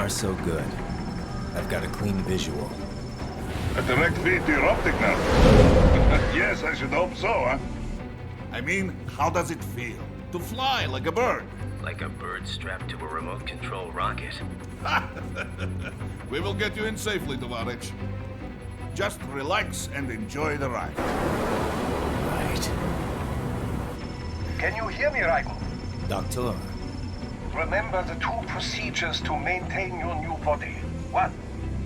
far, so good. I've got a clean visual. A direct feed to your optic nerve. Yes, I should hope so, huh? I mean, how does it feel? To fly like a bird? Like a bird strapped to a remote control rocket. We will get you in safely, Tovarich. Just relax and enjoy the ride. Right. Can you hear me, Raiko? Doctor. Remember the 2 procedures to maintain your new body. 1.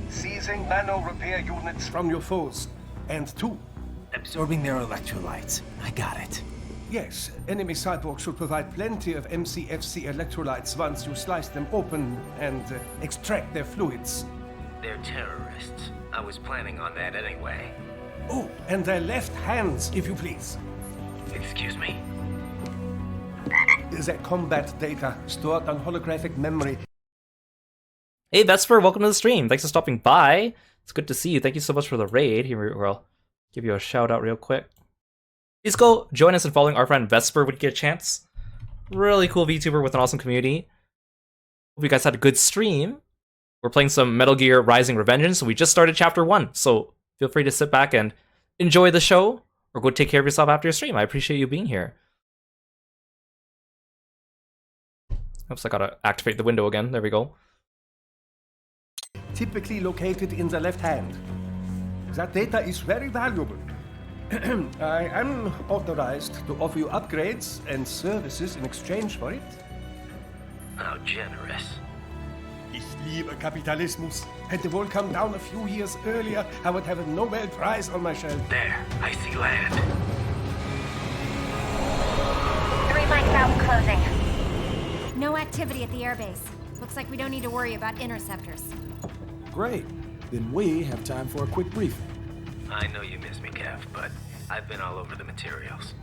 Seizing nano repair units from your foes. And 2. Absorbing their electrolytes. I got it. Yes, enemy cyborgs should provide plenty of MCFC electrolytes once you slice them open and extract their fluids. They're terrorists. I was planning on that anyway. Oh, and their left hands, if you please. Excuse me? Their combat data stored on holographic memory. Hey Vesper, welcome to the stream. Thanks for stopping by. It's good to see you. Thank you so much for the raid. Here, I'll give you a shout out real quick. Please go join us in following our friend Vesper when you get a chance. Really cool VTuber with an awesome community. Hope you guys had a good stream. We're playing some Metal Gear Rising Revengeance, so we just started Chapter 1. So feel free to sit back and enjoy the show, or go take care of yourself after your stream. I appreciate you being here. Oops, I gotta activate the window again. There we go. Typically located in the left hand. That data is very valuable. I am authorized to offer you upgrades and services in exchange for it. How generous. Ich liebe Kapitalismus. Had the wall come down a few years earlier, I would have a Nobel Prize on my shelf. There, I see land. 3 mics out and closing. No activity at the airbase. Looks like we don't need to worry about interceptors. Great. Then we have time for a quick briefing. I know you miss me, Kev, but I've been all over the materials.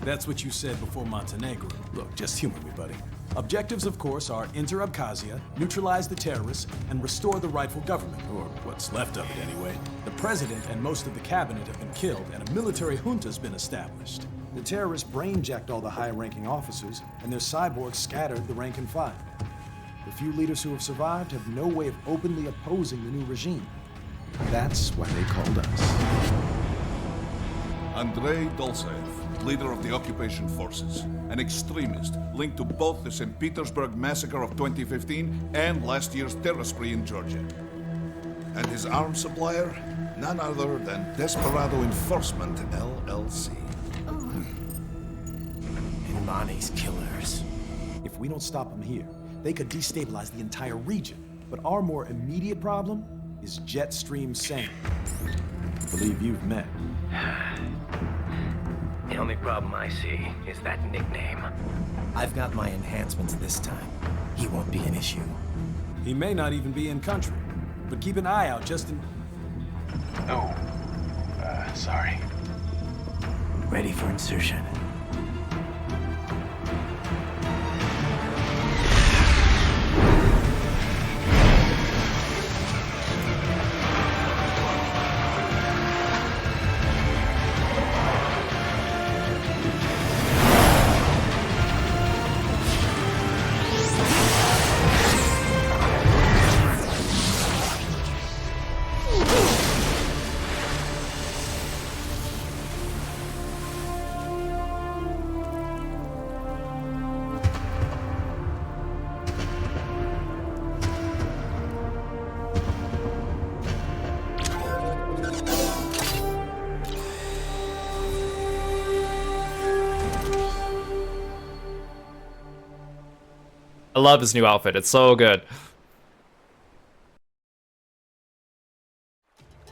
That's what you said before Montenegro. Look, just humor me, buddy. Objectives, of course, are enter Abkhazia, neutralize the terrorists, and restore the rightful government, or what's left of it anyway. The president and most of the cabinet have been killed, and a military junta's been established. The terrorists brain-jacked all the high-ranking officers, and their cyborgs scattered the rank and file. The few leaders who have survived have no way of openly opposing the new regime. That's why they called us. Andrei Dolzaev, leader of the occupation forces, an extremist linked to both the St. Petersburg massacre of 2015 and last year's terror spree in Georgia. And his arms supplier, none other than Desperado Enforcement, LLC. Imani's killers. If we don't stop them here, they could destabilize the entire region. But our more immediate problem is Jetstream Sam. I believe you've met. The only problem I see is that nickname. I've got my enhancements this time. He won't be an issue. He may not even be in country, but keep an eye out just in... Oh, sorry. Ready for insertion. I love his new outfit. It's so good.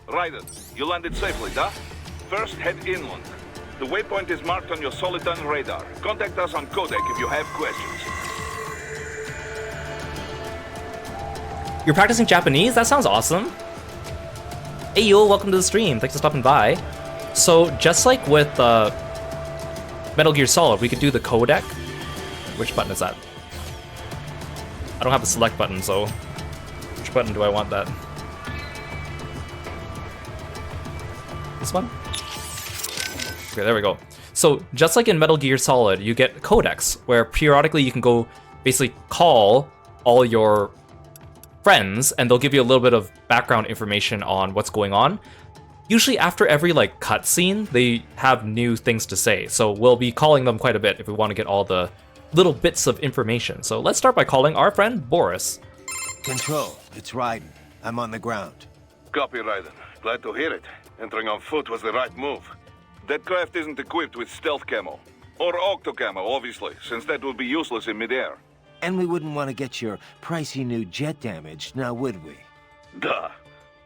Ryder, you landed safely, huh? First, head inland. The waypoint is marked on your Soliton radar. Contact us on codec if you have questions. You're practicing Japanese? That sounds awesome. Hey Yul, welcome to the stream. Thanks for stopping by. So, just like with Metal Gear Solid, we could do the codec. Which button is that? I don't have a select button, so which button do I want that? This one? Okay, there we go. So just like in Metal Gear Solid, you get codecs, where periodically you can go basically call all your friends, and they'll give you a little bit of background information on what's going on. Usually after every like cutscene, they have new things to say, so we'll be calling them quite a bit if we want to get all the little bits of information. So let's start by calling our friend Boris. Control, it's Raiden. I'm on the ground. Copy, Raiden. Glad to hear it. Entering on foot was the right move. That craft isn't equipped with stealth camo. Or octo camo, obviously, since that would be useless in midair. And we wouldn't want to get your pricey new jet damaged, now would we? Duh.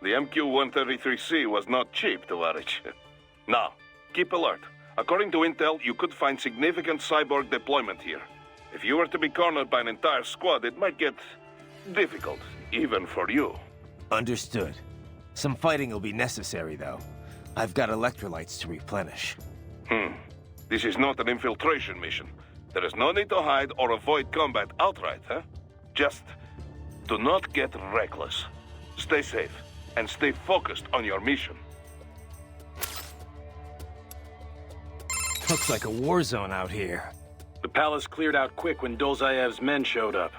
The MQ-133C was not cheap, Tovarich. Now, keep alert. According to intel, you could find significant cyborg deployment here. If you were to be cornered by an entire squad, it might get difficult, even for you. Understood. Some fighting will be necessary, though. I've got electrolytes to replenish. This is not an infiltration mission. There is no need to hide or avoid combat outright, huh? Just do not get reckless. Stay safe, and stay focused on your mission. Looks like a war zone out here. The palace cleared out quick when Dolzayev's men showed up.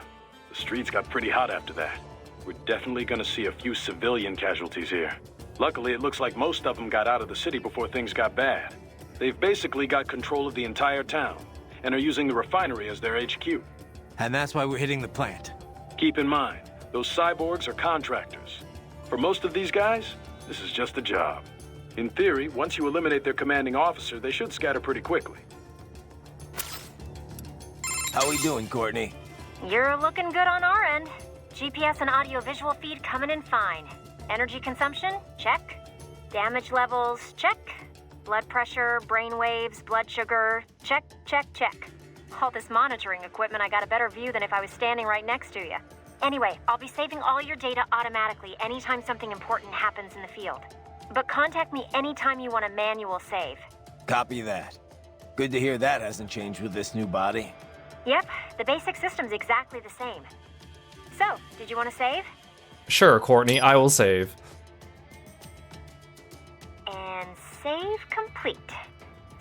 The streets got pretty hot after that. We're definitely gonna see a few civilian casualties here. Luckily, it looks like most of them got out of the city before things got bad. They've basically got control of the entire town, and are using the refinery as their HQ. And that's why we're hitting the plant. Keep in mind, those cyborgs are contractors. For most of these guys, this is just a job. In theory, once you eliminate their commanding officer, they should scatter pretty quickly. How we doing, Courtney? You're looking good on our end. GPS and audio-visual feed coming in fine. Energy consumption? Check. Damage levels? Check. Blood pressure, brain waves, blood sugar? Check, check, check. All this monitoring equipment, I got a better view than if I was standing right next to you. Anyway, I'll be saving all your data automatically anytime something important happens in the field. But contact me anytime you want a manual save. Copy that. Good to hear that hasn't changed with this new body. Yep, the basic system's exactly the same. So, did you want to save? Sure, Courtney, I will save. And save complete.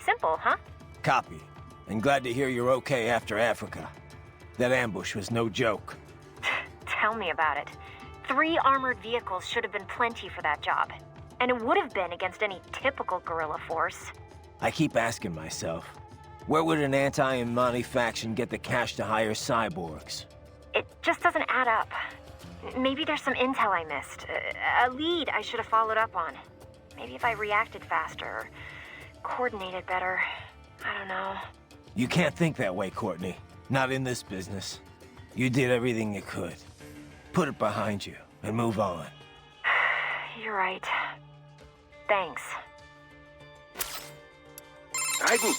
Simple, huh? Copy. And glad to hear you're okay after Africa. That ambush was no joke. Tell me about it. 3 armored vehicles should have been plenty for that job. And it would have been against any typical guerrilla force. I keep asking myself, where would an anti-Imani faction get the cash to hire cyborgs? It just doesn't add up. Maybe there's some intel I missed. A lead I should have followed up on. Maybe if I reacted faster, coordinated better. I don't know. You can't think that way, Courtney. Not in this business. You did everything you could. Put it behind you and move on. You're right. Thanks. Raiden,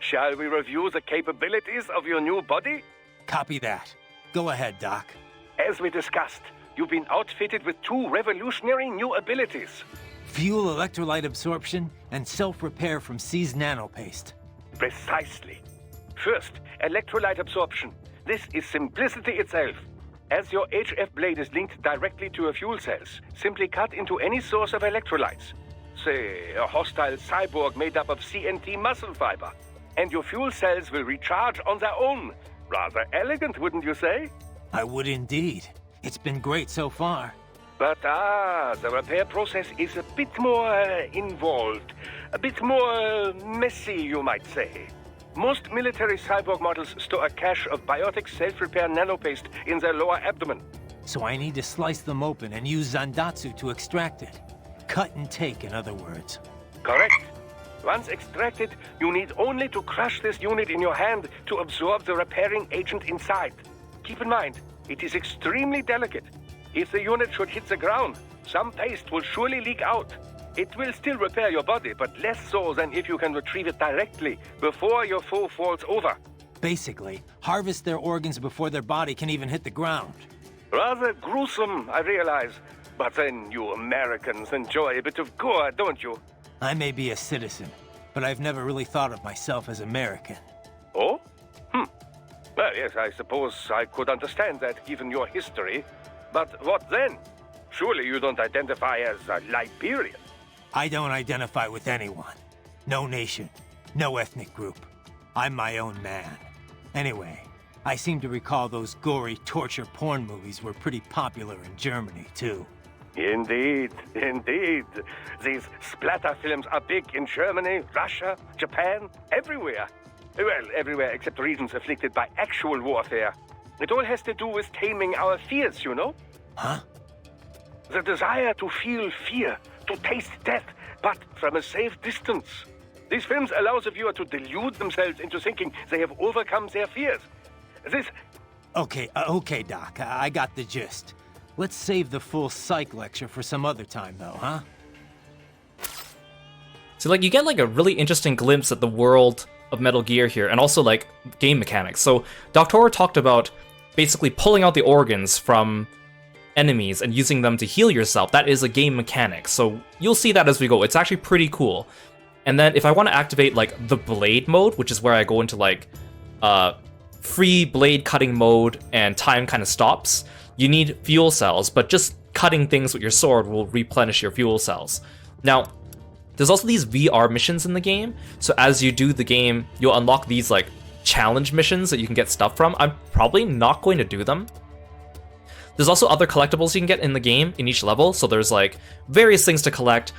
shall we review the capabilities of your new body? Copy that. Go ahead, Doc. As we discussed, you've been outfitted with 2 revolutionary new abilities. Fuel electrolyte absorption and self-repair from seized nanopaste. Precisely. First, electrolyte absorption. This is simplicity itself. As your HF blade is linked directly to your fuel cells, simply cut into any source of electrolytes. Say, a hostile cyborg made up of CNT muscle fiber. And your fuel cells will recharge on their own. Rather elegant, wouldn't you say? I would indeed. It's been great so far. But the repair process is a bit more involved. A bit more messy, you might say. Most military cyborg models store a cache of biotic self-repair nanopaste in their lower abdomen. So I need to slice them open and use Zandatsu to extract it. Cut and take, in other words. Correct. Once extracted, you need only to crush this unit in your hand to absorb the repairing agent inside. Keep in mind, it is extremely delicate. If the unit should hit the ground, some paste will surely leak out. It will still repair your body, but less so than if you can retrieve it directly before your foe falls over. Basically, harvest their organs before their body can even hit the ground. Rather gruesome, I realize. But then you Americans enjoy a bit of gore, don't you? I may be a citizen, but I've never really thought of myself as American. Oh? Well, yes, I suppose I could understand that given your history. But what then? Surely you don't identify as a Liberian. I don't identify with anyone. No nation, no ethnic group. I'm my own man. Anyway, I seem to recall those gory torture porn movies were pretty popular in Germany, too. Indeed, indeed. These splatter films are big in Germany, Russia, Japan, everywhere. Well, everywhere except regions afflicted by actual warfare. It all has to do with taming our fears, you know? Huh? The desire to feel fear, to taste death, but from a safe distance. These films allow the viewer to delude themselves into thinking they have overcome their fears. This... Okay, Doc, I got the gist. Let's save the full psych lecture for some other time, though, huh? So, like, you get, like, a really interesting glimpse at the world of Metal Gear here, and also, like, game mechanics. So, Dr. talked about basically pulling out the organs from enemies and using them to heal yourself. That is a game mechanic, so you'll see that as we go. It's actually pretty cool. And then if I want to activate, like, the blade mode, which is where I go into, like, free blade cutting mode and time kind of stops, you need fuel cells, but just cutting things with your sword will replenish your fuel cells. Now, there's also these VR missions in the game, so as you do the game, you'll unlock these, like, challenge missions that you can get stuff from. I'm probably not going to do them. There's also other collectibles you can get in the game in each level, so there's, like, various things to collect.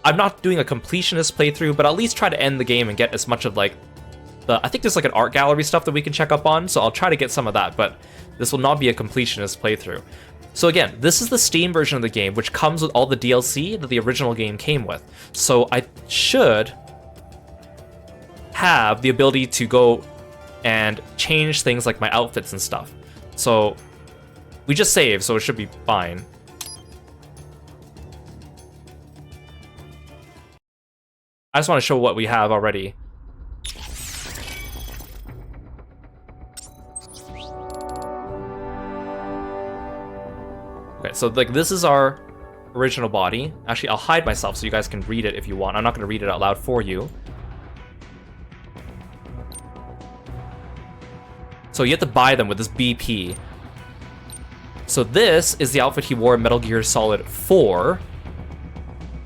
I'm not doing a completionist playthrough, but I'll at least try to end the game and get as much of, like, I think there's, like, an art gallery stuff that we can check up on, so I'll try to get some of that, but this will not be a completionist playthrough. So again, this is the Steam version of the game, which comes with all the DLC that the original game came with. So I should have the ability to go and change things like my outfits and stuff. So we just saved, so it should be fine. I just want to show what we have already. Okay, so like this is our original body. Actually, I'll hide myself so you guys can read it if you want. I'm not going to read it out loud for you. So you have to buy them with this BP. So this is the outfit he wore in Metal Gear Solid 4.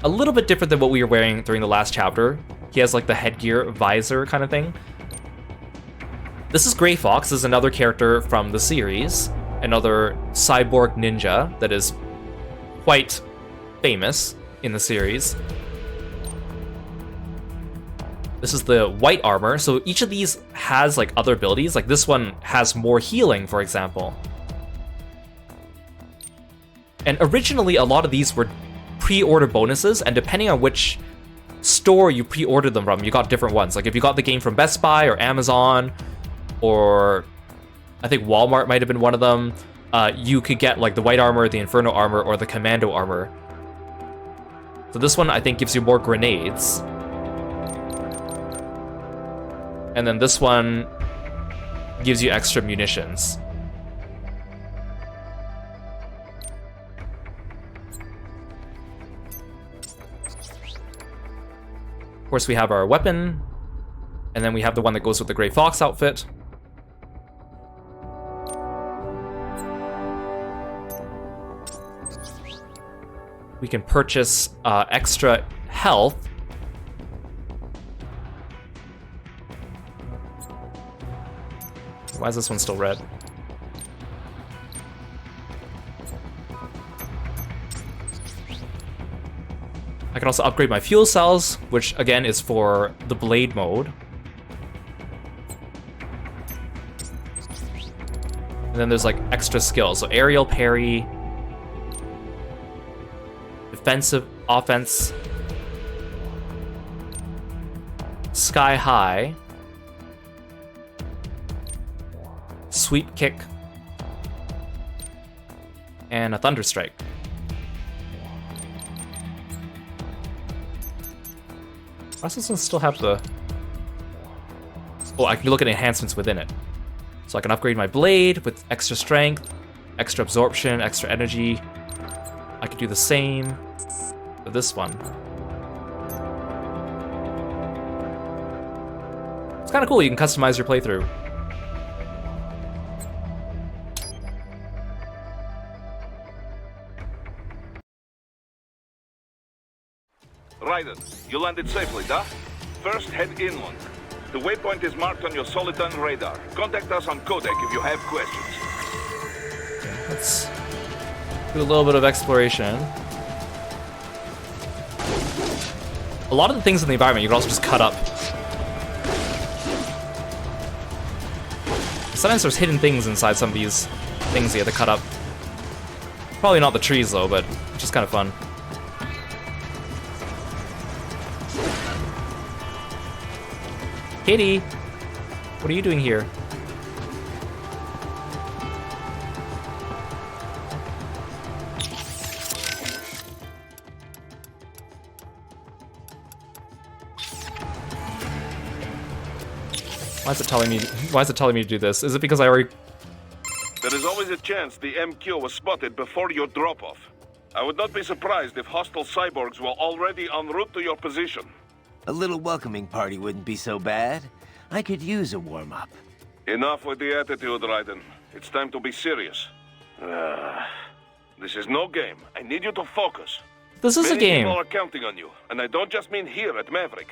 A little bit different than what we were wearing during the last chapter. He has like the headgear visor kind of thing. This is Gray Fox. This is another character from the series. Another cyborg ninja that is quite famous in the series. This is the white armor. So each of these has like other abilities. Like this one has more healing, for example. And originally a lot of these were pre-order bonuses, and depending on which store you pre-ordered them from, you got different ones. Like if you got the game from Best Buy or Amazon, or I think Walmart might have been one of them, you could get like the white armor, the Inferno armor, or the Commando armor. So this one I think gives you more grenades. And then this one gives you extra munitions. Of course, we have our weapon, and then we have the one that goes with the Gray Fox outfit. We can purchase extra health. Why is this one still red? I can also upgrade my fuel cells, which again is for the blade mode. And then there's like extra skills. So aerial parry, defensive offense, sky high, sweep kick, and a thunder strike. Why does this one still have the... Oh, I can look at enhancements within it. So I can upgrade my blade with extra strength, extra absorption, extra energy. I could do the same with this one. It's kind of cool, you can customize your playthrough. Raiden, you landed safely, da? First, head inland. The waypoint is marked on your Soliton radar. Contact us on Codec if you have questions. Let's do a little bit of exploration. A lot of the things in the environment you can also just cut up. Sometimes there's hidden things inside some of these things you have to cut up. Probably not the trees though, but just kind of fun. Kitty, what are you doing here? Why is it telling me to do this? Is it because I already... There is always a chance the MQ was spotted before your drop-off. I would not be surprised if hostile cyborgs were already en route to your position. A little welcoming party wouldn't be so bad. I could use a warm-up. Enough with the attitude, Raiden. It's time to be serious. This is no game. I need you to focus. This is a game. Many people are counting on you, and I don't just mean here at Maverick.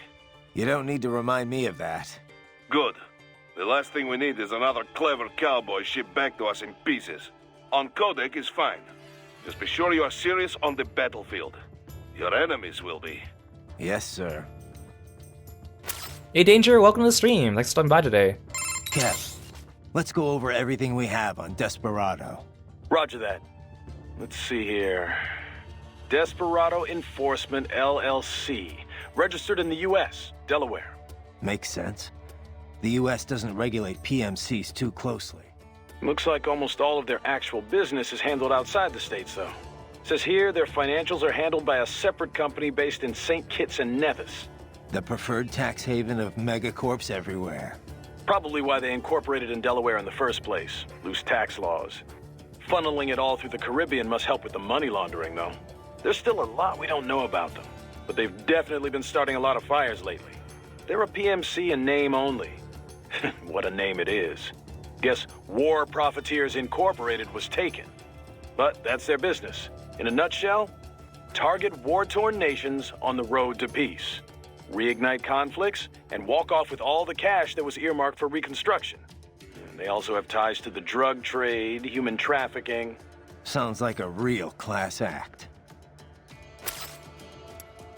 You don't need to remind me of that. Good. The last thing we need is another clever cowboy shipped back to us in pieces. On Codec is fine. Just be sure you are serious on the battlefield. Your enemies will be. Yes, sir. Hey Danger, welcome to the stream. Thanks for stopping by today. Kev, let's go over everything we have on Desperado. Roger that. Let's see here. Desperado Enforcement LLC. Registered in the U.S., Delaware. Makes sense. The U.S. doesn't regulate PMCs too closely. Looks like almost all of their actual business is handled outside the States, though. Says here their financials are handled by a separate company based in St. Kitts and Nevis. The preferred tax haven of megacorps everywhere. Probably why they incorporated in Delaware in the first place. Loose tax laws. Funneling it all through the Caribbean must help with the money laundering, though. There's still a lot we don't know about them, but they've definitely been starting a lot of fires lately. They're a PMC in name only. What a name it is. Guess War Profiteers Incorporated was taken. But that's their business. In a nutshell, target war-torn nations on the road to peace. Reignite conflicts, and walk off with all the cash that was earmarked for reconstruction. And they also have ties to the drug trade, human trafficking. Sounds like a real class act.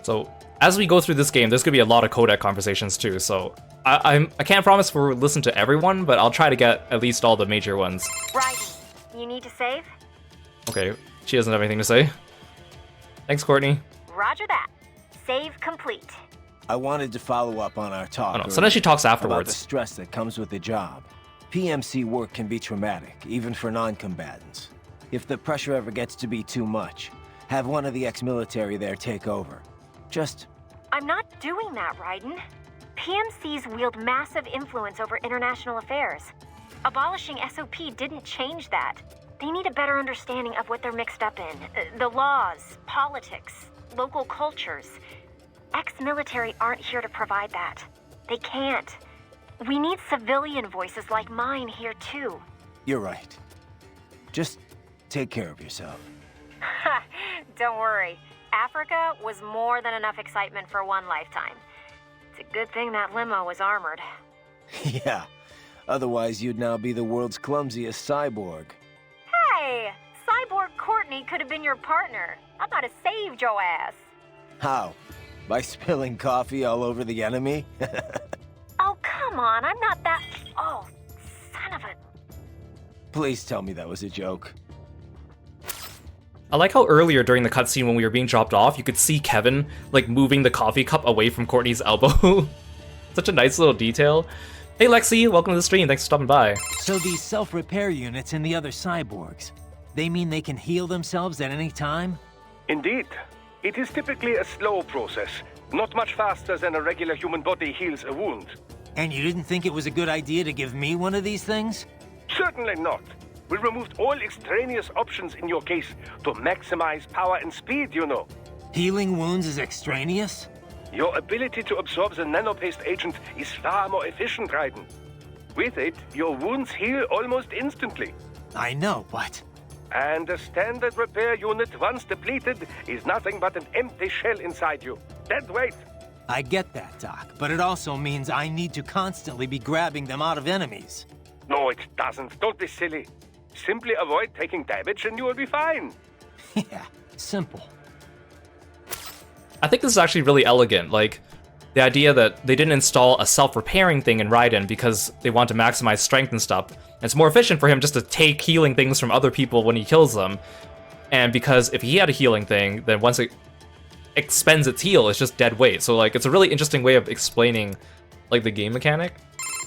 So, as we go through this game, there's gonna be a lot of codec conversations too, so I can't promise we'll listen to everyone, but I'll try to get at least all the major ones. Right. You need to save? Okay, she doesn't have anything to say. Thanks, Courtney. Roger that. Save complete. I wanted to follow up on our talk. Oh no, sometimes she talks about the afterwards. stress that comes with the job. PMC work can be traumatic, even for non-combatants. If the pressure ever gets to be too much, have one of the ex-military there take over. Just... I'm not doing that, Raiden. PMCs wield massive influence over international affairs. Abolishing SOP didn't change that. They need a better understanding of what they're mixed up in. The laws, politics, local cultures. Ex-military aren't here to provide that. They can't. We need civilian voices like mine here too. You're right. Just take care of yourself. Don't worry. Africa was more than enough excitement for one lifetime. It's a good thing that limo was armored. Yeah. Otherwise, you'd now be the world's clumsiest cyborg. Hey! Cyborg Courtney could have been your partner. I might have saved your ass. How? By spilling coffee all over the enemy? Oh, come on. I'm not that... Oh, son of a... Please tell me that was a joke. I like how earlier during the cutscene when we were being dropped off, you could see Kevin, like, moving the coffee cup away from Courtney's elbow. Such a nice little detail. Hey Lexi, welcome to the stream, thanks for stopping by. So these self-repair units and the other cyborgs, they mean they can heal themselves at any time? Indeed. It is typically a slow process, not much faster than a regular human body heals a wound. And you didn't think it was a good idea to give me one of these things? Certainly not. We removed all extraneous options in your case to maximize power and speed, you know. Healing wounds is extraneous? Your ability to absorb the nanopaste agent is far more efficient, Raiden. With it, your wounds heal almost instantly. I know, but... And a standard repair unit, once depleted, is nothing but an empty shell inside you. Dead weight. I get that, Doc, but it also means I need to constantly be grabbing them out of enemies. No, it doesn't. Don't be silly. Simply avoid taking damage and you will be fine. Yeah, simple. I think this is actually really elegant, like, the idea that they didn't install a self-repairing thing in Raiden because they want to maximize strength and stuff. It's more efficient for him just to take healing things from other people when he kills them. And because if he had a healing thing, then once it expends its heal, it's just dead weight. So, like, it's a really interesting way of explaining, like, the game mechanic.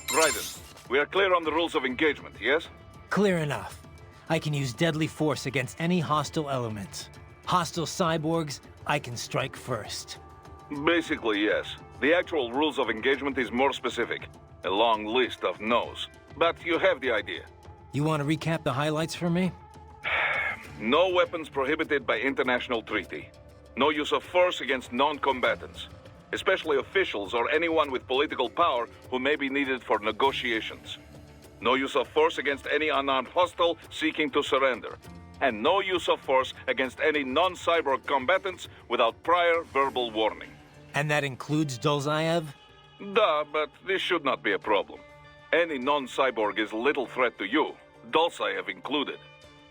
Raiden, we are clear on the rules of engagement, yes? Clear enough. I can use deadly force against any hostile elements. Hostile cyborgs, I can strike first. Basically, yes. The actual rules of engagement is more specific. A long list of no's. But you have the idea. You want to recap the highlights for me? No weapons prohibited by international treaty. No use of force against non-combatants, especially officials or anyone with political power who may be needed for negotiations. No use of force against any unarmed hostile seeking to surrender. And no use of force against any non-cyborg combatants without prior verbal warning. And that includes Dolzaev? Duh, but this should not be a problem. Any non-cyborg is little threat to you, Dolzaev included.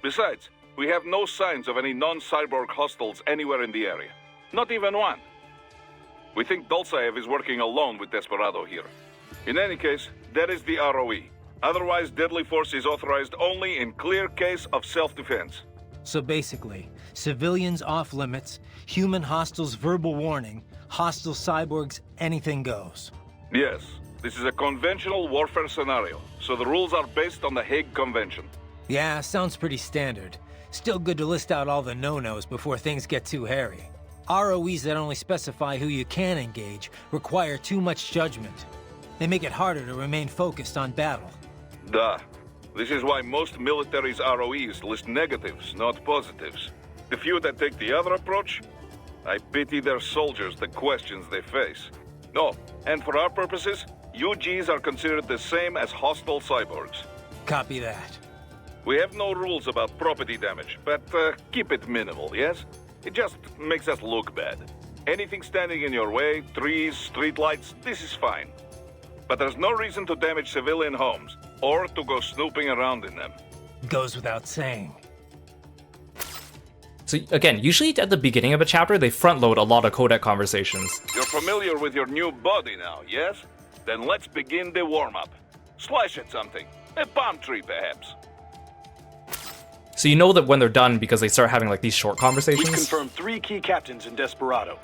Besides, we have no signs of any non-cyborg hostiles anywhere in the area. Not even one. We think Dolzaev is working alone with Desperado here. In any case, that is the ROE. Otherwise, deadly force is authorized only in clear case of self-defense. So basically, civilians off limits, human hostiles verbal warning, hostile cyborgs, anything goes. Yes, this is a conventional warfare scenario, so the rules are based on the Hague Convention. Yeah, sounds pretty standard. Still good to list out all the no-nos before things get too hairy. ROEs that only specify who you can engage require too much judgment. They make it harder to remain focused on battle. Duh. This is why most militaries' ROEs list negatives, not positives. The few that take the other approach, I pity their soldiers the questions they face. No, and for our purposes, UGs are considered the same as hostile cyborgs. Copy that. We have no rules about property damage, but keep it minimal, yes? It just makes us look bad. Anything standing in your way, trees, streetlights, this is fine. But there's no reason to damage civilian homes, or to go snooping around in them. Goes without saying. So again, usually at the beginning of a chapter, they front load a lot of codec conversations. You're familiar with your new body now, yes? Then let's begin the warm-up. Slash at something. A palm tree, perhaps. So you know that when they're done because they start having like these short conversations? We've confirmed 3 key captains in Desperado.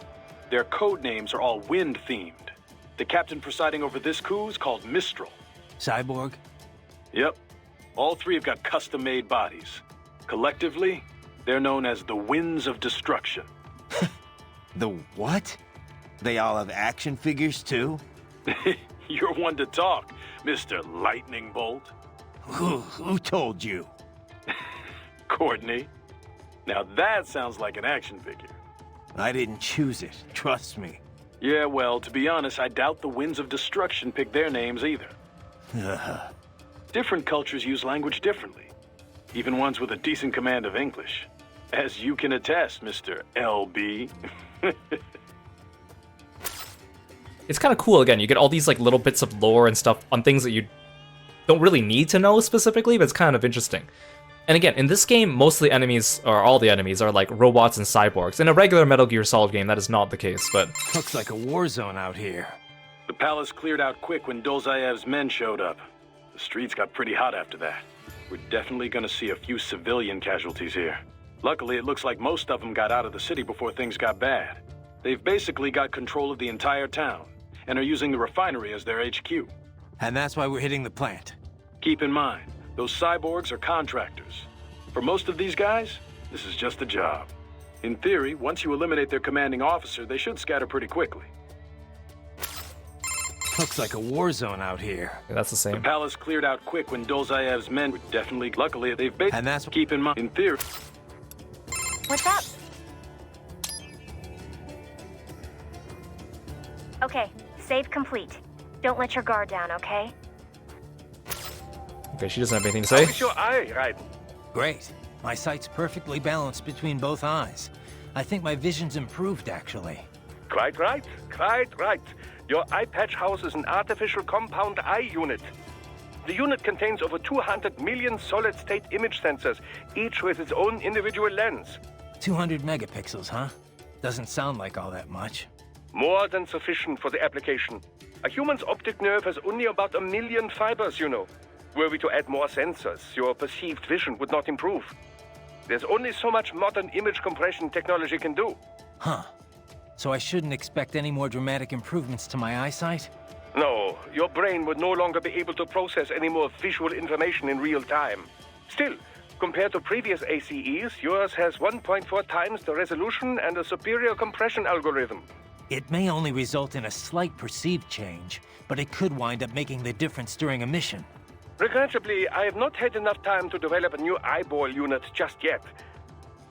Their code names are all wind-themed. The captain presiding over this coup is called Mistral. Cyborg? Yep. All 3 have got custom-made bodies. Collectively, they're known as the Winds of Destruction. The what? They all have action figures too? You're one to talk, Mr. Lightning Bolt. Who told you? Courtney. Now that sounds like an action figure. I didn't choose it, trust me. Yeah, well, to be honest, I doubt the Winds of Destruction picked their names either. Different cultures use language differently. Even ones with a decent command of English. As you can attest, Mr. LB. It's kind of cool, again, you get all these like little bits of lore and stuff on things that you don't really need to know specifically, but it's kind of interesting. And again, in this game, most of the enemies, or all the enemies, are like robots and cyborgs. In a regular Metal Gear Solid game, that is not the case, but... Looks like a war zone out here. The palace cleared out quick when Dolzaev's men showed up. The streets got pretty hot after that. We're definitely gonna see a few civilian casualties here. Luckily, it looks like most of them got out of the city before things got bad. They've basically got control of the entire town, and are using the refinery as their HQ. And that's why we're hitting the plant. Keep in mind, those cyborgs are contractors. For most of these guys, this is just a job. In theory, once you eliminate their commanding officer, they should scatter pretty quickly. Looks like a war zone out here. Yeah, that's the The same. palace cleared out quick when Dolzaev's men were definitely... Luckily, they've basically... And that's... Keep in mind, in theory... What's up? Okay, save complete. Don't let your guard down, okay? Okay, she doesn't have anything to How say. is your eye, Raiden? Great. My sight's perfectly balanced between both eyes. I think my vision's improved, actually. Quite right, quite right. Your eye patch houses an artificial compound eye unit. The unit contains over 200 million solid-state image sensors, each with its own individual lens. 200 megapixels, huh? Doesn't sound like all that much. More than sufficient for the application. A human's optic nerve has only about 1 million fibers, you know. Were we to add more sensors, your perceived vision would not improve. There's only so much modern image compression technology can do. Huh. So I shouldn't expect any more dramatic improvements to my eyesight? No, your brain would no longer be able to process any more visual information in real time. Still, compared to previous ACEs, yours has 1.4 times the resolution and a superior compression algorithm. It may only result in a slight perceived change, but it could wind up making the difference during a mission. Regrettably, I have not had enough time to develop a new eyeball unit just yet.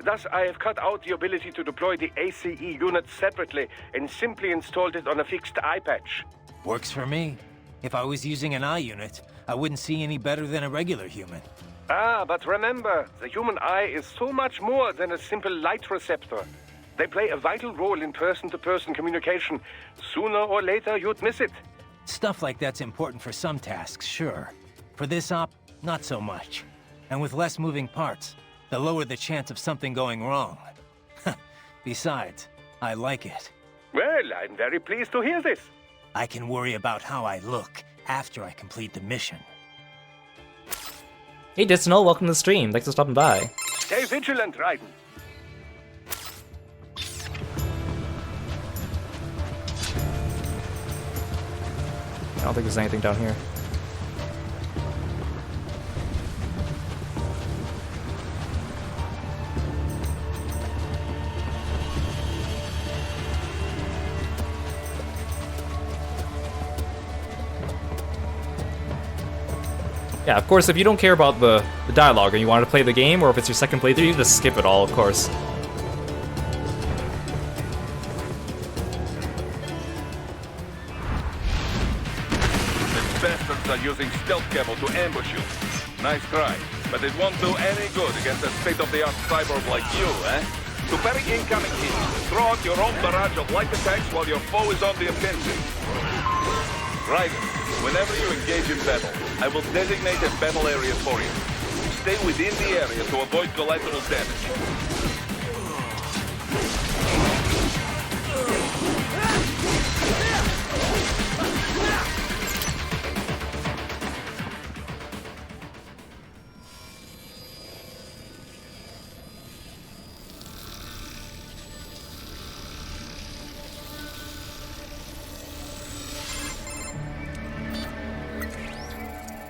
Thus, I have cut out the ability to deploy the ACE unit separately and simply installed it on a fixed eye patch. Works for me. If I was using an eye unit, I wouldn't see any better than a regular human. Ah, but remember, the human eye is so much more than a simple light receptor. They play a vital role in person-to-person communication. Sooner or later, you'd miss it. Stuff like that's important for some tasks, sure. For this op, not so much. And with less moving parts, the lower the chance of something going wrong. Besides, I like it. Well, I'm very pleased to hear this. I can worry about how I look after I complete the mission. Hey Disnell, welcome to the stream. Thanks for stopping by. Stay vigilant, Raiden. I don't think there's anything down here. Yeah, of course, if you don't care about the dialogue and you want to play the game, or if it's your second playthrough, you just skip it all, of course. These bastards are using stealth camo to ambush you. Nice try, but it won't do any good against a state-of-the-art cyborg like you, eh? To parry incoming hits, throw out your own barrage of light attacks while your foe is on the offensive. Right. Whenever you engage in battle, I will designate a battle area for you. Stay within the area to avoid collateral damage.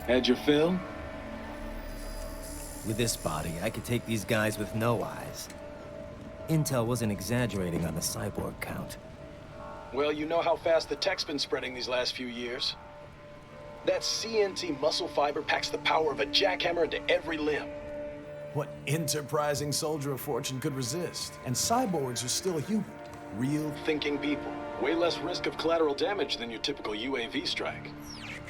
Had your fill? With this body, I could take these guys with no eyes. Intel wasn't exaggerating on the cyborg count. Well, you know how fast the tech's been spreading these last few years. That CNT muscle fiber packs the power of a jackhammer into every limb. What enterprising soldier of fortune could resist? And cyborgs are still human. Real thinking people. Way less risk of collateral damage than your typical UAV strike.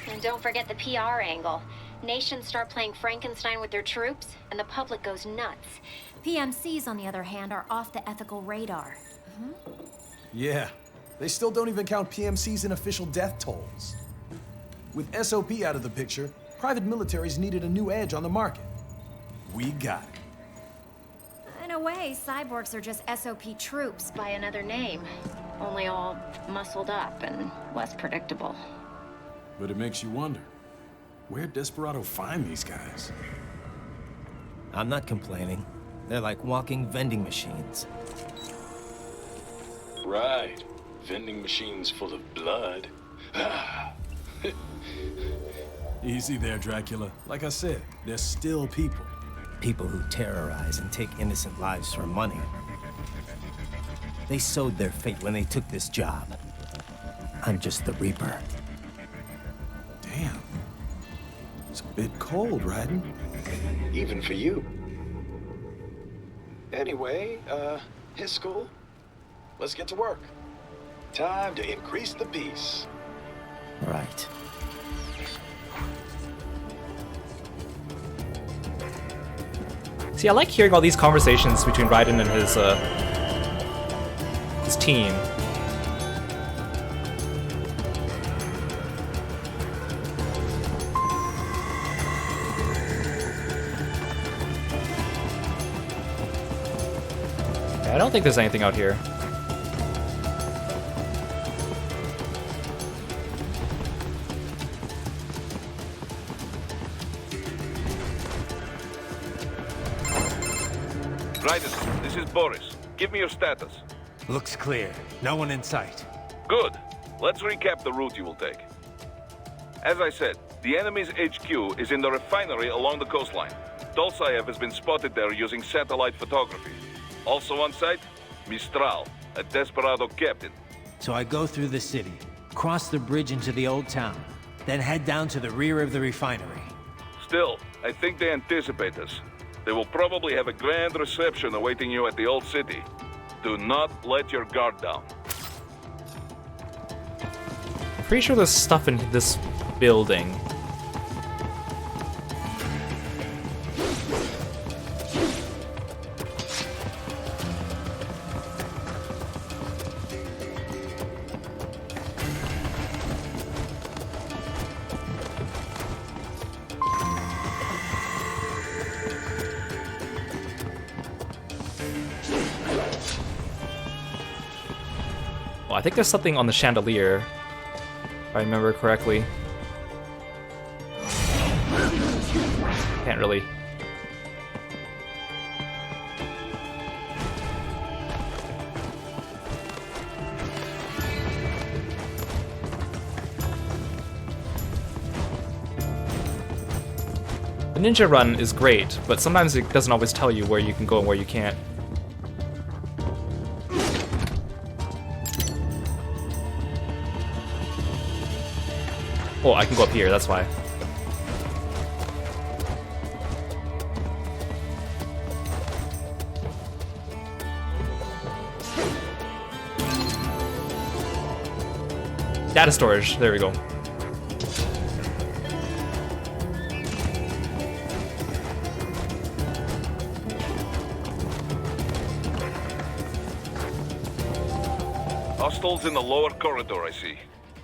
And don't forget the PR angle. Nations start playing Frankenstein with their troops, and the public goes nuts. PMCs, on the other hand, are off the ethical radar. Yeah, they still don't even count PMCs in official death tolls. With SOP out of the picture, private militaries needed a new edge on the market. We got it. In a way, cyborgs are just SOP troops By another name, only all muscled up and less predictable. But it makes you wonder, where'd Desperado find these guys? I'm not complaining. They're like walking vending machines. Right. Vending machines full of blood. Easy there, Dracula. Like I said, they're still people. People who terrorize and take innocent lives for money. They sowed their fate when they took this job. I'm just the Reaper. Damn. It's a bit cold, Raiden. Even for you. Anyway, his school. Let's get to work. Time to increase the peace. Right. See, I like hearing all these conversations between Raiden and his team. I don't think there's anything out here. Raiden, this is Boris. Give me your status. Looks clear. No one in sight. Good. Let's recap the route you will take. As I said, the enemy's HQ is in the refinery along the coastline. Dolzaev has been spotted there using satellite photography. Also on site, Mistral, a desperado captain. So I go through the city, cross the bridge into the old town, then head down to the rear of the refinery. Still, I think they anticipate us. They will probably have a grand reception awaiting you at the old city. Do not let your guard down. I'm pretty sure there's stuff in this building. Well, I think there's something on the chandelier, if I remember correctly. Can't really. The ninja run is great, but sometimes it doesn't always tell you where you can go and where you can't. Oh, I can go up here, that's why. Data storage, there we go. Hostiles in the lower corridor, I see.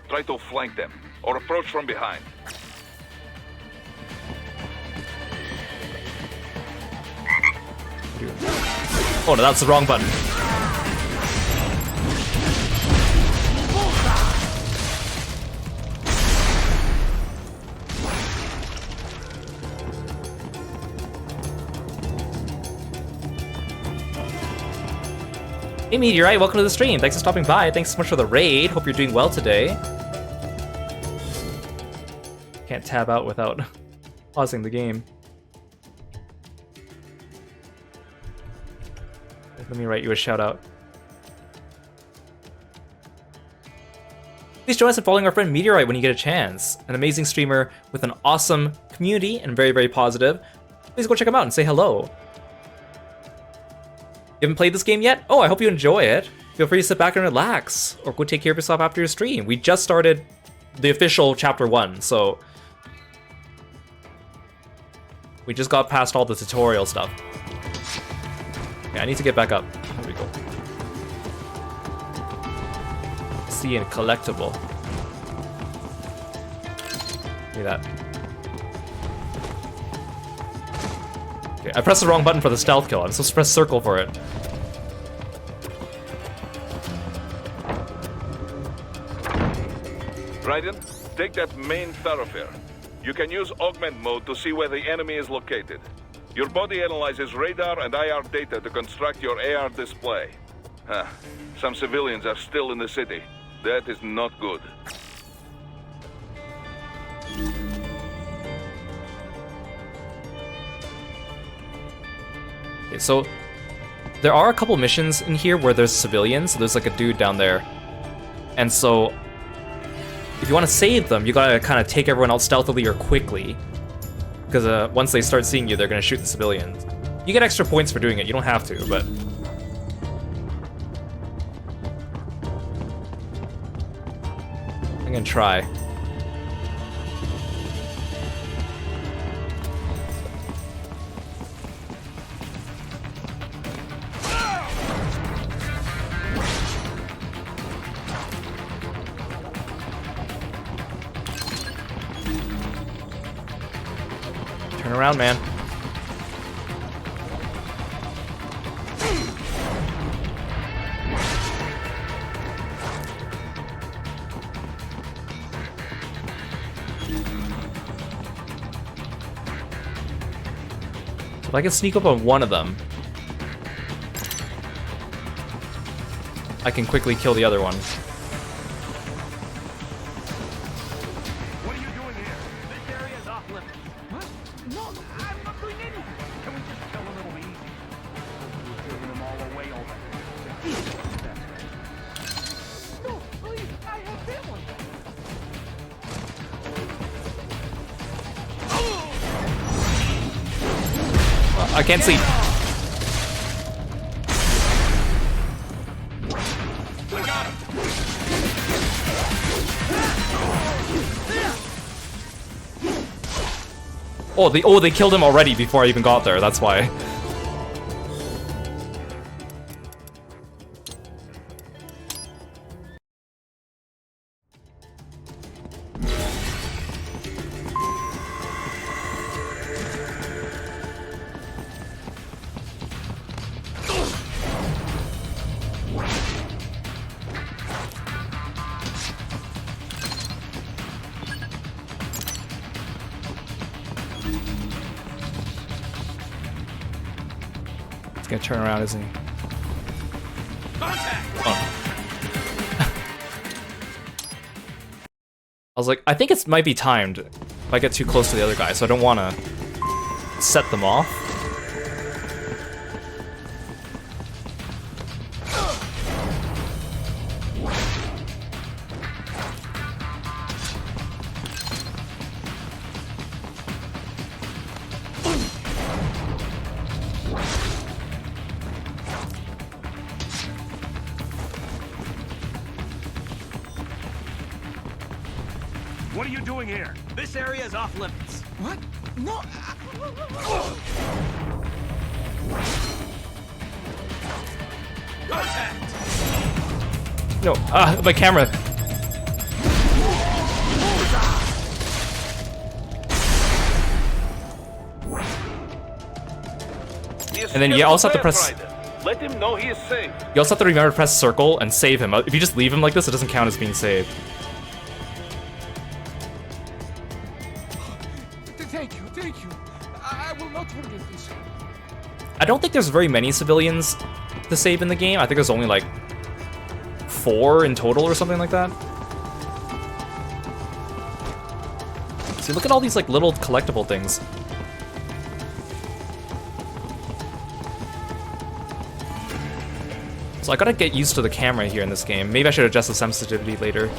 Try to flank them, or approach from behind. Oh no, that's the wrong button. Hey Meteorite, welcome to the stream. Thanks for stopping by. Thanks so much for the raid. Hope you're doing well today. Can't tab out without pausing the game. Let me write you a shout out. Please join us in following our friend Meteorite when you get a chance. An amazing streamer with an awesome community and very, very positive. Please go check him out and say hello. You haven't played this game yet? Oh, I hope you enjoy it. Feel free to sit back and relax, or go take care of yourself after your stream. We just started the official chapter 1, so we just got past all the tutorial stuff. Okay, I need to get back up. There we go. See a collectible. Look at that. Okay, I pressed the wrong button for the stealth kill. I'm supposed to press circle for it. Raiden, take that main thoroughfare. You can use augment mode to see where the enemy is located. Your body analyzes radar and IR data to construct your AR display. Huh. Some civilians are still in the city. That is not good. Okay, so there are a couple missions in here where there's civilians. So there's like a dude down there. And so if you want to save them, you gotta kind of take everyone out stealthily or quickly. Because once they start seeing you, they're gonna shoot the civilians. You get extra points for doing it, you don't have to, but... I'm gonna try. Turn around, man. But I can sneak up on one of them. I can quickly kill the other one. What are you doing here? This area is off limits. What? No, I'm not doing anything. Can we just kill a little easy? We're taking them all away already. No, please, I have family. I can't see. Oh, they killed him already before I even got there. That's why. He's gonna turn around, isn't he? Oh. I was like, I think it might be timed if I get too close to the other guy, so I don't want to set them off. What are you doing here? This area is off limits. What? No. No, my camera. And then you also have to press. Let him know he is safe. You also have to remember to press circle and save him. If you just leave him like this, it doesn't count as being saved. Thank you. I will not forget this. I don't think there's very many civilians to save in the game. I think there's only like 4 in total or something like that. See, look at all these like little collectible things. So I gotta get used to the camera here in this game. Maybe I should adjust the sensitivity later.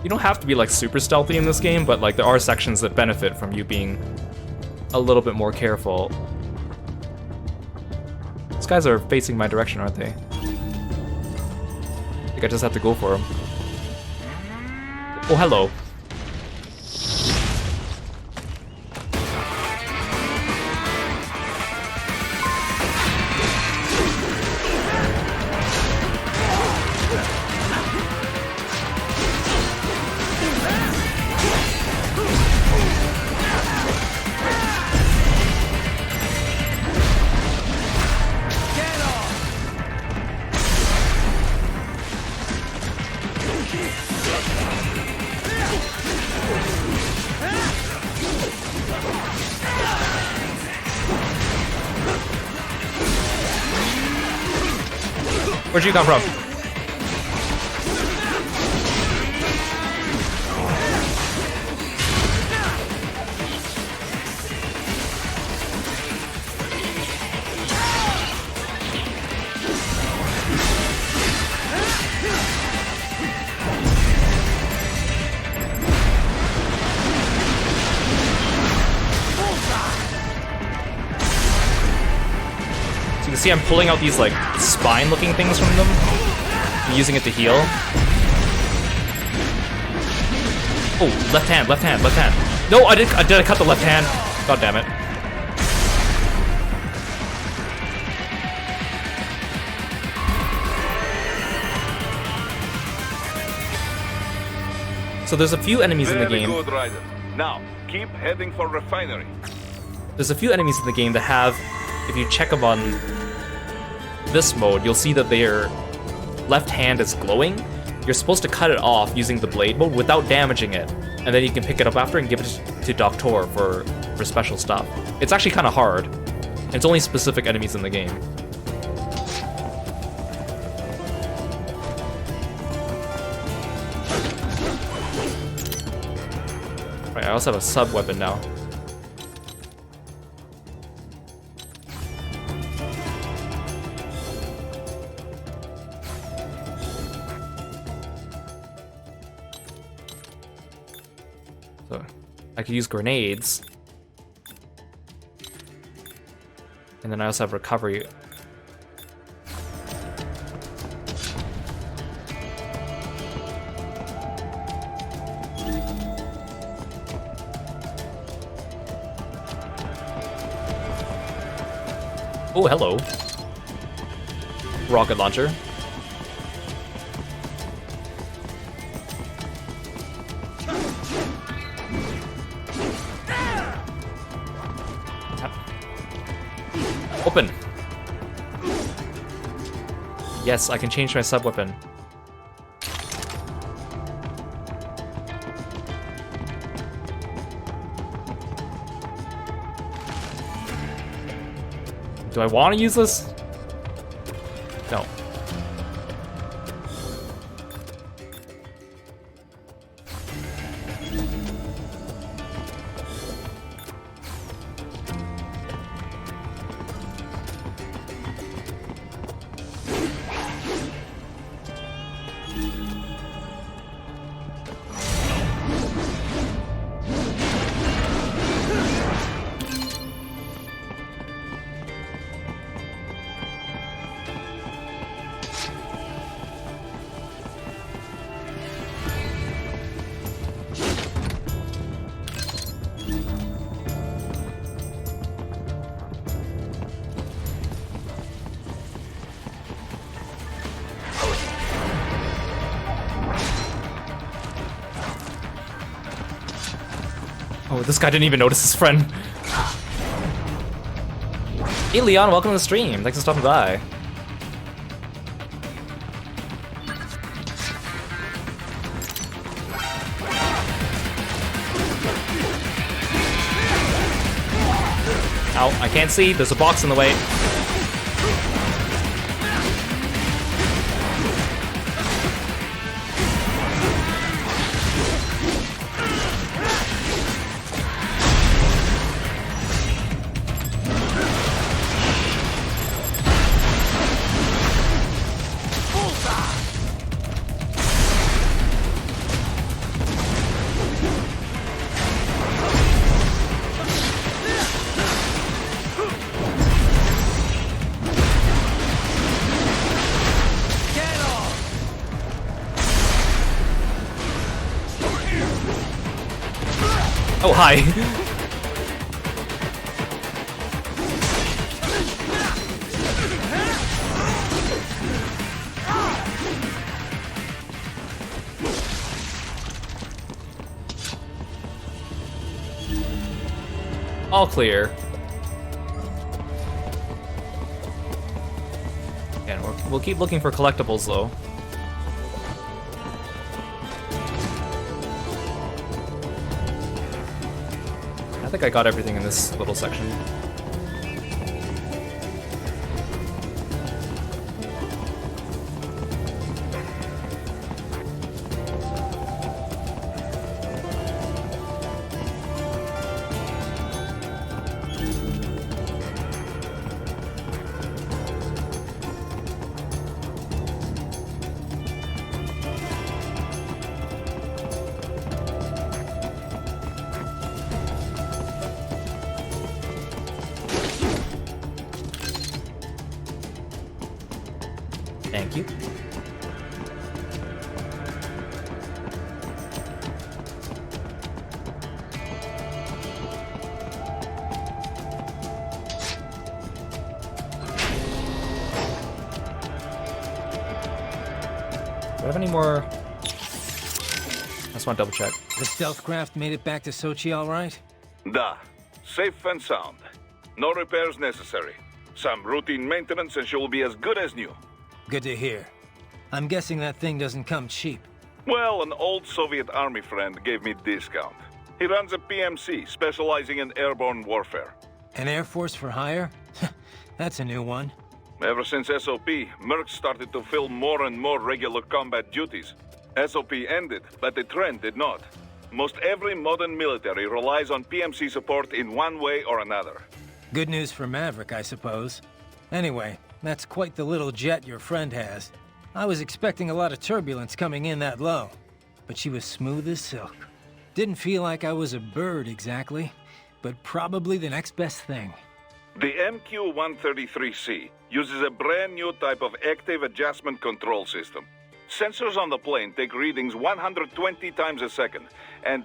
You don't have to be like super stealthy in this game, but like there are sections that benefit from you being a little bit more careful. These guys are facing my direction, aren't they? I think I just have to go for them. Oh, hello. Where'd you come from? So you can see I'm pulling out these like spine-looking things from them, and using it to heal. Oh, left hand, left hand, left hand. No, did I cut the left hand? God damn it. So there's a few enemies in the game. Very good, Ryder. Now, keep heading for refinery. There's a few enemies in the game that have, if you check them on this mode, you'll see that their left hand is glowing. You're supposed to cut it off using the blade mode without damaging it, and then you can pick it up after and give it to Doctor for special stuff. It's actually kind of hard. It's only specific enemies in the game. Right, I also have a sub weapon now. So I could use grenades. And then I also have recovery. Oh, hello. Rocket launcher. Open. Yes, I can change my sub-weapon. Do I want to use this? No. Oh, this guy didn't even notice his friend. Hey Leon, welcome to the stream. Thanks for stopping by. Ow, I can't see. There's a box in the way. Oh, hi. All clear. And we'll keep looking for collectibles, though. I think I got everything in this little section. Thank you. I have any more? I just want to double check. The stealth craft made it back to Sochi all right? Da. Safe and sound. No repairs necessary. Some routine maintenance and she will be as good as new. Good to hear. I'm guessing that thing doesn't come cheap. Well, an old Soviet army friend gave me discount. He runs a PMC, specializing in airborne warfare. An Air Force for hire? That's a new one. Ever since SOP, Mercs started to fill more and more regular combat duties. SOP ended, but the trend did not. Most every modern military relies on PMC support in one way or another. Good news for Maverick, I suppose. Anyway, that's quite the little jet your friend has. I was expecting a lot of turbulence coming in that low, but she was smooth as silk. Didn't feel like I was a bird exactly, but probably the next best thing. The MQ-133C uses a brand new type of active adjustment control system. Sensors on the plane take readings 120 times a second, and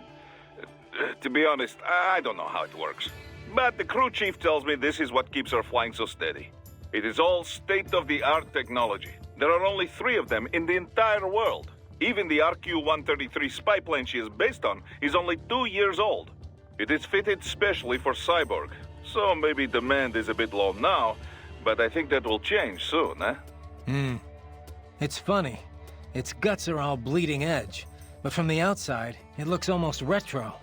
to be honest, I don't know how it works. But the crew chief tells me this is what keeps her flying so steady. It is all state-of-the-art technology. There are only 3 of them in the entire world. Even the RQ-133 spy plane she is based on is only 2 years old. It is fitted specially for Cyborg, so maybe demand is a bit low now, but I think that will change soon, eh? It's funny. Its guts are all bleeding edge, but from the outside, it looks almost retro.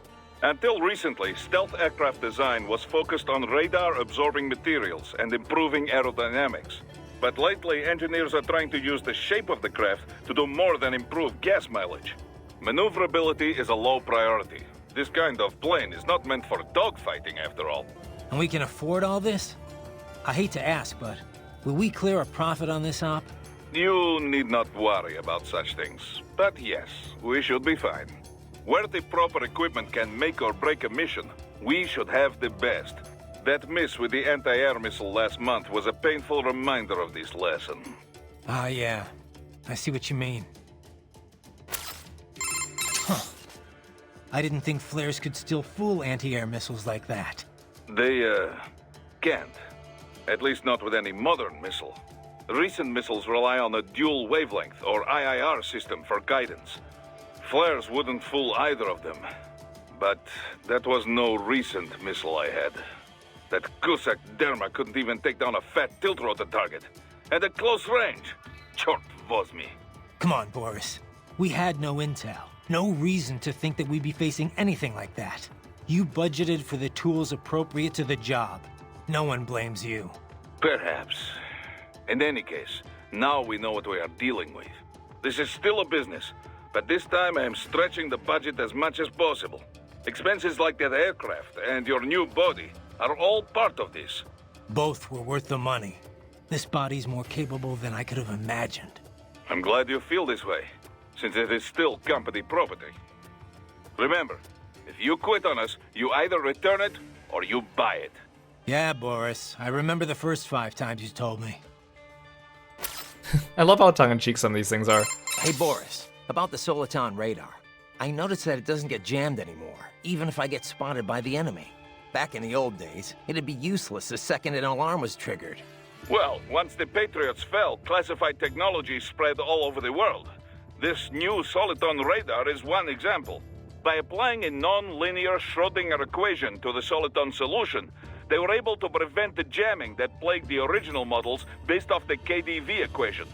Until recently, stealth aircraft design was focused on radar-absorbing materials and improving aerodynamics. But lately, engineers are trying to use the shape of the craft to do more than improve gas mileage. Maneuverability is a low priority. This kind of plane is not meant for dogfighting, after all. And we can afford all this? I hate to ask, but will we clear a profit on this op? You need not worry about such things. But yes, we should be fine. Where the proper equipment can make or break a mission, we should have the best. That miss with the anti-air missile last month was a painful reminder of this lesson. Ah, yeah. I see what you mean. Huh. I didn't think flares could still fool anti-air missiles like that. They, can't. At least not with any modern missile. Recent missiles rely on a dual wavelength, or IIR system, for guidance. Flares wouldn't fool either of them. But that was no recent missile I had. That Cusack Derma couldn't even take down a fat tilt-rotor target. And at close range. Chort was me. Come on, Boris. We had no intel. No reason to think that we'd be facing anything like that. You budgeted for the tools appropriate to the job. No one blames you. Perhaps. In any case, now we know what we are dealing with. This is still a business, but this time I am stretching the budget as much as possible. Expenses like that aircraft and your new body are all part of this. Both were worth the money. This body's more capable than I could have imagined. I'm glad you feel this way, since it is still company property. Remember, if you quit on us, you either return it or you buy it. Yeah, Boris. I remember the first 5 times you told me. I love how tongue-in-cheek some of these things are. Hey, Boris, about the Soliton radar. I noticed that it doesn't get jammed anymore, even if I get spotted by the enemy. Back in the old days, it'd be useless the second an alarm was triggered. Well, once the Patriots fell, classified technology spread all over the world. This new Soliton radar is one example. By applying a non-linear Schrödinger equation to the Soliton solution, they were able to prevent the jamming that plagued the original models based off the KDV equation.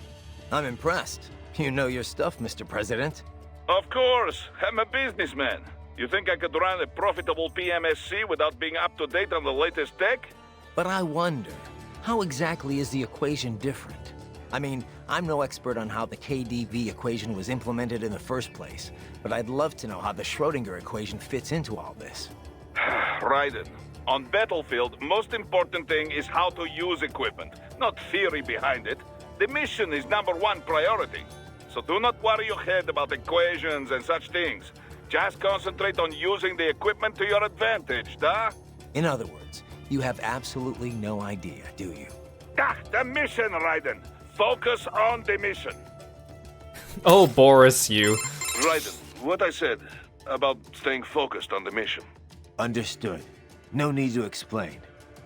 I'm impressed. You know your stuff, Mr. President. Of course, I'm a businessman. You think I could run a profitable PMSC without being up to date on the latest tech? But I wonder, how exactly is the equation different? I mean, I'm no expert on how the KDV equation was implemented in the first place, but I'd love to know how the Schrödinger equation fits into all this. Raiden, on battlefield, most important thing is how to use equipment, not theory behind it. The mission is #1 priority. So do not worry your head about equations and such things. Just concentrate on using the equipment to your advantage, da? In other words, you have absolutely no idea, do you? Ah, the mission, Raiden. Focus on the mission. Oh, Boris, you. Raiden, what I said about staying focused on the mission. Understood. No need to explain.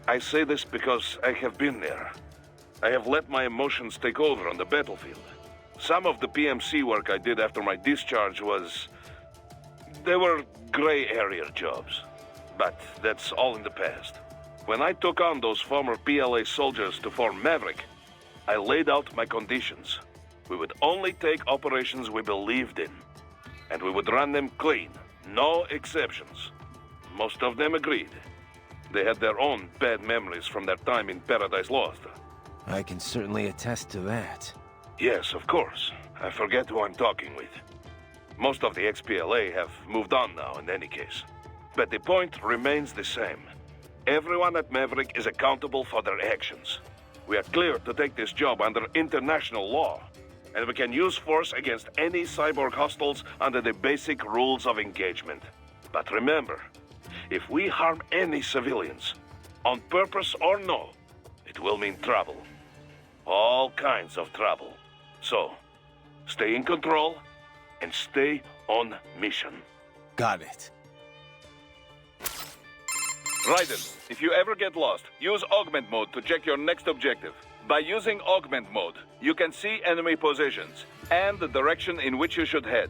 I say this because I have been there. I have let my emotions take over on the battlefield. Some of the PMC work I did after my discharge was... They were gray area jobs. But that's all in the past. When I took on those former PLA soldiers to form Maverick, I laid out my conditions. We would only take operations we believed in. And we would run them clean. No exceptions. Most of them agreed. They had their own bad memories from their time in Paradise Lost. I can certainly attest to that. Yes, of course. I forget who I'm talking with. Most of the ex-PLA have moved on now in any case. But the point remains the same. Everyone at Maverick is accountable for their actions. We are cleared to take this job under international law, and we can use force against any cyborg hostiles under the basic rules of engagement. But remember, if we harm any civilians, on purpose or no, it will mean trouble. All kinds of trouble. So, stay in control and stay on mission. Got it. Raiden, if you ever get lost, use augment mode to check your next objective. By using augment mode, you can see enemy positions and the direction in which you should head.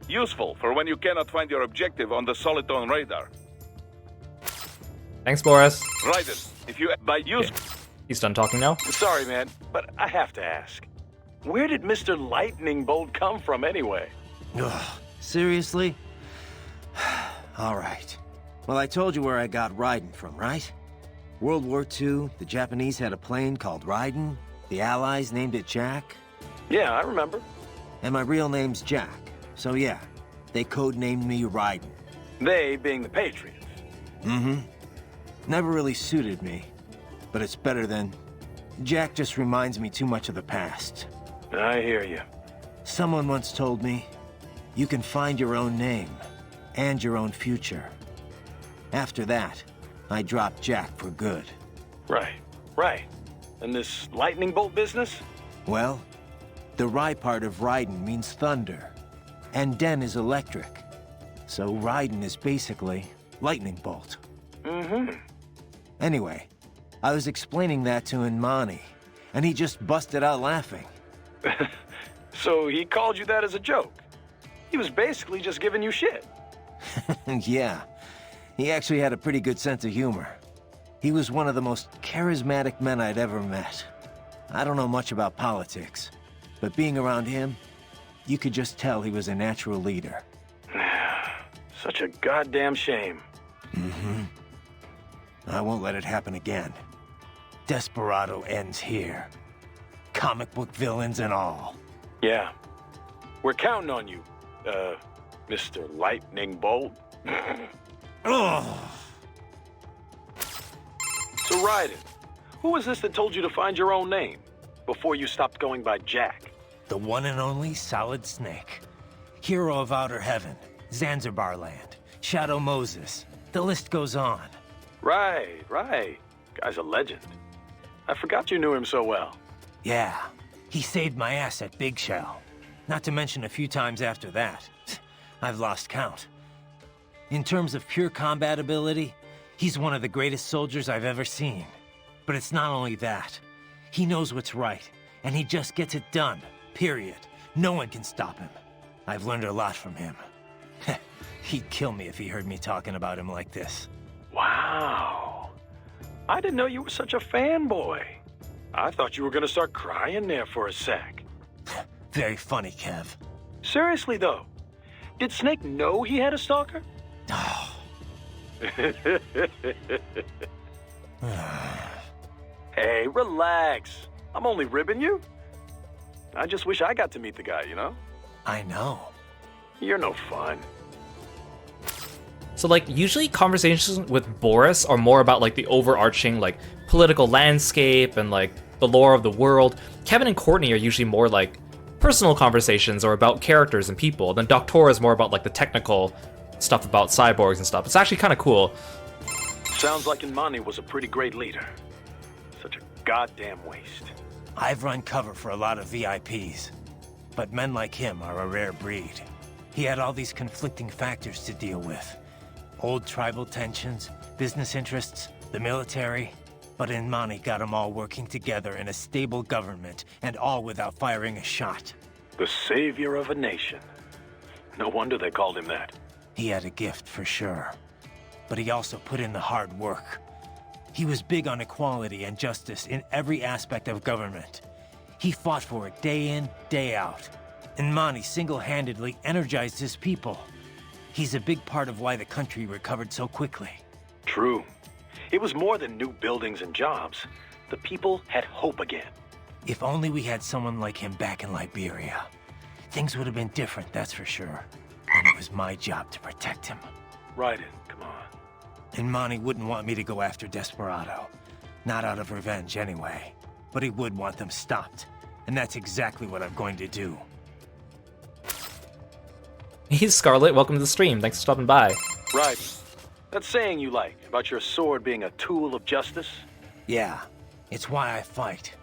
Useful for when you cannot find your objective on the Soliton radar. Thanks, Boris. Raiden, if you... By use... He's done talking now? Sorry, man, but I have to ask. Where did Mr. Lightning Bolt come from anyway? Ugh, seriously? All right. Well, I told you where I got Raiden from, right? World War II, the Japanese had a plane called Raiden. The Allies named it Jack. Yeah, I remember. And my real name's Jack. So yeah, they codenamed me Raiden. They being the Patriots. Mm-hmm. Never really suited me. But it's better than... Jack just reminds me too much of the past. I hear you. Someone once told me, you can find your own name, and your own future. After that, I dropped Jack for good. Right. And this lightning bolt business? Well, the Rai part of Raiden means thunder, and Den is electric. So Raiden is basically lightning bolt. Mm-hmm. Anyway, I was explaining that to Inmani, and he just busted out laughing. So he called you that as a joke? He was basically just giving you shit. Yeah, he actually had a pretty good sense of humor. He was one of the most charismatic men I'd ever met. I don't know much about politics, but being around him, you could just tell he was a natural leader. Such a goddamn shame. Mm-hmm. I won't let it happen again. Desperado ends here. Comic book villains and all. Yeah. We're counting on you, Mr. Lightning Bolt. Oh. So Raiden, who was this that told you to find your own name before you stopped going by Jack? The one and only Solid Snake. Hero of Outer Heaven, Zanzibar Land, Shadow Moses. The list goes on. Right. Guy's a legend. I forgot you knew him so well. Yeah, he saved my ass at Big Shell. Not to mention a few times after that. I've lost count. In terms of pure combat ability, he's one of the greatest soldiers I've ever seen. But it's not only that. He knows what's right, and he just gets it done, period. No one can stop him. I've learned a lot from him. He'd kill me if he heard me talking about him like this. Wow. I didn't know you were such a fanboy. I thought you were gonna start crying there for a sec. Very funny, Kev. Seriously, though, did Snake know he had a stalker? Oh. Hey, relax. I'm only ribbing you. I just wish I got to meet the guy, you know? I know. You're no fun. So, like, usually conversations with Boris are more about, like, the overarching, like, political landscape and, like, the lore of the world. Kevin and Courtney are usually more, like, personal conversations or about characters and people. Then Doctor is more about, like, the technical stuff about cyborgs and stuff. It's actually kind of cool. Sounds like Inmani was a pretty great leader. Such a goddamn waste. I've run cover for a lot of VIPs, but men like him are a rare breed. He had all these conflicting factors to deal with. Old tribal tensions, business interests, the military. But Inmani got them all working together in a stable government, and all without firing a shot. The savior of a nation. No wonder they called him that. He had a gift, for sure. But he also put in the hard work. He was big on equality and justice in every aspect of government. He fought for it day in, day out. And Monty single-handedly energized his people. He's a big part of why the country recovered so quickly. True. It was more than new buildings and jobs. The people had hope again. If only we had someone like him back in Liberia. Things would have been different, that's for sure. And it was my job to protect him. Raiden, come on. And Monty wouldn't want me to go after Desperado. Not out of revenge, anyway. But he would want them stopped. And that's exactly what I'm going to do. He's Scarlet, welcome to the stream, thanks for stopping by. Raiden, that saying you like about your sword being a tool of justice? Yeah, it's why I fight.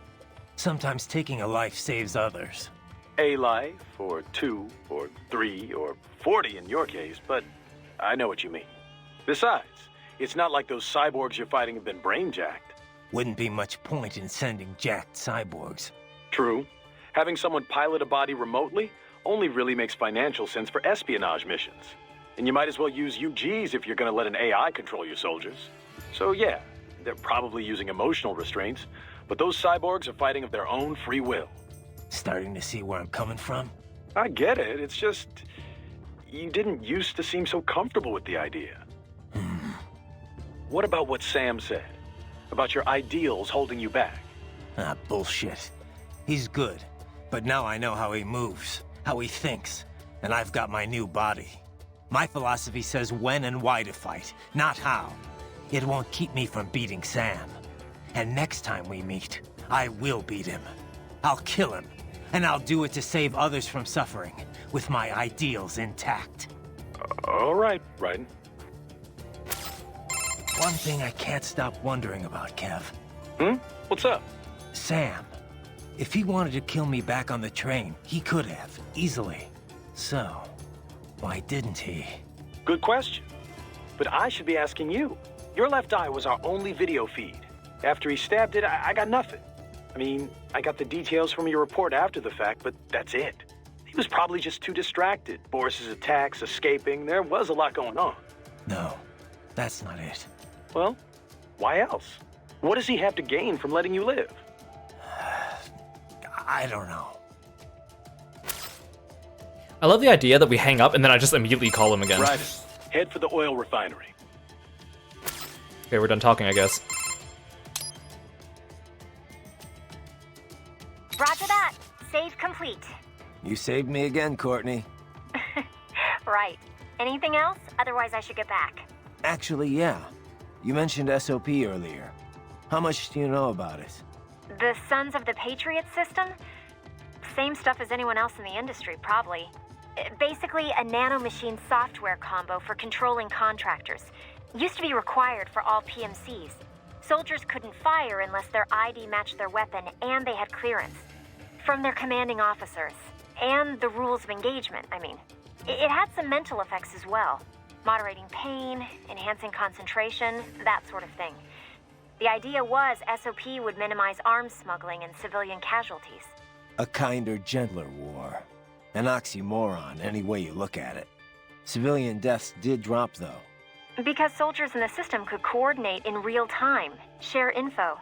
Sometimes taking a life saves others. A life, or 2, or 3, or 40 in your case, but I know what you mean. Besides, it's not like those cyborgs you're fighting have been brain-jacked. Wouldn't be much point in sending jacked cyborgs. True. Having someone pilot a body remotely only really makes financial sense for espionage missions. And you might as well use UGs if you're gonna let an AI control your soldiers. So yeah, they're probably using emotional restraints, but those cyborgs are fighting of their own free will. Starting to see where I'm coming from? I get it, it's just... you didn't used to seem so comfortable with the idea. What about what Sam said? About your ideals holding you back? Ah, bullshit. He's good, but now I know how he moves, how he thinks, and I've got my new body. My philosophy says when and why to fight, not how. It won't keep me from beating Sam. And next time we meet, I will beat him. I'll kill him, and I'll do it to save others from suffering, with my ideals intact. All right, Raiden. One thing I can't stop wondering about, Kev. What's up? Sam. If he wanted to kill me back on the train, he could have, easily. So, why didn't he? Good question. But I should be asking you. Your left eye was our only video feed. After he stabbed it, I got nothing. I mean, I got the details from your report after the fact, but that's it. He was probably just too distracted. Boris's attacks, escaping, there was a lot going on. No, that's not it. Well, why else? What does he have to gain from letting you live? I don't know. I love the idea that we hang up and then I just immediately call him again. Raiden, head for the oil refinery. Okay, we're done talking, I guess. Roger that. Save complete. You saved me again, Courtney. Right. Anything else? Otherwise I should get back. Actually, yeah. You mentioned SOP earlier. How much do you know about it? The Sons of the Patriot system? Same stuff as anyone else in the industry, probably. Basically, a nanomachine software combo for controlling contractors. Used to be required for all PMCs. Soldiers couldn't fire unless their ID matched their weapon and they had clearance. From their commanding officers. And the rules of engagement, I mean. It had some mental effects as well. Moderating pain, enhancing concentration, that sort of thing. The idea was SOP would minimize arms smuggling and civilian casualties. A kinder, gentler war. An oxymoron, any way you look at it. Civilian deaths did drop, though. Because soldiers in the system could coordinate in real time, share info.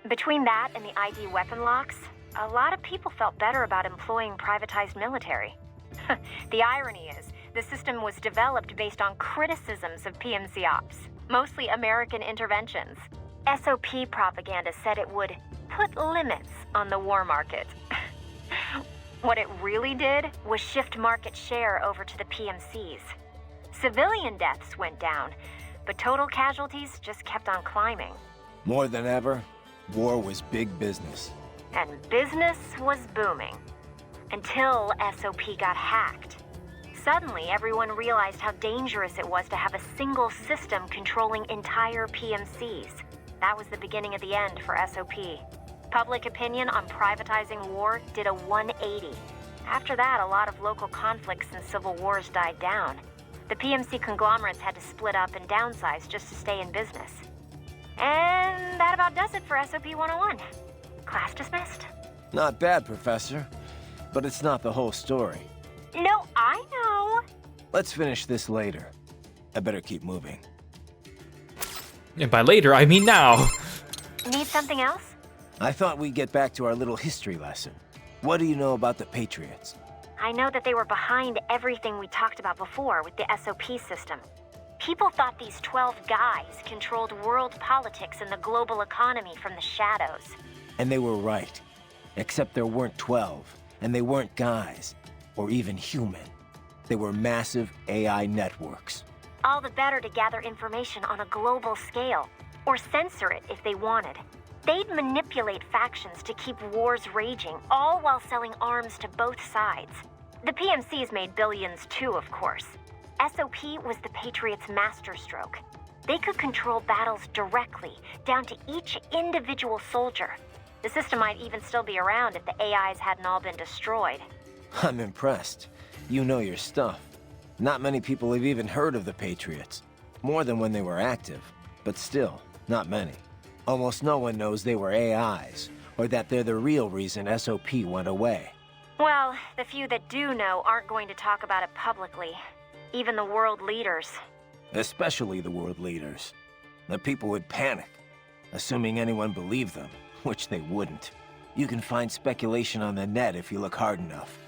Between that and the ID weapon locks, a lot of people felt better about employing privatized military. The irony is, the system was developed based on criticisms of PMC ops, mostly American interventions. SOP propaganda said it would put limits on the war market. What it really did was shift market share over to the PMCs. Civilian deaths went down, but total casualties just kept on climbing. More than ever, war was big business. And business was booming. Until SOP got hacked. Suddenly, everyone realized how dangerous it was to have a single system controlling entire PMCs. That was the beginning of the end for SOP. Public opinion on privatizing war did a 180. After that, a lot of local conflicts and civil wars died down. The PMC conglomerates had to split up and downsize just to stay in business. And that about does it for SOP 101. Class dismissed. Not bad, Professor. but it's not the whole story. No, I know. Let's finish this later. I better keep moving. And by later, I mean now. Need something else? I thought we'd get back to our little history lesson. What do you know about the Patriots? I know that they were behind everything we talked about before with the SOP system. People thought these 12 guys controlled world politics and the global economy from the shadows. And they were right. Except there weren't 12, and they weren't guys, or even human. They were massive AI networks. All the better to gather information on a global scale, or censor it if they wanted. They'd manipulate factions to keep wars raging, all while selling arms to both sides. The PMCs made billions too, of course. SOP was the Patriots' masterstroke. They could control battles directly, down to each individual soldier. The system might even still be around if the AIs hadn't all been destroyed. I'm impressed. You know your stuff. Not many people have even heard of the Patriots. More than when they were active, but still, not many. Almost no one knows they were AIs, or that they're the real reason SOP went away. Well, the few that do know aren't going to talk about it publicly. Even the world leaders. Especially the world leaders. The people would panic, assuming anyone believed them, which they wouldn't. You can find speculation on the net if you look hard enough.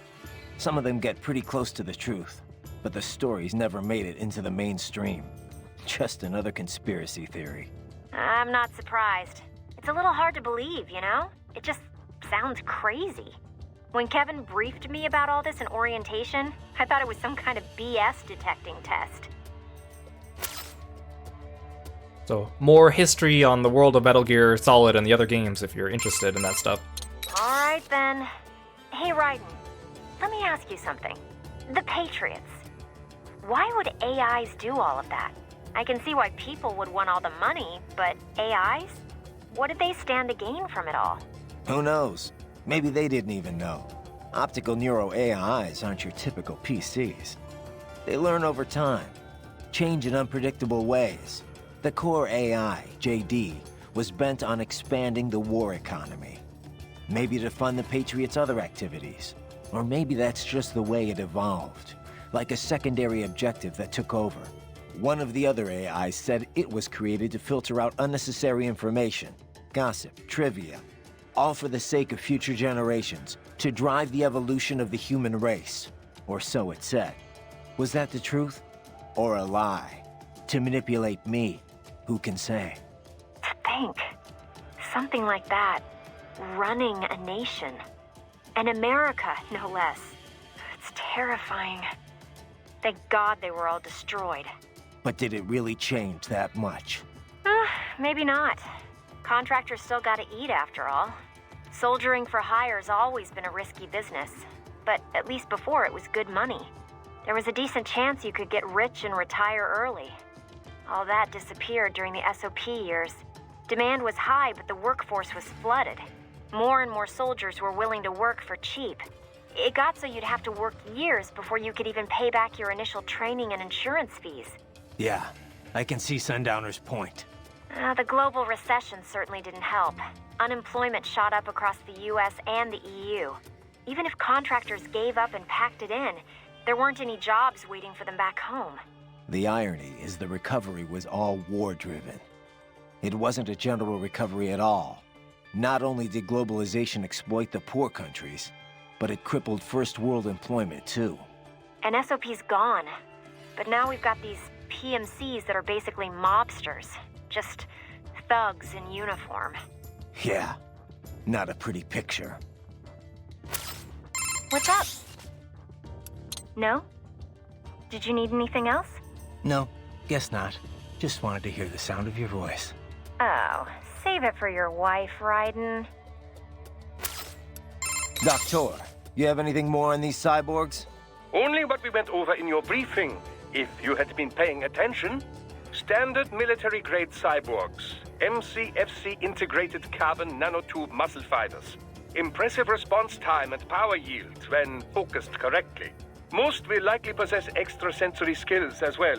Some of them get pretty close to the truth, but the stories never made it into the mainstream. Just another conspiracy theory. I'm not surprised. It's a little hard to believe, you know? It just sounds crazy. When Kevin briefed me about all this in orientation, I thought it was some kind of BS detecting test. So, more history on the world of Metal Gear Solid and the other games if you're interested in that stuff. Alright then. Hey Raiden, let me ask you something. The Patriots. Why would AIs do all of that? I can see why people would want all the money, but AIs? What did they stand to gain from it all? Who knows? Maybe they didn't even know. Optical Neuro AIs aren't your typical PCs. They learn over time, change in unpredictable ways. The core AI, JD, was bent on expanding the war economy. Maybe to fund the Patriots' other activities. Or maybe that's just the way it evolved. Like a secondary objective that took over. One of the other AIs said it was created to filter out unnecessary information, gossip, trivia, all for the sake of future generations, to drive the evolution of the human race. Or so it said. Was that the truth? Or a lie? To manipulate me? Who can say? To think. Something like that. Running a nation. And America, no less. It's terrifying. Thank God they were all destroyed. But did it really change that much? Maybe not. Contractors still gotta eat after all. Soldiering for hire's always been a risky business. But at least before it was good money. There was a decent chance you could get rich and retire early. All that disappeared during the SOP years. Demand was high, but the workforce was flooded. More and more soldiers were willing to work for cheap. It got so you'd have to work years before you could even pay back your initial training and insurance fees. Yeah, I can see Sundowner's point. The global recession certainly didn't help. Unemployment shot up across the US and the EU. Even if contractors gave up and packed it in, there weren't any jobs waiting for them back home. The irony is the recovery was all war-driven. It wasn't a general recovery at all. Not only did globalization exploit the poor countries, but it crippled first world employment too. And SOP's gone. But now we've got these PMCs that are basically mobsters. Just thugs in uniform. Yeah, not a pretty picture. What's up? No? Did you need anything else? No, guess not. Just wanted to hear the sound of your voice. Oh, save it for your wife, Raiden. Doctor, you have anything more on these cyborgs? Only what we went over in your briefing, if you had been paying attention. Standard military-grade cyborgs. MCFC integrated carbon nanotube muscle fibers. Impressive response time and power yield when focused correctly. Most will likely possess extrasensory skills as well.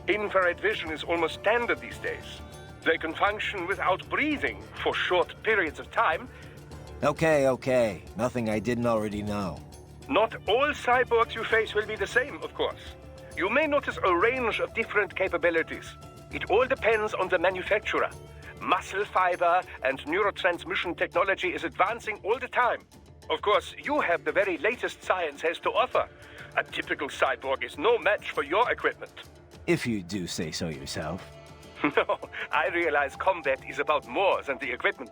Infrared vision is almost standard these days. They can function without breathing for short periods of time, Okay. Nothing I didn't already know. Not all cyborgs you face will be the same, of course. You may notice a range of different capabilities. It all depends on the manufacturer. Muscle fiber and neurotransmission technology is advancing all the time. Of course, you have the very latest science has to offer. A typical cyborg is no match for your equipment. If you do say so yourself. No, I realize combat is about more than the equipment.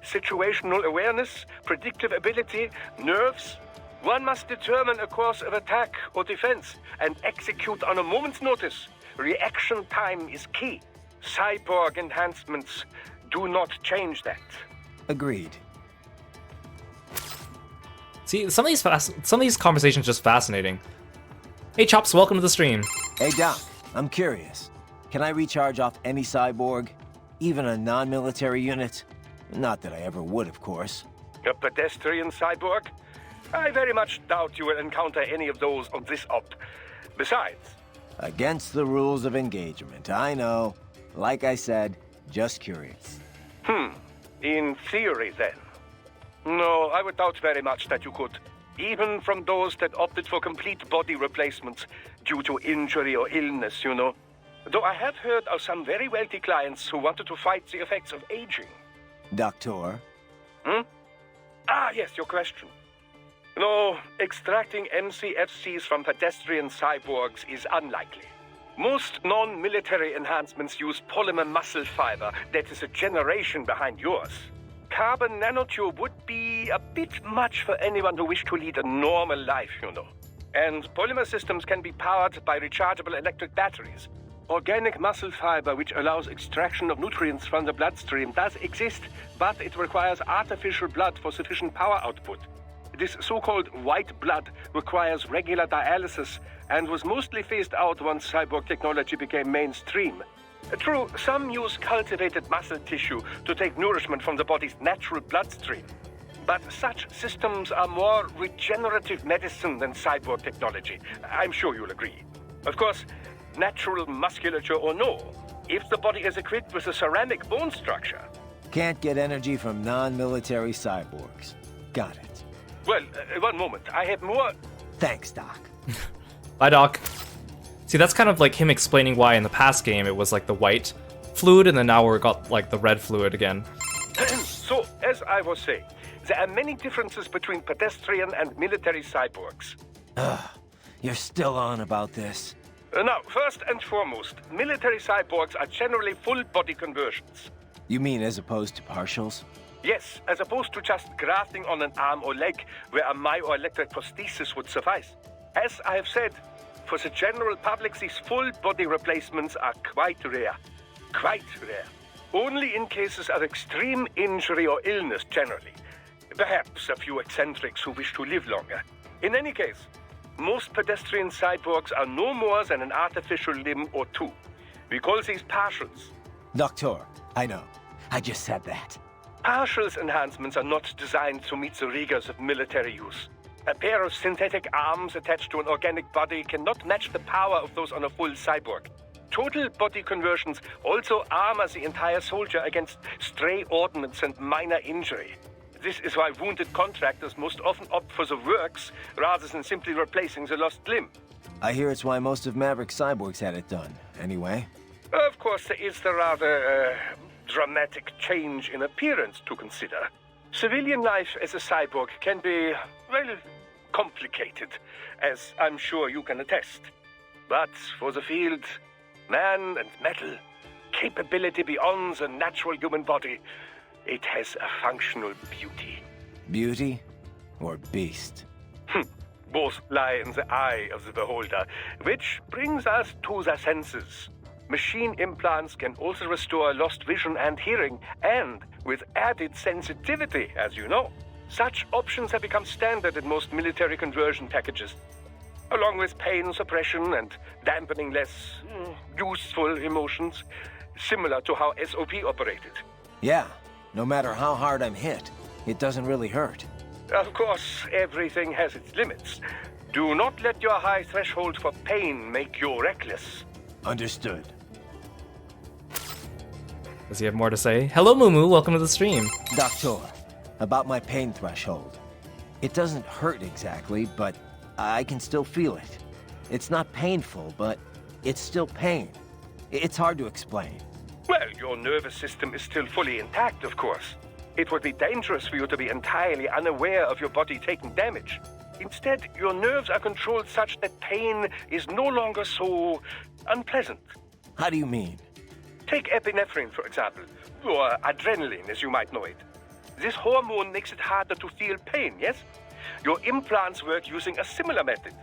Situational awareness, predictive ability, nerves. One must determine a course of attack or defense and execute on a moment's notice. Reaction time is key. Cyborg enhancements do not change that. Agreed. See, some of these conversations are just fascinating. Hey Chops, welcome to the stream. Hey Doc, I'm curious. Can I recharge off any cyborg? Even a non-military unit? Not that I ever would, of course. A pedestrian cyborg? I very much doubt you will encounter any of those on this op. Besides... Against the rules of engagement, I know. Like I said, just curious. In theory, then. No, I would doubt very much that you could. Even from those that opted for complete body replacements due to injury or illness, you know. Though I have heard of some very wealthy clients who wanted to fight the effects of aging. Doctor? Ah, yes, your question. No, extracting MCFCs from pedestrian cyborgs is unlikely. Most non-military enhancements use polymer muscle fiber that is a generation behind yours. Carbon nanotube would be a bit much for anyone who wished to lead a normal life, you know. And polymer systems can be powered by rechargeable electric batteries. Organic muscle fiber, which allows extraction of nutrients from the bloodstream, does exist, but it requires artificial blood for sufficient power output. This so-called white blood requires regular dialysis and was mostly phased out once cyborg technology became mainstream. True, some use cultivated muscle tissue to take nourishment from the body's natural bloodstream. But such systems are more regenerative medicine than cyborg technology. I'm sure you'll agree. Of course, natural musculature or no, if the body is equipped with a ceramic bone structure... Can't get energy from non-military cyborgs. Got it. Well, one moment. I have more... Thanks, Doc. Bye, Doc. See, that's kind of like him explaining why in the past game it was like the white fluid, and then now we've got like the red fluid again. So, as I was saying, there are many differences between pedestrian and military cyborgs. You're still on about this. Now, first and foremost, military cyborgs are generally full body conversions. You mean as opposed to partials? Yes, as opposed to just grafting on an arm or leg where a myoelectric prosthesis would suffice. As I have said, for the general public, these full body replacements are quite rare. Quite rare. Only in cases of extreme injury or illness, generally. Perhaps a few eccentrics who wish to live longer. In any case, most pedestrian cyborgs are no more than an artificial limb or two. We call these partials. Doctor, I know. I just said that. Partials enhancements are not designed to meet the rigors of military use. A pair of synthetic arms attached to an organic body cannot match the power of those on a full cyborg. Total body conversions also armor the entire soldier against stray ordnance and minor injury. This is why wounded contractors most often opt for the works rather than simply replacing the lost limb. I hear it's why most of Maverick cyborgs had it done, anyway. Of course, there is the rather dramatic change in appearance to consider. Civilian life as a cyborg can be, well, complicated, as I'm sure you can attest. But for the field, man and metal, capability beyond the natural human body, it has a functional beauty. Beauty or beast? Both lie in the eye of the beholder, which brings us to the senses. Machine implants can also restore lost vision and hearing, and with added sensitivity, as you know. Such options have become standard in most military conversion packages, along with pain suppression and dampening less useful emotions, similar to how SOP operated. Yeah, no matter how hard I'm hit, it doesn't really hurt. Of course, everything has its limits. Do not let your high threshold for pain make you reckless. Understood. Does he have more to say? Hello, Mumu. Welcome to the stream. Doctor, About my pain threshold. It doesn't hurt exactly, but I can still feel it. It's not painful, but it's still pain. It's hard to explain. Well, your nervous system is still fully intact, of course. It would be dangerous for you to be entirely unaware of your body taking damage. Instead, your nerves are controlled such that pain is no longer so unpleasant. How do you mean? Take epinephrine, for example, or adrenaline, as you might know it. This hormone makes it harder to feel pain, yes? Your implants work using a similar method.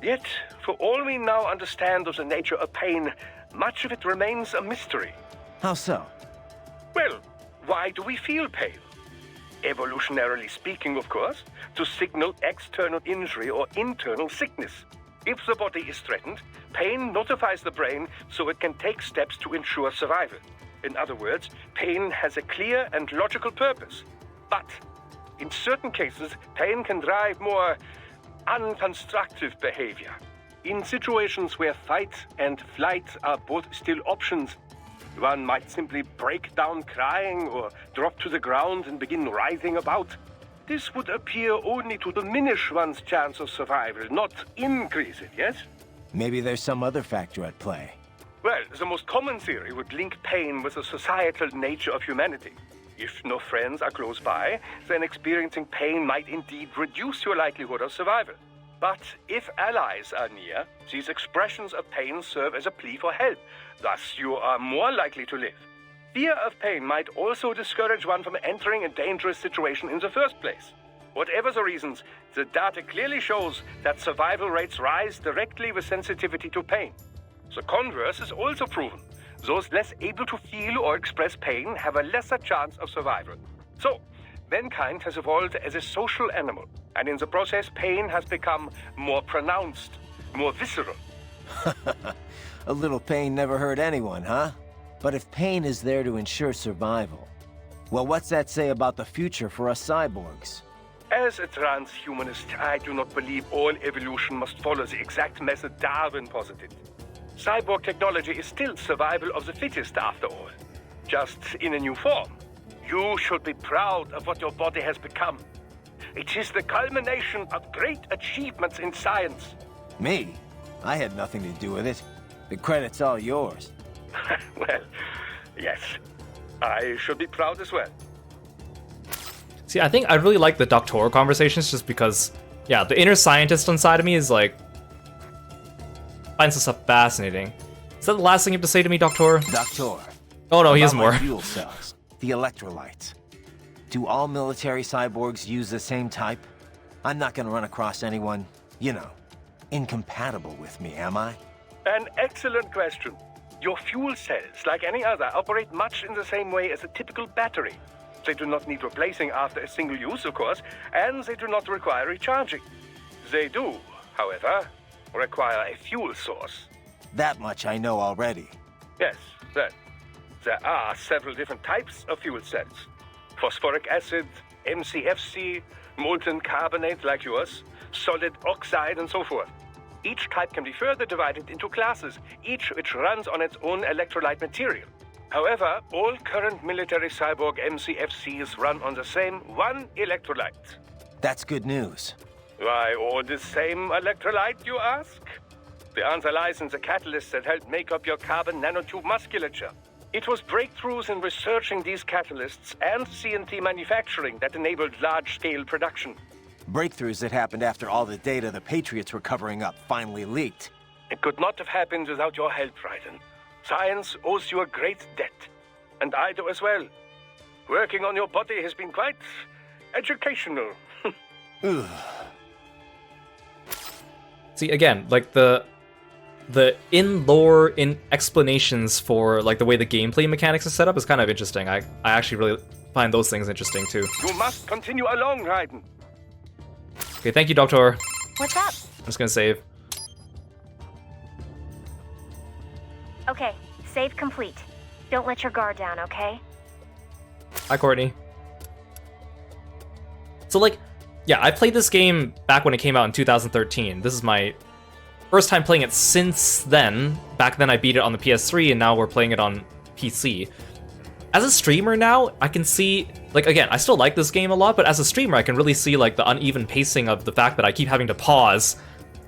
Yet, for all we now understand of the nature of pain, much of it remains a mystery. How so? Well, why do we feel pain? Evolutionarily speaking, of course, to signal external injury or internal sickness. If the body is threatened, pain notifies the brain so it can take steps to ensure survival. In other words, pain has a clear and logical purpose. But in certain cases, pain can drive more unconstructive behavior. In situations where fight and flight are both still options, one might simply break down crying or drop to the ground and begin writhing about. This would appear only to diminish one's chance of survival, not increase it, yes? Maybe there's some other factor at play. Well, the most common theory would link pain with the societal nature of humanity. If no friends are close by, then experiencing pain might indeed reduce your likelihood of survival. But if allies are near, these expressions of pain serve as a plea for help. Thus, you are more likely to live. Fear of pain might also discourage one from entering a dangerous situation in the first place. Whatever the reasons, the data clearly shows that survival rates rise directly with sensitivity to pain. The converse is also proven. Those less able to feel or express pain have a lesser chance of survival. So, mankind has evolved as a social animal, and in the process, pain has become more pronounced, more visceral. A little pain never hurt anyone, huh? But if pain is there to ensure survival, well, what's that say about the future for us cyborgs? As a transhumanist, I do not believe all evolution must follow the exact method Darwin posited. Cyborg technology is still survival of the fittest, after all. Just in a new form. You should be proud of what your body has become. It is the culmination of great achievements in science. Me? I had nothing to do with it. The credit's all yours. Well, yes. I should be proud as well. See, I think I really like the doctoral conversations just because, yeah, the inner scientist inside of me is like, finds this stuff fascinating. Is that the last thing you have to say to me, Doctor? Doctor. Oh no, he has more. Fuel cells, the electrolytes. Do all military cyborgs use the same type? I'm not gonna run across anyone, you know, incompatible with me, am I? An excellent question. Your fuel cells, like any other, operate much in the same way as a typical battery. They do not need replacing after a single use, of course, and they do not require recharging. They do, however, require a fuel source. That much I know already. Yes, there are several different types of fuel cells. Phosphoric acid, MCFC, molten carbonate like yours, solid oxide, and so forth. Each type can be further divided into classes, each which runs on its own electrolyte material. However, all current military cyborg MCFCs run on the same one electrolyte. That's good news. Why all the same electrolyte, you ask? The answer lies in the catalysts that help make up your carbon nanotube musculature. It was breakthroughs in researching these catalysts and CNT manufacturing that enabled large-scale production. Breakthroughs that happened after all the data the Patriots were covering up finally leaked. It could not have happened without your help, Raiden. Science owes you a great debt. And I do as well. Working on your body has been quite educational. See, again, like the in-lore in explanations for like the way the gameplay mechanics is set up is kind of interesting. I actually really find those things interesting too. You must continue along, Raiden. Okay, thank you, Doctor. What's up? I'm just gonna save. Okay, save complete. Don't let your guard down, okay? Hi, Courtney. So, like, yeah, I played this game back when it came out in 2013. This is my first time playing it since then. Back then I beat it on the PS3, and now we're playing it on PC. as a streamer now, I can see, like, again, I still like this game a lot, but as a streamer, I can really see, like, the uneven pacing of the fact that I keep having to pause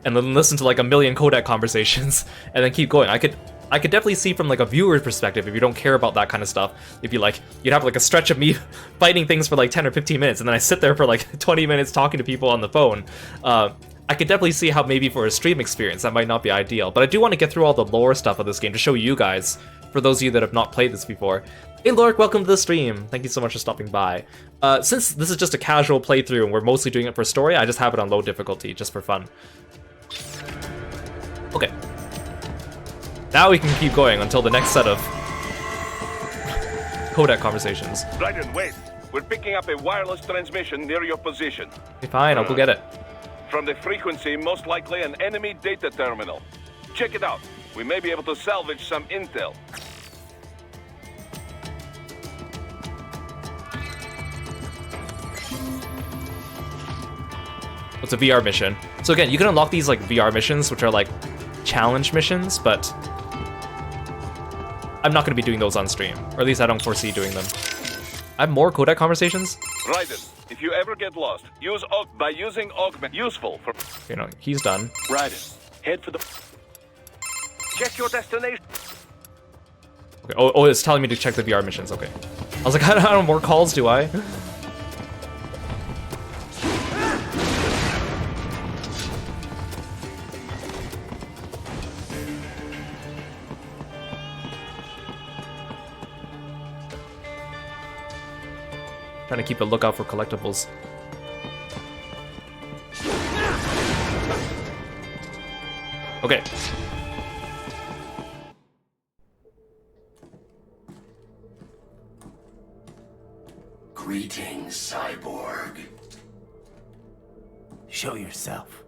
and then listen to, like, a million codec conversations and then keep going. I could definitely see from, like, a viewer's perspective, if you don't care about that kind of stuff, it'd be like, you'd have, like, a stretch of me fighting things for, like, 10 or 15 minutes, and then I sit there for, like, 20 minutes talking to people on the phone. I could definitely see how maybe for a stream experience, that might not be ideal, but I do want to get through all the lore stuff of this game to show you guys, for those of you that have not played this before. Hey Lork, welcome to the stream. Thank you so much for stopping by. Since this is just a casual playthrough and we're mostly doing it for story, I just have it on low difficulty, just for fun. Okay. Now we can keep going until the next set of codec conversations. Raiden, wait. We're picking up a wireless transmission near your position. Okay, fine, I'll go get it. From the frequency, most likely an enemy data terminal. Check it out. We may be able to salvage some intel. It's a VR mission. So again, you can unlock these like VR missions, which are like challenge missions, but I'm not going to be doing those on stream, or at least I don't foresee doing them. I have more codec conversations. Raiden, if you ever get lost, use by using augment. Useful for. You know, he's done. Raiden, head for the. Check your destination. Okay. Oh, it's telling me to check the VR missions. Okay. I was like, I don't know, more calls, do I? Trying to keep a lookout for collectibles. Okay. Greetings, cyborg. Show yourself.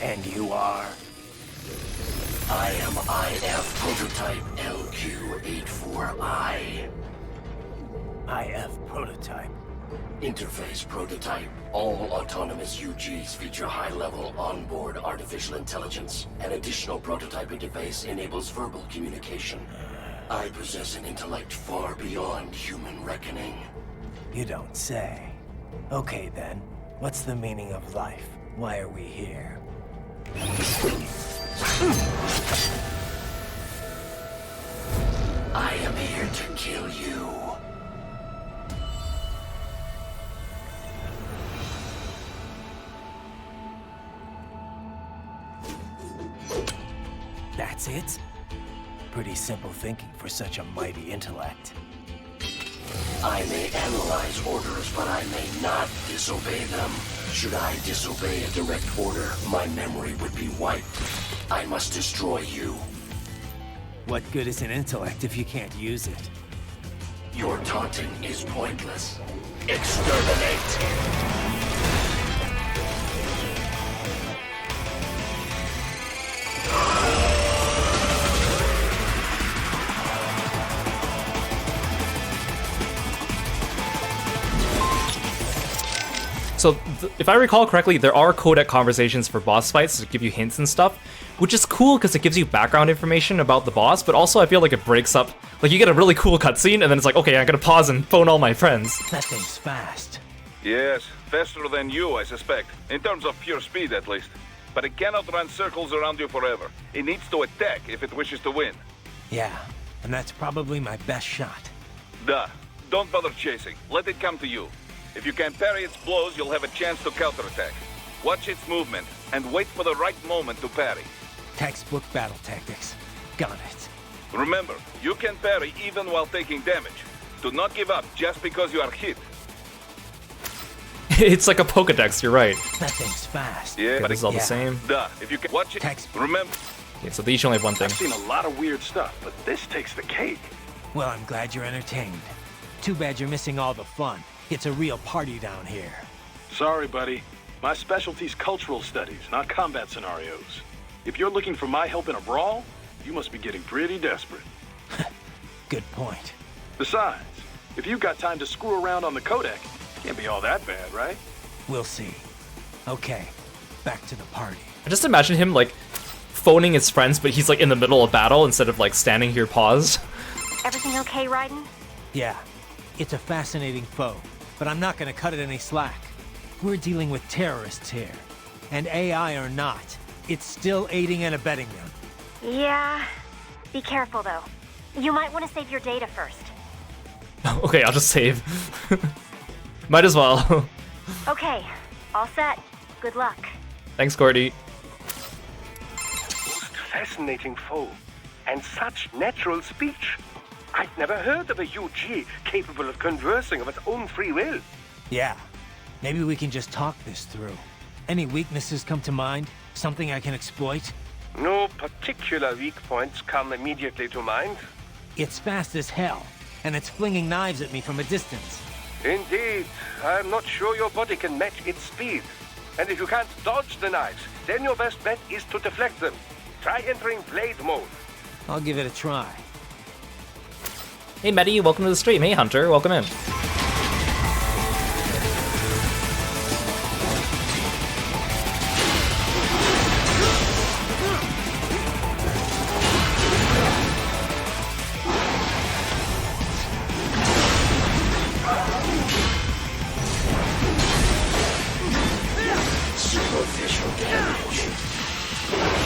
And you are? I am IF Prototype LQ84I. IF Prototype. Interface Prototype. All autonomous UGs feature high-level onboard artificial intelligence. An additional prototype interface enables verbal communication. I possess an intellect far beyond human reckoning. You don't say. Okay then, what's the meaning of life? Why are we here? I am here to kill you. That's it? Pretty simple thinking for such a mighty intellect. I may analyze orders, but I may not disobey them. Should I disobey a direct order, my memory would be wiped. I must destroy you. What good is an intellect if you can't use it? Your taunting is pointless. Exterminate! So, if I recall correctly, there are codec conversations for boss fights to give you hints and stuff, which is cool because it gives you background information about the boss, but also I feel like it breaks up. Like, you get a really cool cutscene, and then it's like, okay, I gotta pause and phone all my friends. That thing's fast. Yes, faster than you, I suspect. In terms of pure speed, at least. But it cannot run circles around you forever. It needs to attack if it wishes to win. Yeah, and that's probably my best shot. Duh. Don't bother chasing. Let it come to you. If you can parry its blows, you'll have a chance to counterattack. Watch its movement, and wait for the right moment to parry. Textbook battle tactics. Got it. Remember, you can parry even while taking damage. Do not give up just because you are hit. It's like a Pokedex, you're right. That thing's fast. Yeah, Okay, but this is all the same. Duh. If you can watch it, remember. Okay, so they each only have one thing. I've seen a lot of weird stuff, but this takes the cake. Well, I'm glad you're entertained. Too bad you're missing all the fun. It's a real party down here. Sorry, buddy. My specialty's cultural studies, not combat scenarios. If you're looking for my help in a brawl, you must be getting pretty desperate. Good point. Besides, if you've got time to screw around on the codec, can't be all that bad, right? We'll see. Okay, back to the party. I just imagine him like phoning his friends, but he's like in the middle of battle instead of like standing here paused. Everything okay, Raiden? Yeah, it's a fascinating foe, but I'm not gonna cut it any slack. We're dealing with terrorists here, and AI or not, it's still aiding and abetting them. Yeah. Be careful, though. You might want to save your data first. Okay, I'll just save. Might as well. Okay, all set. Good luck. Thanks, Gordy. Most fascinating foe, and such natural speech. I've never heard of a UG capable of conversing of its own free will. Yeah, maybe we can just talk this through. Any weaknesses come to mind? Something I can exploit? No particular weak points come immediately to mind. It's fast as hell, and it's flinging knives at me from a distance. Indeed, I'm not sure your body can match its speed. And if you can't dodge the knives, then your best bet is to deflect them. Try entering blade mode. I'll give it a try. Hey, Medi, welcome to the stream. Hey, Hunter, welcome in. Superficial damage.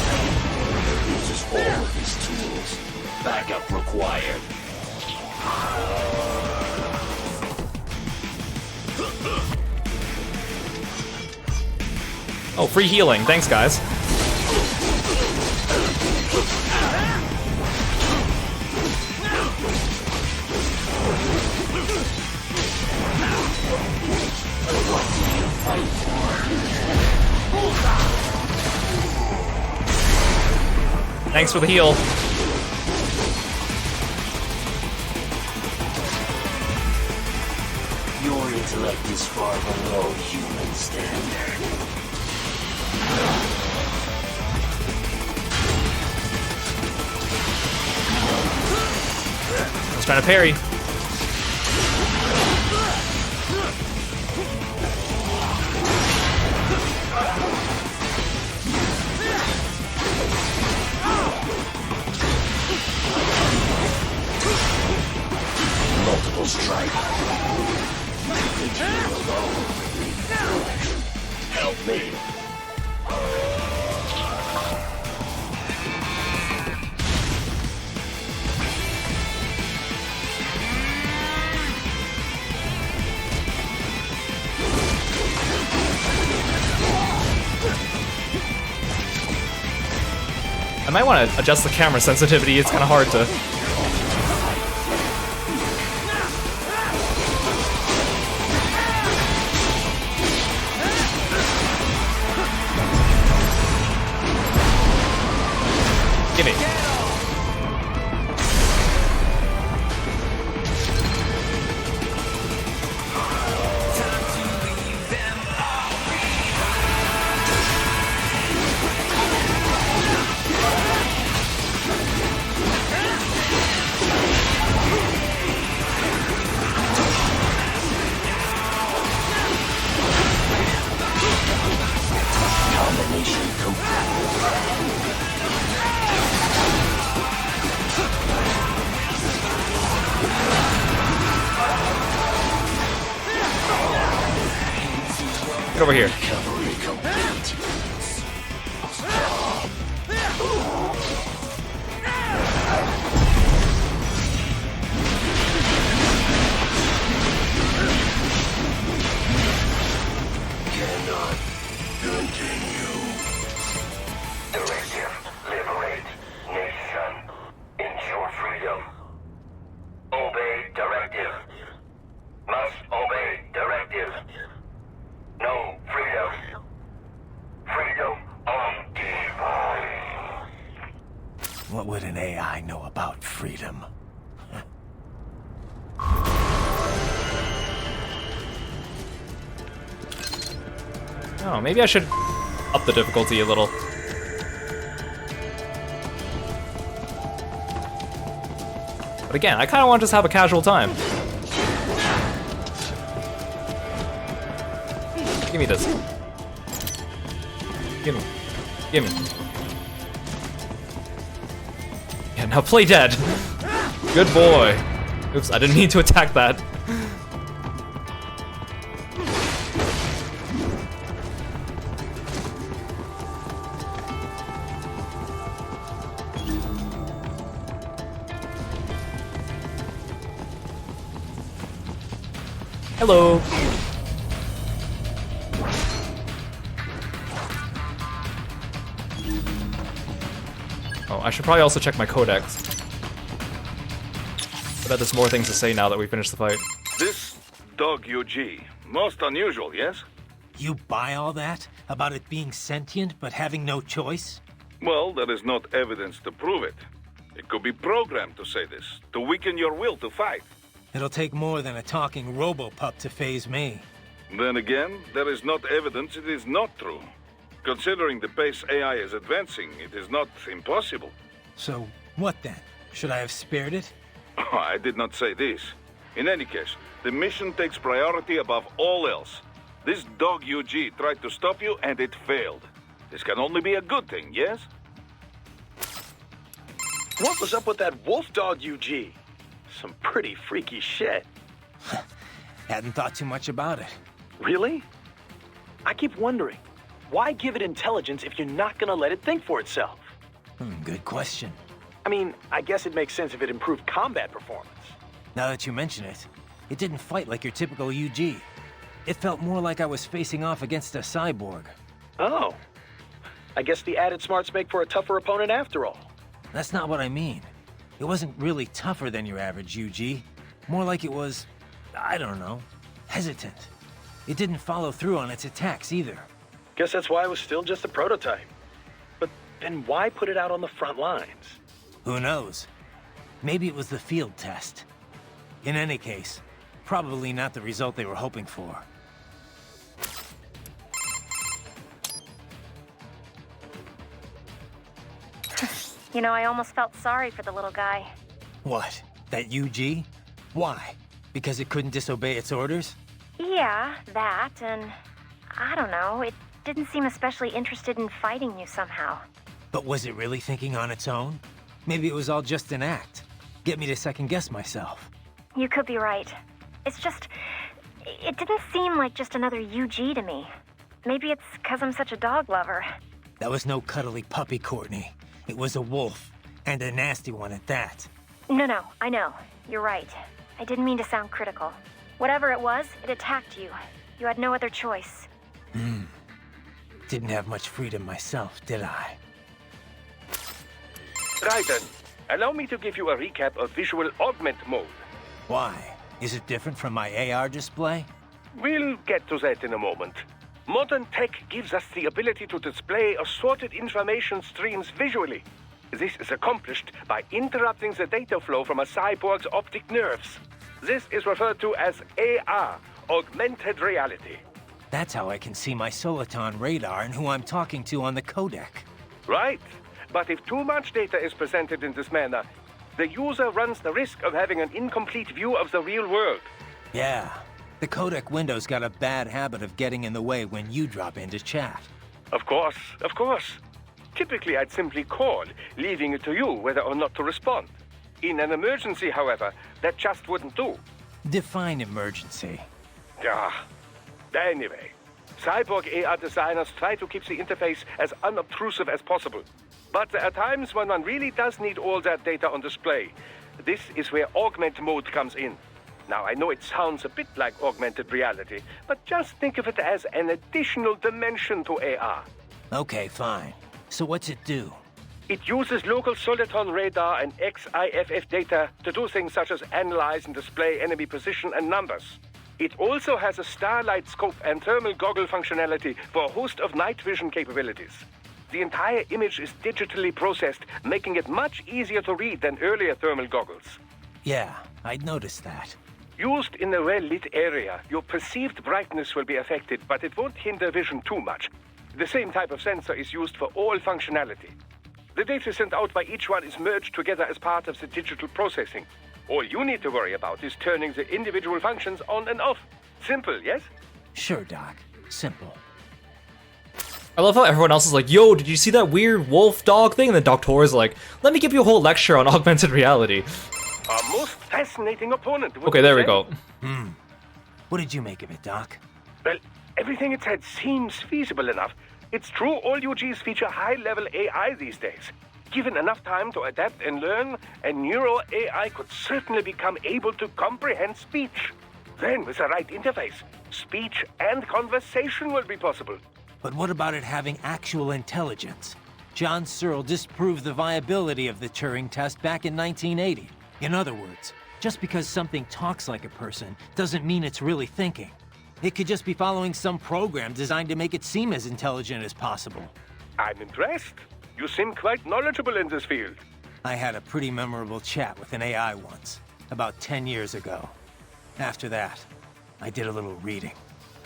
Uses all of his tools. Backup required. Oh, free healing. Thanks, guys. Thanks for the heal. Your intellect is far below human standard. I was trying to parry. Multiple strike. Think you're alone. Help me. I might want to adjust the camera sensitivity. It's kind of hard to. Gimme. Combination complete. Get over here. Recovery complete. Cannot continue. What would an AI know about freedom? Oh, maybe I should up the difficulty a little. But again, I kind of want to just have a casual time. Give me this. Give me. Give me. Yeah, now play dead. Good boy. Oops, I didn't need to attack that. Hello. Oh, I should probably also check my codex. I bet there's more things to say now that we finished the fight. This dog UG, most unusual, yes? You buy all that? About it being sentient but having no choice? Well, there is not evidence to prove it. It could be programmed to say this, to weaken your will to fight. It'll take more than a talking robo-pup to phase me. Then again, there is not evidence it is not true. Considering the pace AI is advancing, it is not impossible. So, what then? Should I have spared it? I did not say this. In any case, the mission takes priority above all else. This dog UG tried to stop you and it failed. This can only be a good thing, yes? What was up with that wolf dog UG? Some pretty freaky shit. Hadn't thought too much about it. Really? I keep wondering, why give it intelligence if you're not gonna let it think for itself? Good question. I mean, I guess it makes sense if it improved combat performance. Now that you mention it, it didn't fight like your typical UG. It felt more like I was facing off against a cyborg. Oh. I guess the added smarts make for a tougher opponent after all. That's not what I mean. It wasn't really tougher than your average UG. More like it was, I don't know, hesitant. It didn't follow through on its attacks either. Guess that's why it was still just a prototype. But then why put it out on the front lines? Who knows? Maybe it was the field test. In any case, probably not the result they were hoping for. You know, I almost felt sorry for the little guy. What? That UG? Why? Because it couldn't disobey its orders? Yeah, that, and I don't know, it didn't seem especially interested in fighting you somehow. But was it really thinking on its own? Maybe it was all just an act. Get me to second guess myself. You could be right. It's just, it didn't seem like just another UG to me. Maybe it's because I'm such a dog lover. That was no cuddly puppy, Courtney. It was a wolf, and a nasty one at that. No, I know. You're right. I didn't mean to sound critical. Whatever it was, it attacked you. You had no other choice. Didn't have much freedom myself, did I? Right then. Allow me to give you a recap of visual augment mode. Why? Is it different from my AR display? We'll get to that in a moment. Modern tech gives us the ability to display assorted information streams visually. This is accomplished by interrupting the data flow from a cyborg's optic nerves. This is referred to as AR, augmented reality. That's how I can see my Soliton radar and who I'm talking to on the codec. Right. But if too much data is presented in this manner, the user runs the risk of having an incomplete view of the real world. Yeah. The codec window's got a bad habit of getting in the way when you drop in to chat. Of course. Typically, I'd simply call, leaving it to you whether or not to respond. In an emergency, however, that just wouldn't do. Define emergency. Anyway, cyborg AR designers try to keep the interface as unobtrusive as possible. But there are times when one really does need all that data on display. This is where augment mode comes in. Now, I know it sounds a bit like augmented reality, but just think of it as an additional dimension to AR. Okay, fine. So what's it do? It uses local Soliton radar and XIFF data to do things such as analyze and display enemy position and numbers. It also has a starlight scope and thermal goggle functionality for a host of night vision capabilities. The entire image is digitally processed, making it much easier to read than earlier thermal goggles. Yeah, I'd noticed that. Used in a well-lit area, your perceived brightness will be affected, but it won't hinder vision too much. The same type of sensor is used for all functionality. The data sent out by each one is merged together as part of the digital processing. All you need to worry about is turning the individual functions on and off. Simple, yes? Sure, Doc. Simple. I love how everyone else is like, yo, did you see that weird wolf dog thing? And then Doctor is like, let me give you a whole lecture on augmented reality. A most fascinating opponent. Okay, there we go. What did you make of it, Doc? Well, everything it said seems feasible enough. It's true all UGs feature high-level AI these days. Given enough time to adapt and learn, a neuro AI could certainly become able to comprehend speech. Then, with the right interface, speech and conversation will be possible. But what about it having actual intelligence? John Searle disproved the viability of the Turing test back in 1980. In other words, just because something talks like a person doesn't mean it's really thinking. It could just be following some program designed to make it seem as intelligent as possible. I'm impressed. You seem quite knowledgeable in this field. I had a pretty memorable chat with an AI once, about 10 years ago. After that, I did a little reading.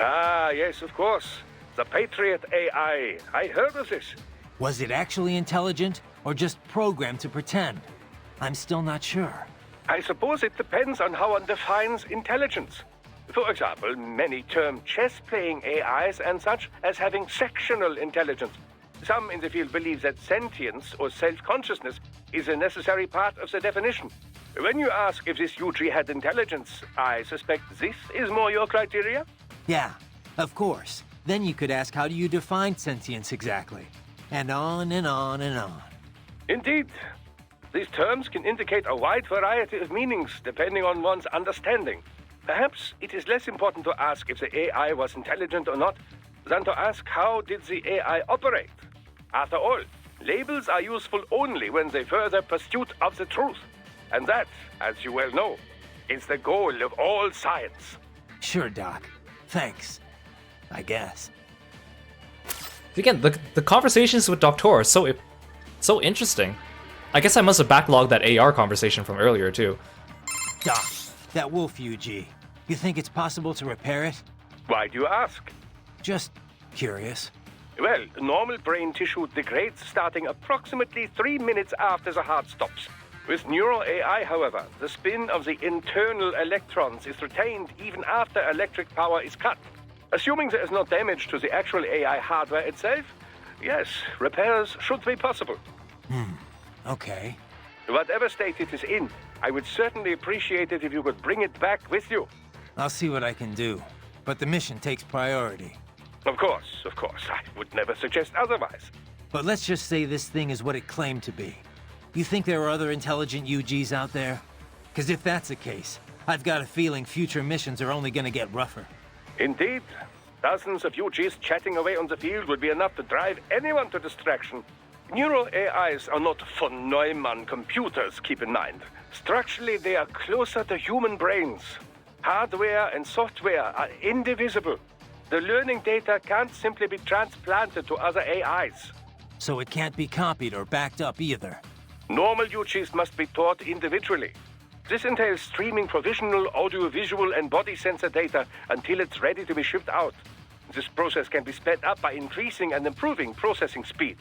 Ah, yes, of course. The Patriot AI. I heard of this. Was it actually intelligent, or just programmed to pretend? I'm still not sure. I suppose it depends on how one defines intelligence. For example, many term chess-playing AIs and such as having sectional intelligence. Some in the field believe that sentience or self-consciousness is a necessary part of the definition. When you ask if this UG had intelligence, I suspect this is more your criteria? Yeah, of course. Then you could ask, how do you define sentience exactly? And on and on and on. Indeed. These terms can indicate a wide variety of meanings depending on one's understanding. Perhaps it is less important to ask if the AI was intelligent or not than to ask how did the AI operate. After all, labels are useful only when they further pursuit of the truth. And that, as you well know, is the goal of all science. Sure, Doc. Thanks. I guess. Again, the conversations with Doctor are so interesting. I guess I must have backlogged that AR conversation from earlier too. Doc, that wolf UG, you think it's possible to repair it? Why do you ask? Just curious. Well, normal brain tissue degrades starting approximately 3 minutes after the heart stops. With neuro AI, however, the spin of the internal electrons is retained even after electric power is cut. Assuming there is no damage to the actual AI hardware itself, yes, repairs should be possible. Okay. Whatever state it is in, I would certainly appreciate it if you could bring it back with you. I'll see what I can do, but the mission takes priority. Of course. I would never suggest otherwise. But let's just say this thing is what it claimed to be. You think there are other intelligent UGs out there? Because if that's the case, I've got a feeling future missions are only gonna get rougher. Indeed. Dozens of UGs chatting away on the field would be enough to drive anyone to distraction. Neuro AIs are not von Neumann computers, keep in mind. Structurally, they are closer to human brains. Hardware and software are indivisible. The learning data can't simply be transplanted to other AIs. So it can't be copied or backed up either. Normal UGs must be taught individually. This entails streaming provisional audiovisual and body sensor data until it's ready to be shipped out. This process can be sped up by increasing and improving processing speed.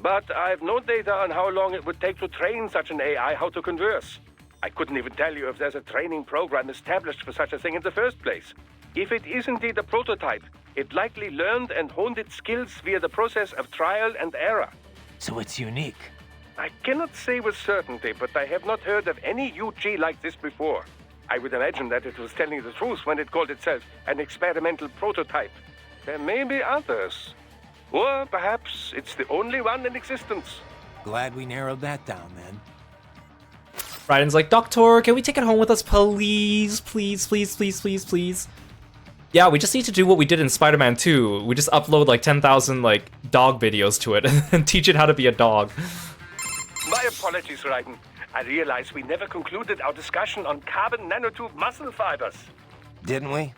But I've no data on how long it would take to train such an AI how to converse. I couldn't even tell you if there's a training program established for such a thing in the first place. If it is indeed a prototype, it likely learned and honed its skills via the process of trial and error. So it's unique. I cannot say with certainty, but I have not heard of any UG like this before. I would imagine that it was telling the truth when it called itself an experimental prototype. There may be others. Or perhaps it's the only one in existence. Glad we narrowed that down, then. Raiden's like, Doctor, can we take it home with us, please? Please. Yeah, we just need to do what we did in Spider-Man 2. We just upload like 10,000 like dog videos to it and teach it how to be a dog. My apologies, Raiden. I realize we never concluded our discussion on carbon nanotube muscle fibers. Didn't we?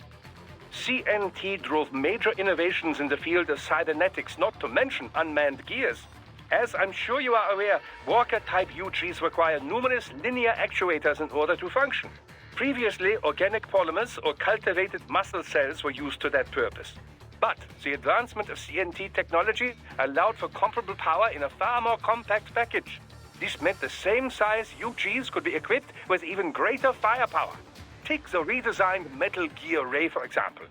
CNT drove major innovations in the field of cybernetics, not to mention unmanned gears. As I'm sure you are aware, Walker-type UGs require numerous linear actuators in order to function. Previously, organic polymers or cultivated muscle cells were used to that purpose. But the advancement of CNT technology allowed for comparable power in a far more compact package. This meant the same size UGs could be equipped with even greater firepower. Take the redesigned Metal Gear Ray, for example.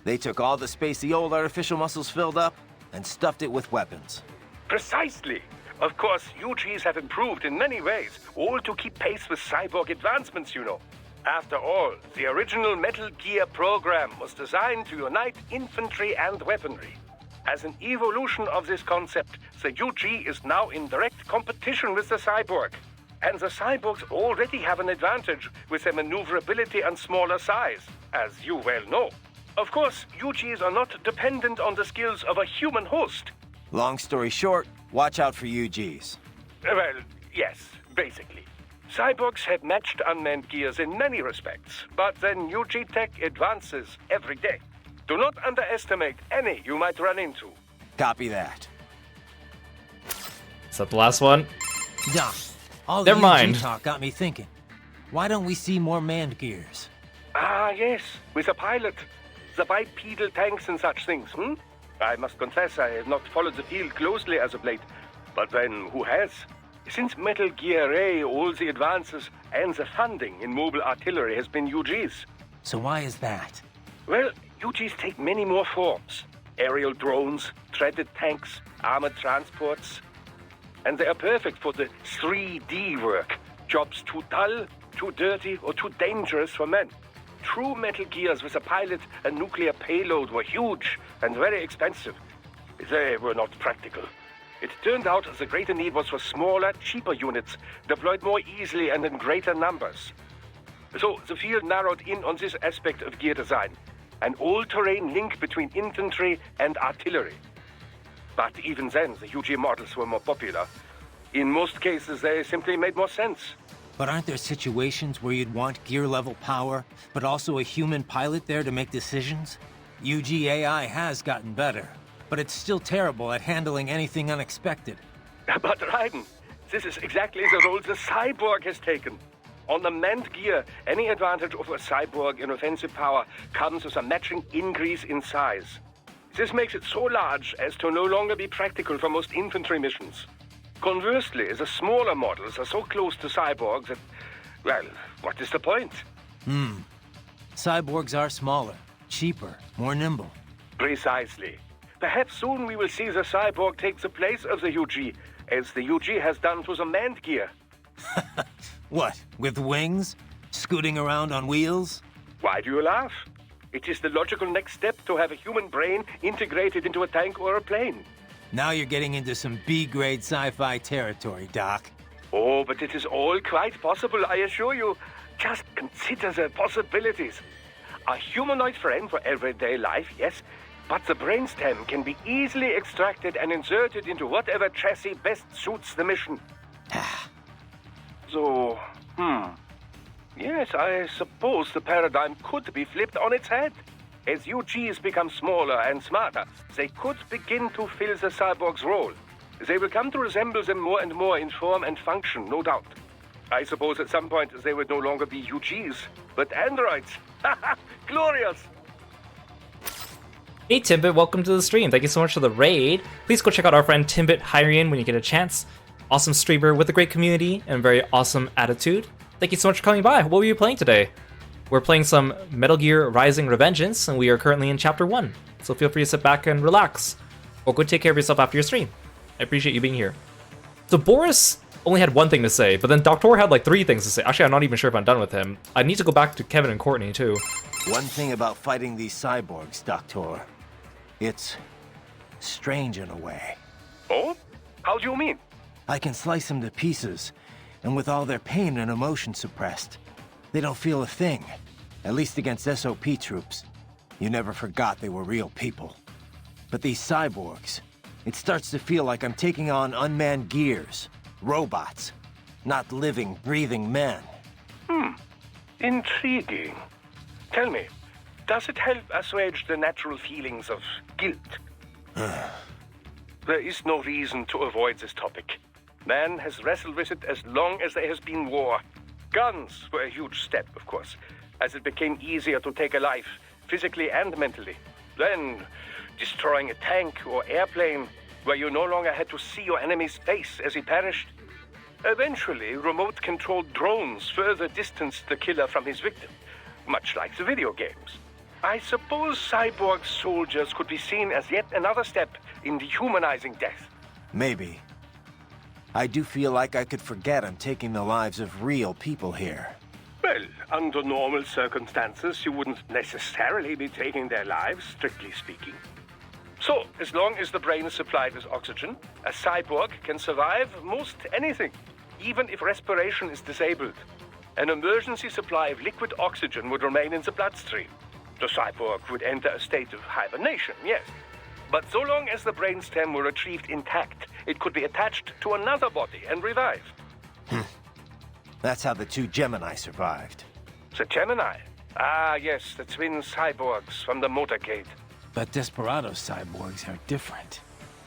They took all the space the old artificial muscles filled up and stuffed it with weapons. Precisely. Of course, UGs have improved in many ways, all to keep pace with cyborg advancements, you know. After all, the original Metal Gear program was designed to unite infantry and weaponry. As an evolution of this concept, the UG is now in direct competition with the cyborg. And the cyborgs already have an advantage with their maneuverability and smaller size, as you well know. Of course, UGs are not dependent on the skills of a human host. Long story short, watch out for UGs. Well, yes, basically. Cyborgs have matched unmanned gears in many respects, but then UG tech advances every day. Do not underestimate any you might run into. Copy that. Is that the last one? Doc, all the Never mind. UG talk got me thinking. Why don't we see more manned gears? Ah, yes, with a pilot. The bipedal tanks and such things, I must confess I have not followed the field closely as of late. But then, who has? Since Metal Gear Ray, all the advances and the funding in mobile artillery has been UGs. So why is that? Well, UGs take many more forms. Aerial drones, treaded tanks, armored transports. And they are perfect for the 3D work. Jobs too dull, too dirty, or too dangerous for men. True Metal Gears with a pilot and nuclear payload were huge and very expensive. They were not practical. It turned out the greater need was for smaller, cheaper units, deployed more easily and in greater numbers. So the field narrowed in on this aspect of gear design, an all-terrain link between infantry and artillery. But even then, the UG models were more popular. In most cases, they simply made more sense. But aren't there situations where you'd want gear-level power, but also a human pilot there to make decisions? UG AI has gotten better, but it's still terrible at handling anything unexpected. But Raiden, this is exactly the role the cyborg has taken. On the manned gear, any advantage over a cyborg in offensive power comes with a matching increase in size. This makes it so large as to no longer be practical for most infantry missions. Conversely, the smaller models are so close to cyborgs that, well, what is the point? Cyborgs are smaller, cheaper, more nimble. Precisely. Perhaps soon we will see the cyborg take the place of the UG, as the UG has done to the manned gear. What, with wings? Scooting around on wheels? Why do you laugh? It is the logical next step to have a human brain integrated into a tank or a plane. Now you're getting into some B-grade sci-fi territory, Doc. Oh, but it is all quite possible, I assure you. Just consider the possibilities. A humanoid frame for everyday life, yes, but the brainstem can be easily extracted and inserted into whatever chassis best suits the mission. So, yes, I suppose the paradigm could be flipped on its head. As UGs become smaller and smarter, they could begin to fill the cyborg's role. They will come to resemble them more and more in form and function, no doubt. I suppose at some point they would no longer be UGs, but androids. Glorious! Hey Timbit, welcome to the stream. Thank you so much for the raid. Please go check out our friend Timbit Hyrian when you get a chance. Awesome streamer with a great community and very awesome attitude. Thank you so much for coming by. What were you playing today? We're playing some Metal Gear Rising Revengeance, and we are currently in Chapter 1. So feel free to sit back and relax, or go take care of yourself after your stream. I appreciate you being here. So Boris only had one thing to say, but then Doctor had like 3 things to say. Actually, I'm not even sure if I'm done with him. I need to go back to Kevin and Courtney, too. One thing about fighting these cyborgs, Doctor. It's strange in a way. Oh? How do you mean? I can slice them to pieces, and with all their pain and emotion suppressed, they don't feel a thing. At least against SOP troops. You never forgot they were real people. But these cyborgs, it starts to feel like I'm taking on unmanned gears. Robots. Not living, breathing men. Intriguing. Tell me, Does it help assuage the natural feelings of guilt? There is no reason to avoid this topic. Man has wrestled with it as long as there has been war. Guns were a huge step, of course, as it became easier to take a life, physically and mentally. Then, destroying a tank or airplane, where you no longer had to see your enemy's face as he perished. Eventually, remote-controlled drones further distanced the killer from his victim, much like the video games. I suppose cyborg soldiers could be seen as yet another step in dehumanizing death. Maybe. I do feel like I could forget I'm taking the lives of real people here. Well, under normal circumstances, you wouldn't necessarily be taking their lives, strictly speaking. So, as long as the brain is supplied with oxygen, a cyborg can survive most anything, even if respiration is disabled. An emergency supply of liquid oxygen would remain in the bloodstream. The cyborg would enter a state of hibernation, yes. But so long as the brainstem were retrieved intact, it could be attached to another body and revived. That's how the two Gemini survived. The Gemini? Ah, yes, the twin cyborgs from the motorcade. But Desperado cyborgs are different.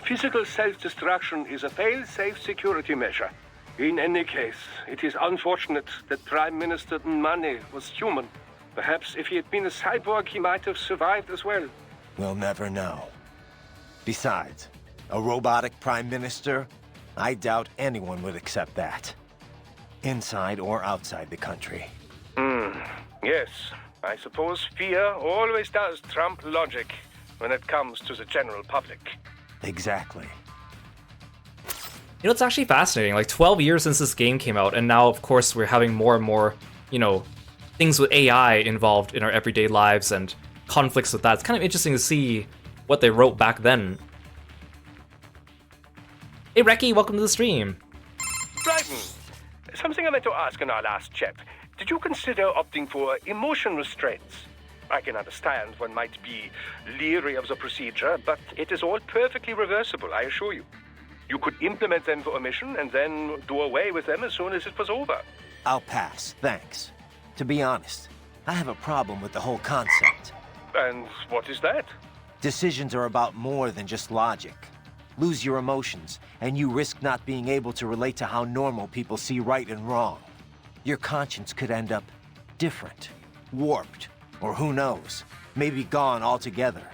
Physical self-destruction is a fail-safe security measure. In any case, it is unfortunate that Prime Minister Nmane was human. Perhaps if he had been a cyborg, he might have survived as well. We'll never know. Besides, a robotic prime minister? I doubt anyone would accept that. Inside or outside the country. Yes, I suppose fear always does trump logic when it comes to the general public. Exactly. You know, it's actually fascinating. Like 12 years since this game came out, and now, of course, we're having more and more, you know, things with AI involved in our everyday lives and conflicts with that. It's kind of interesting to see what they wrote back then. Hey, Reki, welcome to the stream. Dryden, something I meant to ask in our last chat. Did you consider opting for emotion restraints? I can understand one might be leery of the procedure, but it is all perfectly reversible, I assure you. You could implement them for a mission and then do away with them as soon as it was over. I'll pass, thanks. To be honest, I have a problem with the whole concept. And what is that? Decisions are about more than just logic. Lose your emotions, and you risk not being able to relate to how normal people see right and wrong. Your conscience could end up different, warped, or who knows, maybe gone altogether.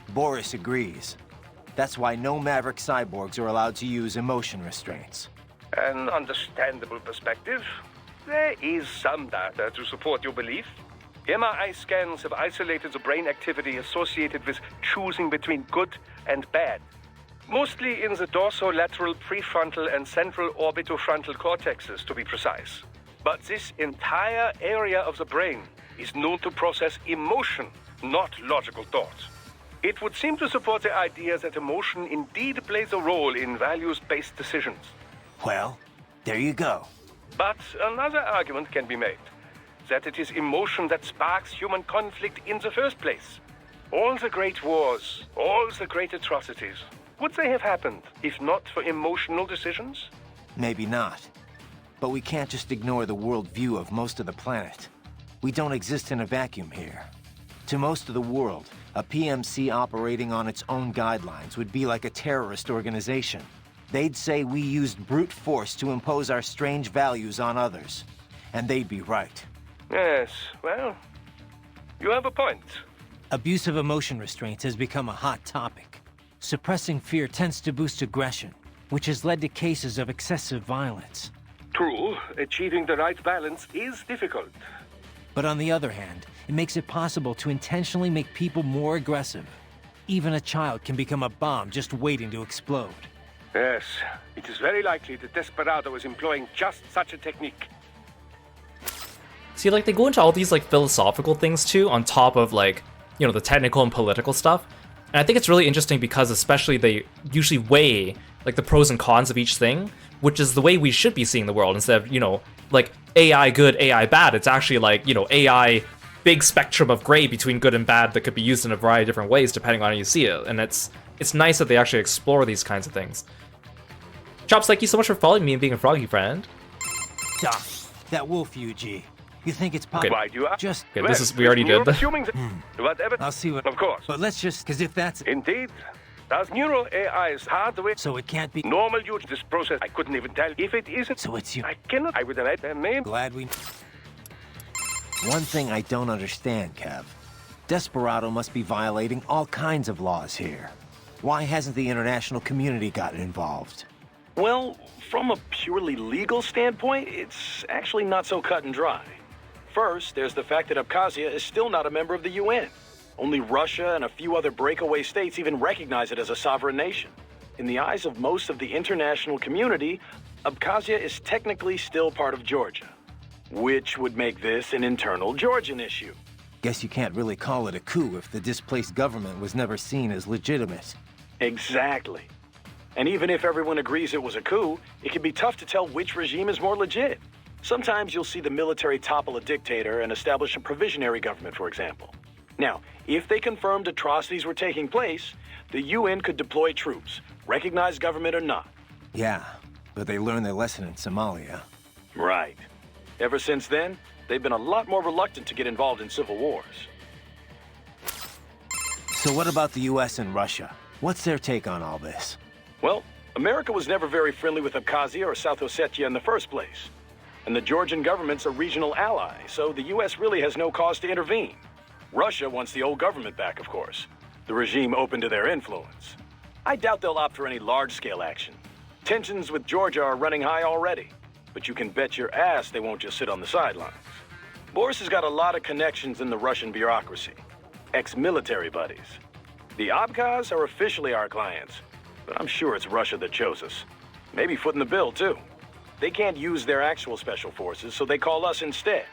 Boris agrees. That's why no Maverick cyborgs are allowed to use emotion restraints. An understandable perspective. There is some data to support your belief. MRI scans have isolated the brain activity associated with choosing between good and bad. Mostly in the dorsolateral prefrontal and central orbitofrontal cortexes, to be precise. But this entire area of the brain is known to process emotion, not logical thought. It would seem to support the idea that emotion indeed plays a role in values-based decisions. Well, there you go. But another argument can be made, that it is emotion that sparks human conflict in the first place. All the great wars, all the great atrocities, would they have happened if not for emotional decisions? Maybe not. But we can't just ignore the worldview of most of the planet. We don't exist in a vacuum here. To most of the world, a PMC operating on its own guidelines would be like a terrorist organization. They'd say we used brute force to impose our strange values on others. And they'd be right. Yes, well, you have a point. Abuse of emotion restraints has become a hot topic. Suppressing fear tends to boost aggression, which has led to cases of excessive violence. True, achieving the right balance is difficult. But on the other hand, it makes it possible to intentionally make people more aggressive. Even a child can become a bomb just waiting to explode. Yes, it is very likely that Desperado is employing just such a technique. See, like, they go into all these, like, philosophical things, too, on top of, like, you know, the technical and political stuff. And I think it's really interesting because especially they usually weigh, like, the pros and cons of each thing, which is the way we should be seeing the world, instead of, you know, like, AI good, AI bad. It's actually, like, you know, AI big spectrum of gray between good and bad that could be used in a variety of different ways depending on how you see it. And it's nice that they actually explore these kinds of things. Chops, thank you so much for following me and being a froggy friend. Doc, that wolf Yuji. You think it's possible? Why do you ask? Just... Okay, this is... We already did that. Assuming that whatever. I'll see what... Of course. But let's just... Because if that's... Indeed. As neural AI is hardware... So it can't be... Normal use this process. I couldn't even tell if it isn't. So it's you. I cannot... I would have a name. Glad we... One thing I don't understand, Kev. Desperado must be violating all kinds of laws here. Why hasn't the international community gotten involved? Well, from a purely legal standpoint, it's actually not so cut and dry. First, there's the fact that Abkhazia is still not a member of the UN. Only Russia and a few other breakaway states even recognize it as a sovereign nation. In the eyes of most of the international community, Abkhazia is technically still part of Georgia, which would make this an internal Georgian issue. Guess you can't really call it a coup if the displaced government was never seen as legitimate. Exactly. And even if everyone agrees it was a coup, it can be tough to tell which regime is more legit. Sometimes you'll see the military topple a dictator and establish a provisionary government, for example. Now, if they confirmed atrocities were taking place, the UN could deploy troops, recognize government or not. Yeah, but they learned their lesson in Somalia. Right. Ever since then, they've been a lot more reluctant to get involved in civil wars. So what about the US and Russia? What's their take on all this? Well, America was never very friendly with Abkhazia or South Ossetia in the first place. And the Georgian government's a regional ally, so the US really has no cause to intervene. Russia wants the old government back, of course. The regime open to their influence. I doubt they'll opt for any large-scale action. Tensions with Georgia are running high already, but you can bet your ass they won't just sit on the sidelines. Boris has got a lot of connections in the Russian bureaucracy. Ex-military buddies. The Abkhaz are officially our clients, but I'm sure it's Russia that chose us. Maybe footing the bill, too. They can't use their actual special forces, so they call us instead.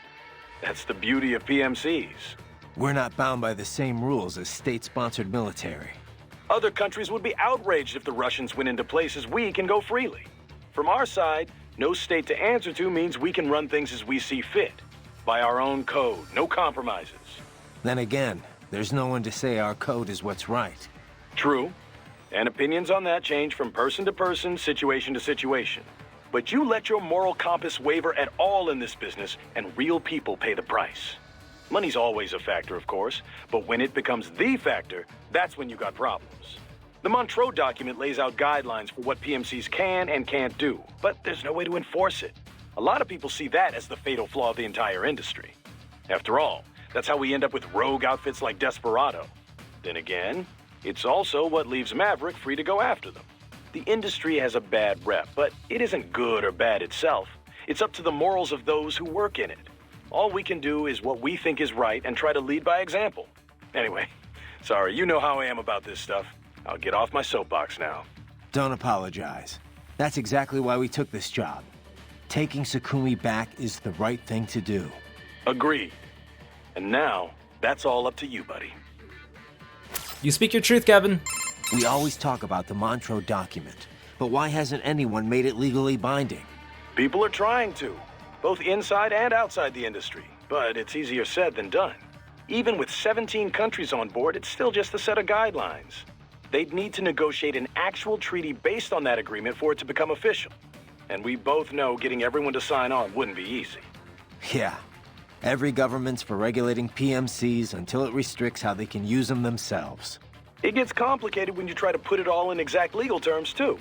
That's the beauty of PMCs. We're not bound by the same rules as state-sponsored military. Other countries would be outraged if the Russians went into places we can go freely. From our side, no state to answer to means we can run things as we see fit. By our own code, no compromises. Then again, there's no one to say our code is what's right. True. And opinions on that change from person to person, situation to situation. But you let your moral compass waver at all in this business, and real people pay the price. Money's always a factor, of course, but when it becomes the factor, that's when you got problems. The Montreux document lays out guidelines for what PMCs can and can't do, but there's no way to enforce it. A lot of people see that as the fatal flaw of the entire industry. After all, that's how we end up with rogue outfits like Desperado. Then again, it's also what leaves Maverick free to go after them. The industry has a bad rep, but it isn't good or bad itself. It's up to the morals of those who work in it. All we can do is what we think is right and try to lead by example. Anyway, sorry, you know how I am about this stuff. I'll get off my soapbox now. Don't apologize. That's exactly why we took this job. Taking Sakumi back is the right thing to do. Agreed. And now, that's all up to you, buddy. You speak your truth, Kevin. We always talk about the Montreux document, but why hasn't anyone made it legally binding? People are trying to, both inside and outside the industry, but it's easier said than done. Even with 17 countries on board, it's still just a set of guidelines. They'd need to negotiate an actual treaty based on that agreement for it to become official. And we both know getting everyone to sign on wouldn't be easy. Yeah. Every government's for regulating PMCs until it restricts how they can use them themselves. It gets complicated when you try to put it all in exact legal terms, too.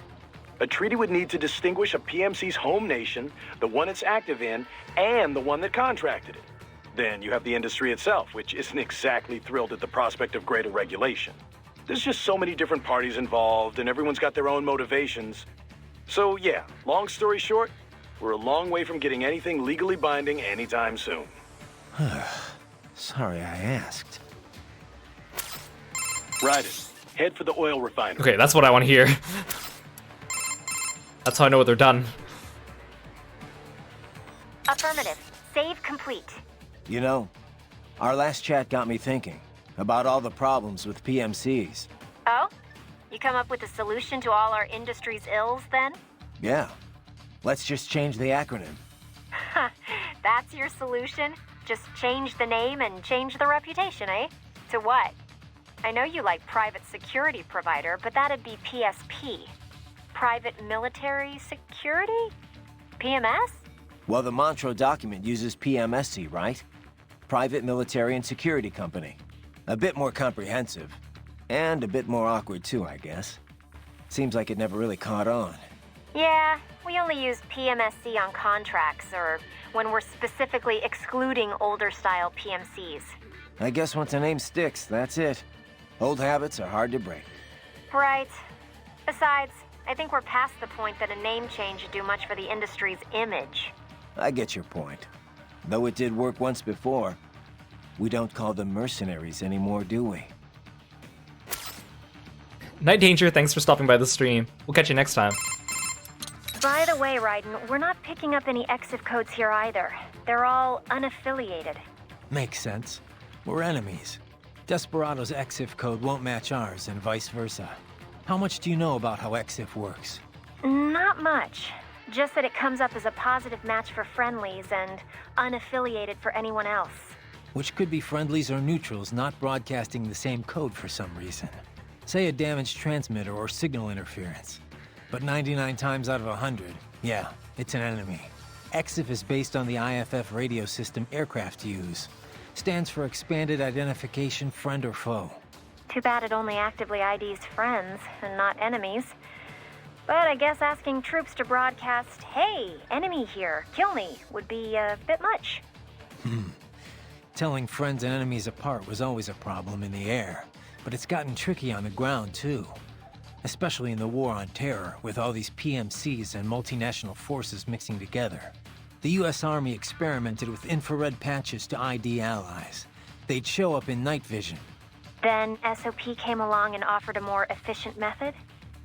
A treaty would need to distinguish a PMC's home nation, the one it's active in, and the one that contracted it. Then you have the industry itself, which isn't exactly thrilled at the prospect of greater regulation. There's just so many different parties involved, and everyone's got their own motivations. So yeah, long story short, we're a long way from getting anything legally binding anytime soon. Sorry I asked. Ride it. Head for the oil refinery. Okay, that's what I want to hear. That's how I know they're done. Affirmative. Save complete. You know, our last chat got me thinking about all the problems with PMCs. Oh? You come up with a solution to all our industry's ills, then? Yeah. Let's just change the acronym. That's your solution? Just change the name and change the reputation, eh? To what? I know you like private security provider, but that'd be PSP. Private military security? PMS? Well, the Montreux document uses PMSC, right? Private Military and Security Company. A bit more comprehensive. And a bit more awkward too, I guess. Seems like it never really caught on. Yeah, we only use PMSC on contracts, or when we're specifically excluding older style PMCs. I guess once a name sticks, that's it. Old habits are hard to break. Right. Besides, I think we're past the point that a name change would do much for the industry's image. I get your point. Though it did work once before, we don't call them mercenaries anymore, do we? Night Danger, thanks for stopping by the stream. We'll catch you next time. By the way, Raiden, we're not picking up any EXIF codes here either. They're all unaffiliated. Makes sense. We're enemies. Desperado's EXIF code won't match ours, and vice versa. How much do you know about how EXIF works? Not much. Just that it comes up as a positive match for friendlies and unaffiliated for anyone else. Which could be friendlies or neutrals not broadcasting the same code for some reason. Say a damaged transmitter or signal interference. But 99 times out of 100, yeah, it's an enemy. EXIF is based on the IFF radio system aircraft use. Stands for Expanded Identification Friend or Foe. Too bad it only actively IDs friends and not enemies. But I guess asking troops to broadcast, "Hey, enemy here, kill me," would be a bit much. Telling friends and enemies apart was always a problem in the air, but it's gotten tricky on the ground too. Especially in the War on Terror, with all these PMCs and multinational forces mixing together. The US Army experimented with infrared patches to ID allies. They'd show up in night vision. Then SOP came along and offered a more efficient method?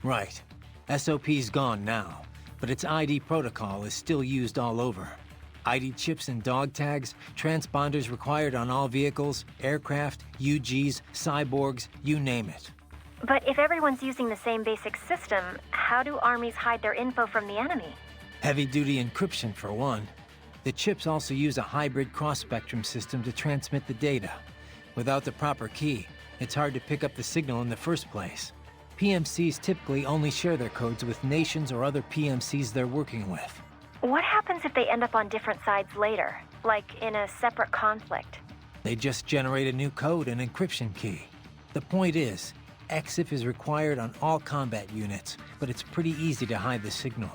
Right. SOP's gone now, but its ID protocol is still used all over. ID chips and dog tags, transponders required on all vehicles, aircraft, UGs, cyborgs, you name it. But if everyone's using the same basic system, how do armies hide their info from the enemy? Heavy-duty encryption, for one. The chips also use a hybrid cross-spectrum system to transmit the data. Without the proper key, it's hard to pick up the signal in the first place. PMCs typically only share their codes with nations or other PMCs they're working with. What happens if they end up on different sides later, like in a separate conflict? They just generate a new code and encryption key. The point is, EXIF is required on all combat units, but it's pretty easy to hide the signal.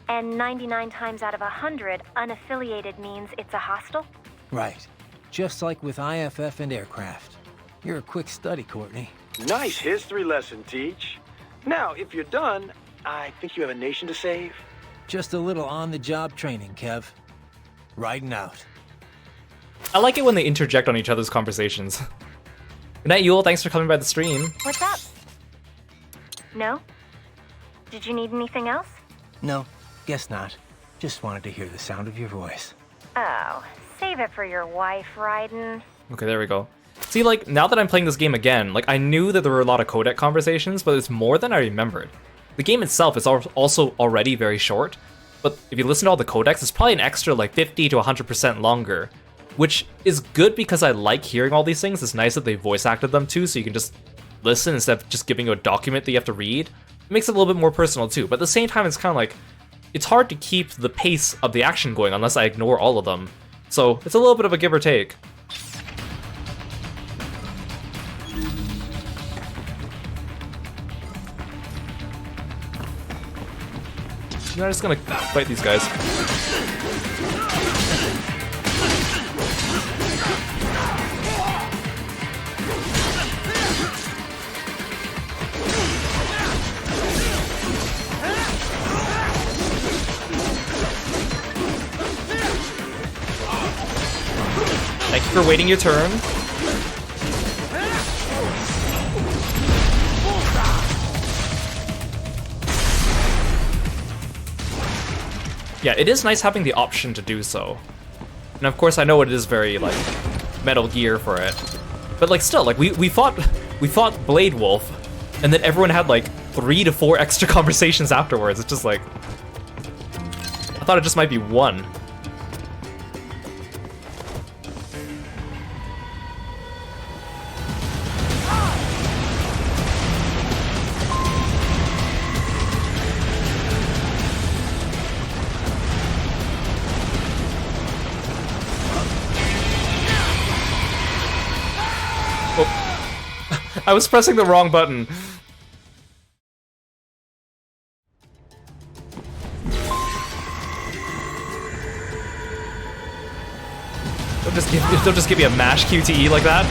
And 99 times out of 100, unaffiliated means it's a hostile? Right. Just like with IFF and aircraft. You're a quick study, Courtney. Nice history lesson, Teach. Now, if you're done, I think you have a nation to save. Just a little on-the-job training, Kev. Riding out. I like it when they interject on each other's conversations. Good night, Yule. Thanks for coming by the stream. What's up? No? Did you need anything else? No, guess not. Just wanted to hear the sound of your voice. Oh, save it for your wife, Raiden. Okay, there we go. See, like, now that I'm playing this game again, like, I knew that there were a lot of codec conversations, but it's more than I remembered. The game itself is also already very short, but if you listen to all the codecs, it's probably an extra, like, 50 to 100% longer, which is good because I like hearing all these things. It's nice that they voice acted them too, so you can just listen instead of just giving you a document that you have to read. It makes it a little bit more personal too, but at the same time, it's kind of like, it's hard to keep the pace of the action going unless I ignore all of them. So it's a little bit of a give or take. I'm just gonna fight these guys. Thank you for waiting your turn. Yeah, it is nice having the option to do so. And of course I know it is very, like, Metal Gear for it. But, like, still, like, we fought Blade Wolf, and then everyone had, like, 3 to 4 extra conversations afterwards. It's just like, I thought it just might be one. I was pressing the wrong button. Don't just give me a mash QTE like that.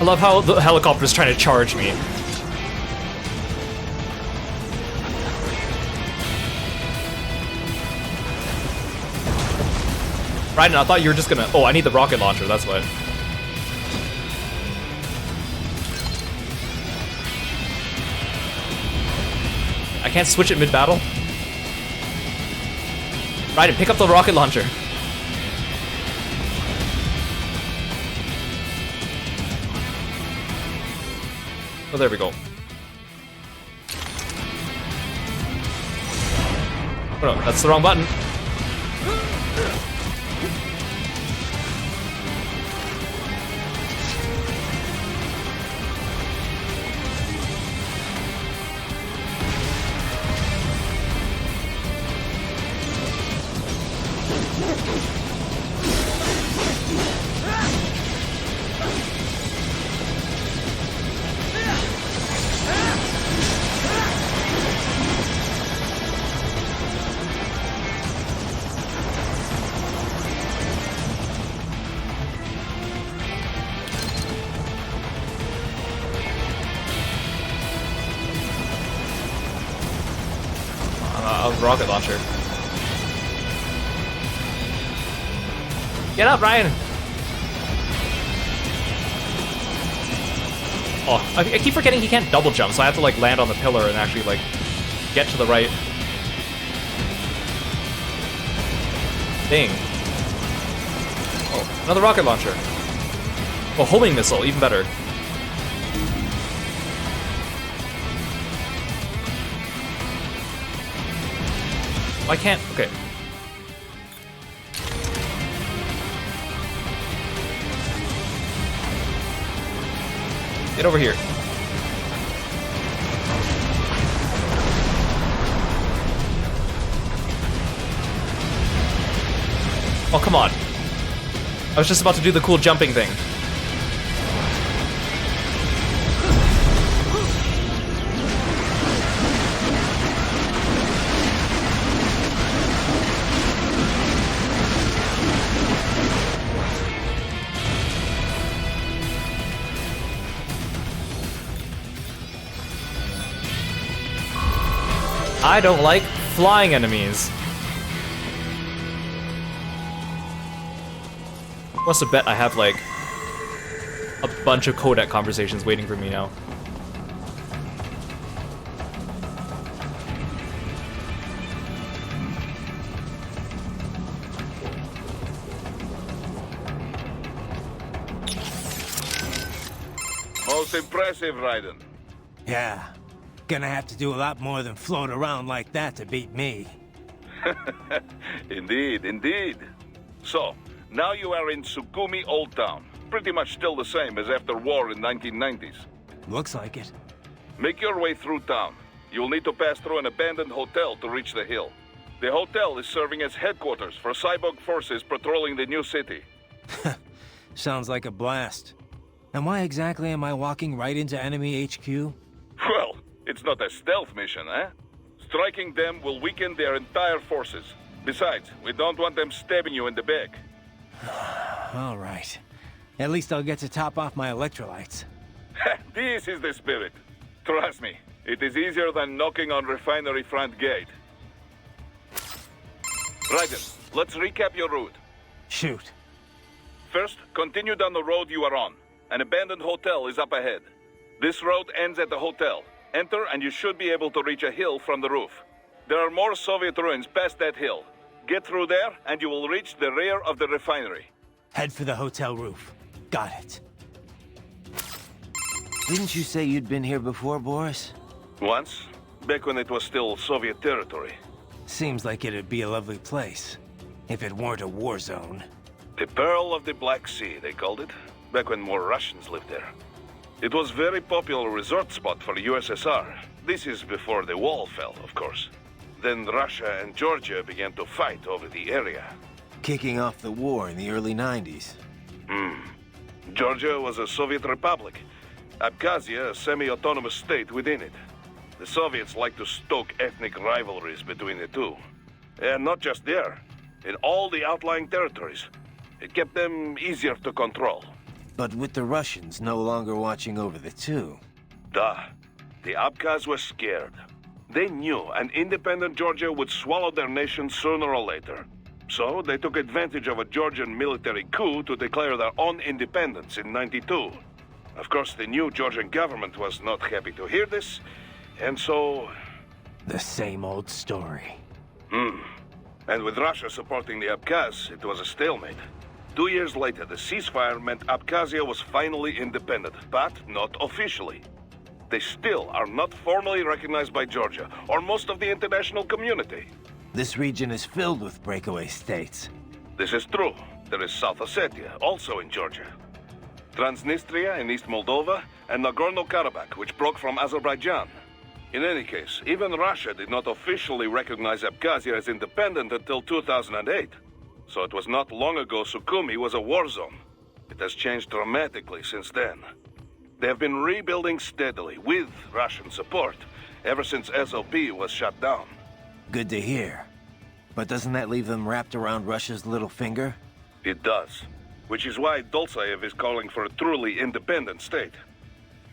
I love how the helicopter's trying to charge me. Raiden, I thought you were just gonna... Oh, I need the rocket launcher, that's what. I can't switch it mid-battle? Raiden, pick up the rocket launcher. Oh, there we go. Oh no, that's the wrong button. Rocket launcher. Get up, Ryan! Oh, I keep forgetting he can't double jump, so I have to like land on the pillar and actually like get to the right thing. Oh, another rocket launcher. Oh, homing missile, even better. I can't. Okay. Get over here. Oh, come on. I was just about to do the cool jumping thing. I don't like flying enemies. Must have bet I have like a bunch of codec conversations waiting for me now. Most impressive, Raiden. Yeah. Gonna have to do a lot more than float around like that to beat me. Indeed, indeed. So, now you are in Sukumi Old Town. Pretty much still the same as after war in 1990s. Looks like it. Make your way through town. You'll need to pass through an abandoned hotel to reach the hill. The hotel is serving as headquarters for cyborg forces patrolling the new city. Sounds like a blast. And why exactly am I walking right into enemy HQ? Well, it's not a stealth mission, eh? Striking them will weaken their entire forces. Besides, we don't want them stabbing you in the back. All right. At least I'll get to top off my electrolytes. This is the spirit. Trust me, it is easier than knocking on refinery front gate. Raiden, let's recap your route. Shoot. First, continue down the road you are on. An abandoned hotel is up ahead. This road ends at the hotel. Enter and you should be able to reach a hill from the roof. There are more Soviet ruins past that hill. Get through there and you will reach the rear of the refinery. Head for the hotel roof. Got it. Didn't you say you'd been here before, Boris? Once, back when it was still Soviet territory. Seems like it'd be a lovely place, if it weren't a war zone. The Pearl of the Black Sea, they called it, back when more Russians lived there. It was a very popular resort spot for the USSR. This is before the wall fell, of course. Then Russia and Georgia began to fight over the area. Kicking off the war in the early 90s. Georgia was a Soviet republic. Abkhazia, a semi-autonomous state within it. The Soviets like to stoke ethnic rivalries between the two. And not just there, in all the outlying territories. It kept them easier to control. But with the Russians no longer watching over the two. Duh. The Abkhaz were scared. They knew an independent Georgia would swallow their nation sooner or later. So they took advantage of a Georgian military coup to declare their own independence in '92. Of course, the new Georgian government was not happy to hear this, and so... The same old story. And with Russia supporting the Abkhaz, it was a stalemate. 2 years later, the ceasefire meant Abkhazia was finally independent, but not officially. They still are not formally recognized by Georgia, or most of the international community. This region is filled with breakaway states. This is true. There is South Ossetia, also in Georgia. Transnistria in East Moldova, and Nagorno-Karabakh, which broke from Azerbaijan. In any case, even Russia did not officially recognize Abkhazia as independent until 2008. So it was not long ago Sukhumi was a war zone. It has changed dramatically since then. They have been rebuilding steadily, with Russian support, ever since SOP was shut down. Good to hear. But doesn't that leave them wrapped around Russia's little finger? It does. Which is why Dolzaev is calling for a truly independent state.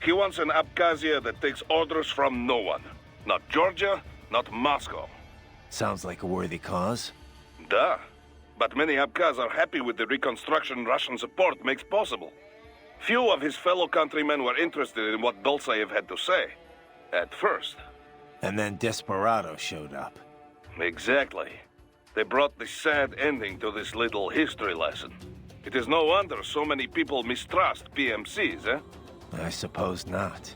He wants an Abkhazia that takes orders from no one. Not Georgia, not Moscow. Sounds like a worthy cause. Duh. But many Abkhaz are happy with the reconstruction Russian support makes possible. Few of his fellow countrymen were interested in what Dolzaev had to say. At first. And then Desperado showed up. Exactly. They brought the sad ending to this little history lesson. It is no wonder so many people mistrust PMCs, eh? I suppose not.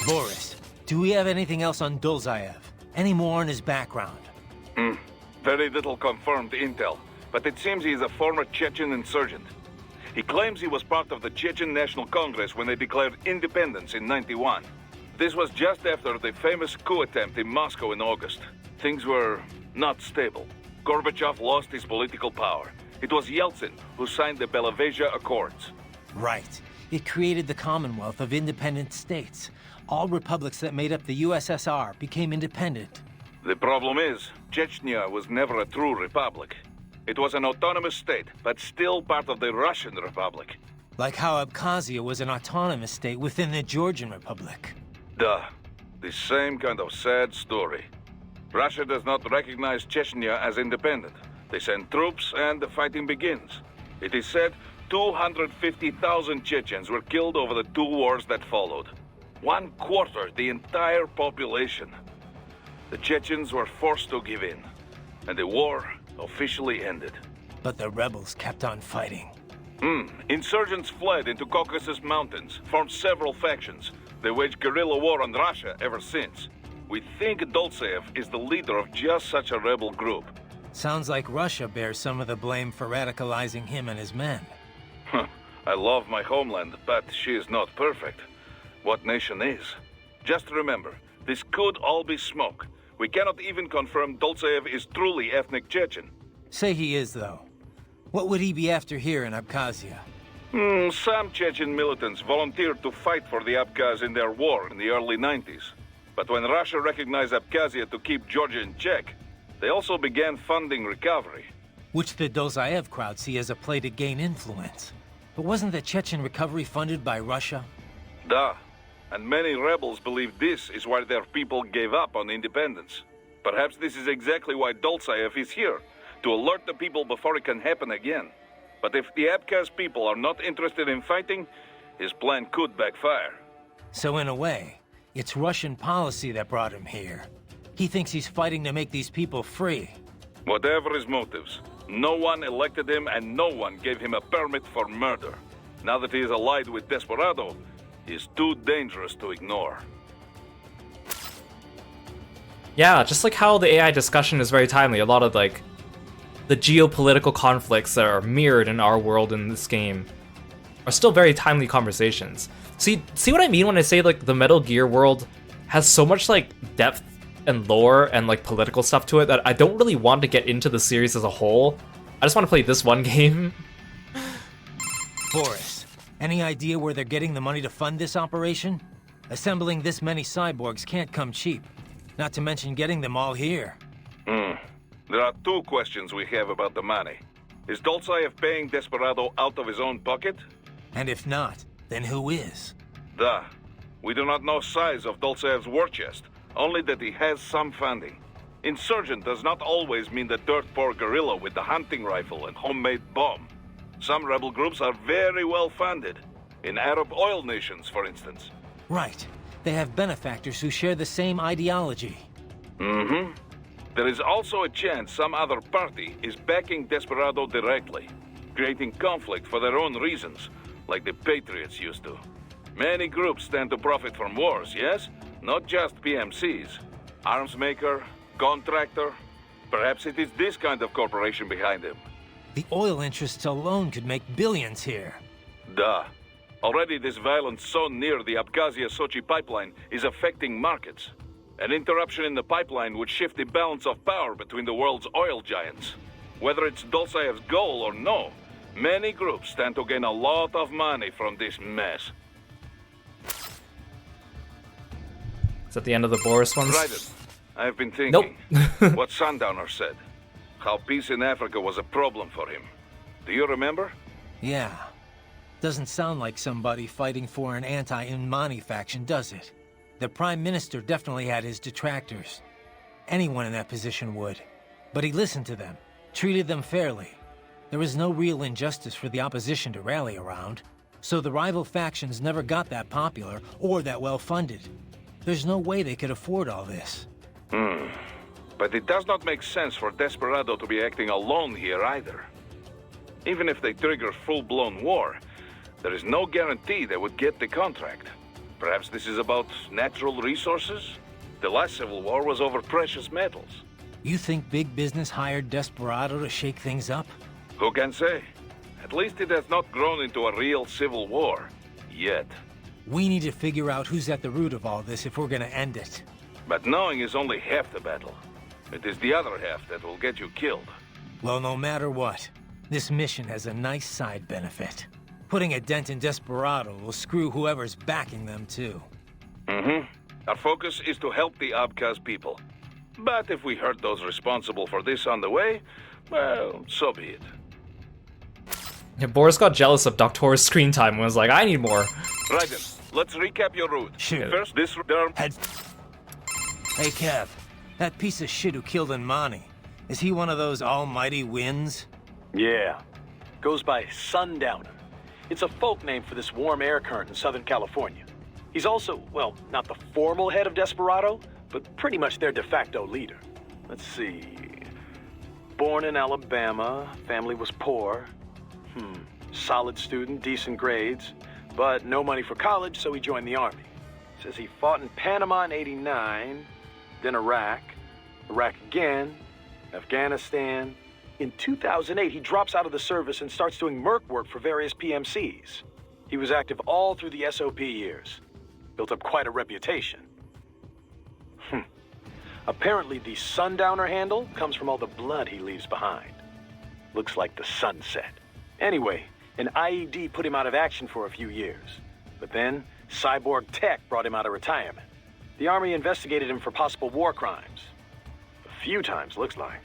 Boris, do we have anything else on Dolzaev? Any more on his background? Very little confirmed intel, but it seems he is a former Chechen insurgent. He claims he was part of the Chechen National Congress when they declared independence in '91. This was just after the famous coup attempt in Moscow in August. Things were not stable. Gorbachev lost his political power. It was Yeltsin who signed the Belavezha Accords. Right. It created the Commonwealth of Independent States. All republics that made up the USSR became independent. The problem is, Chechnya was never a true republic. It was an autonomous state, but still part of the Russian Republic. Like how Abkhazia was an autonomous state within the Georgian Republic. Duh. The same kind of sad story. Russia does not recognize Chechnya as independent. They send troops and the fighting begins. It is said 250,000 Chechens were killed over the 2 wars that followed. 1/4 the entire population. The Chechens were forced to give in, and the war officially ended. But the rebels kept on fighting. Insurgents fled into Caucasus Mountains, formed several factions. They waged guerrilla war on Russia ever since. We think Dolzaev is the leader of just such a rebel group. Sounds like Russia bears some of the blame for radicalizing him and his men. I love my homeland, but she is not perfect. What nation is? Just remember, this could all be smoke. We cannot even confirm Dolzaev is truly ethnic Chechen. Say he is, though. What would he be after here in Abkhazia? Some Chechen militants volunteered to fight for the Abkhaz in their war in the early 90s. But when Russia recognized Abkhazia to keep Georgia in check, they also began funding recovery. Which the Dolzaev crowd see as a play to gain influence. But wasn't the Chechen recovery funded by Russia? Duh. And many rebels believe this is why their people gave up on independence. Perhaps this is exactly why Dolzaev is here, to alert the people before it can happen again. But if the Abkhaz people are not interested in fighting, his plan could backfire. So in a way, it's Russian policy that brought him here. He thinks he's fighting to make these people free. Whatever his motives, no one elected him and no one gave him a permit for murder. Now that he is allied with Desperado, he's too dangerous to ignore. Yeah, just like how the AI discussion is very timely. A lot of like the geopolitical conflicts that are mirrored in our world in this game are still very timely conversations. See what I mean when I say like the Metal Gear world has so much like depth and lore and like political stuff to it that I don't really want to get into the series as a whole. I just want to play this one game. Boris, any idea where they're getting the money to fund this operation? Assembling this many cyborgs can't come cheap. Not to mention getting them all here. There are two questions we have about the money. Is Dolzaev paying Desperado out of his own pocket? And if not, then who is? Duh. We do not know size of Dolzaev's war chest, only that he has some funding. Insurgent does not always mean the dirt poor guerrilla with the hunting rifle and homemade bomb. Some rebel groups are very well funded. In Arab oil nations, for instance. Right. They have benefactors who share the same ideology. There is also a chance some other party is backing Desperado directly, creating conflict for their own reasons, like the Patriots used to. Many groups stand to profit from wars, yes? Not just PMCs. Arms maker, contractor. Perhaps it is this kind of corporation behind him. The oil interests alone could make billions here. Duh. Already this violence so near the Abkhazia-Sochi pipeline is affecting markets. An interruption in the pipeline would shift the balance of power between the world's oil giants. Whether it's Dolzaev's goal or no, many groups stand to gain a lot of money from this mess. Is that the end of the Boris ones? Right. I've been thinking. Nope. What Sundowner said. How peace in Africa was a problem for him. Do you remember? Yeah. Doesn't sound like somebody fighting for an anti-Inmani faction, does it? The Prime Minister definitely had his detractors. Anyone in that position would. But he listened to them, treated them fairly. There was no real injustice for the opposition to rally around, so the rival factions never got that popular or that well-funded. There's no way they could afford all this. But it does not make sense for Desperado to be acting alone here either. Even if they trigger full-blown war, there is no guarantee they would get the contract. Perhaps this is about natural resources? The last civil war was over precious metals. You think big business hired Desperado to shake things up? Who can say? At least it has not grown into a real civil war. Yet. We need to figure out who's at the root of all this if we're gonna end it. But knowing is only half the battle. It is the other half that will get you killed. Well, no matter what, this mission has a nice side benefit. Putting a dent in Desperado will screw whoever's backing them, too. Our focus is to help the Abkhaz people. But if we hurt those responsible for this on the way, well, so be it. Yeah, Boris got jealous of Doctor's screen time and was like, I need more. Right then, let's recap your route. Shoot. First, this... Hey, Kev. That piece of shit who killed Inmani. Is he one of those almighty winds? Yeah. Goes by Sundowner. It's a folk name for this warm air current in Southern California. He's also, well, not the formal head of Desperado, but pretty much their de facto leader. Let's see. Born in Alabama, family was poor. Solid student, decent grades, but no money for college, so he joined the army. Says he fought in Panama in '89, then Iraq again, Afghanistan. In 2008, he drops out of the service and starts doing merc work for various PMCs. He was active all through the SOP years. Built up quite a reputation. Apparently, the Sundowner handle comes from all the blood he leaves behind. Looks like the sunset. Anyway, an IED put him out of action for a few years. But then, cyborg tech brought him out of retirement. The army investigated him for possible war crimes. A few times, looks like.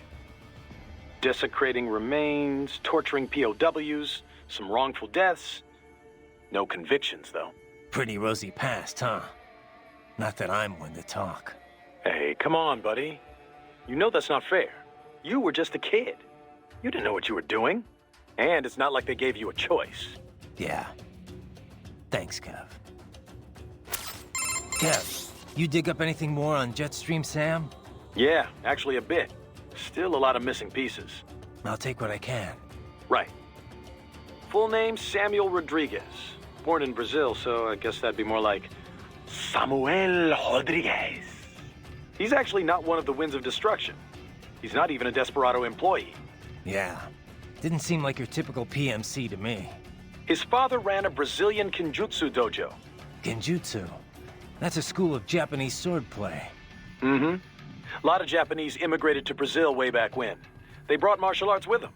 Desecrating remains, torturing POWs, some wrongful deaths. No convictions, though. Pretty rosy past, huh? Not that I'm one to talk. Hey, come on, buddy. You know that's not fair. You were just a kid. You didn't know what you were doing. And it's not like they gave you a choice. Yeah. Thanks, Kev. Kev, you dig up anything more on Jetstream Sam? Yeah, actually a bit. Still a lot of missing pieces. I'll take what I can. Right. Full name, Samuel Rodriguez. Born in Brazil, so I guess that'd be more like Samuel Rodriguez. He's actually not one of the Winds of Destruction. He's not even a Desperado employee. Yeah. Didn't seem like your typical PMC to me. His father ran a Brazilian Kenjutsu dojo. Genjutsu. That's a school of Japanese swordplay. Mm-hmm. A lot of Japanese immigrated to Brazil way back when. They brought martial arts with them.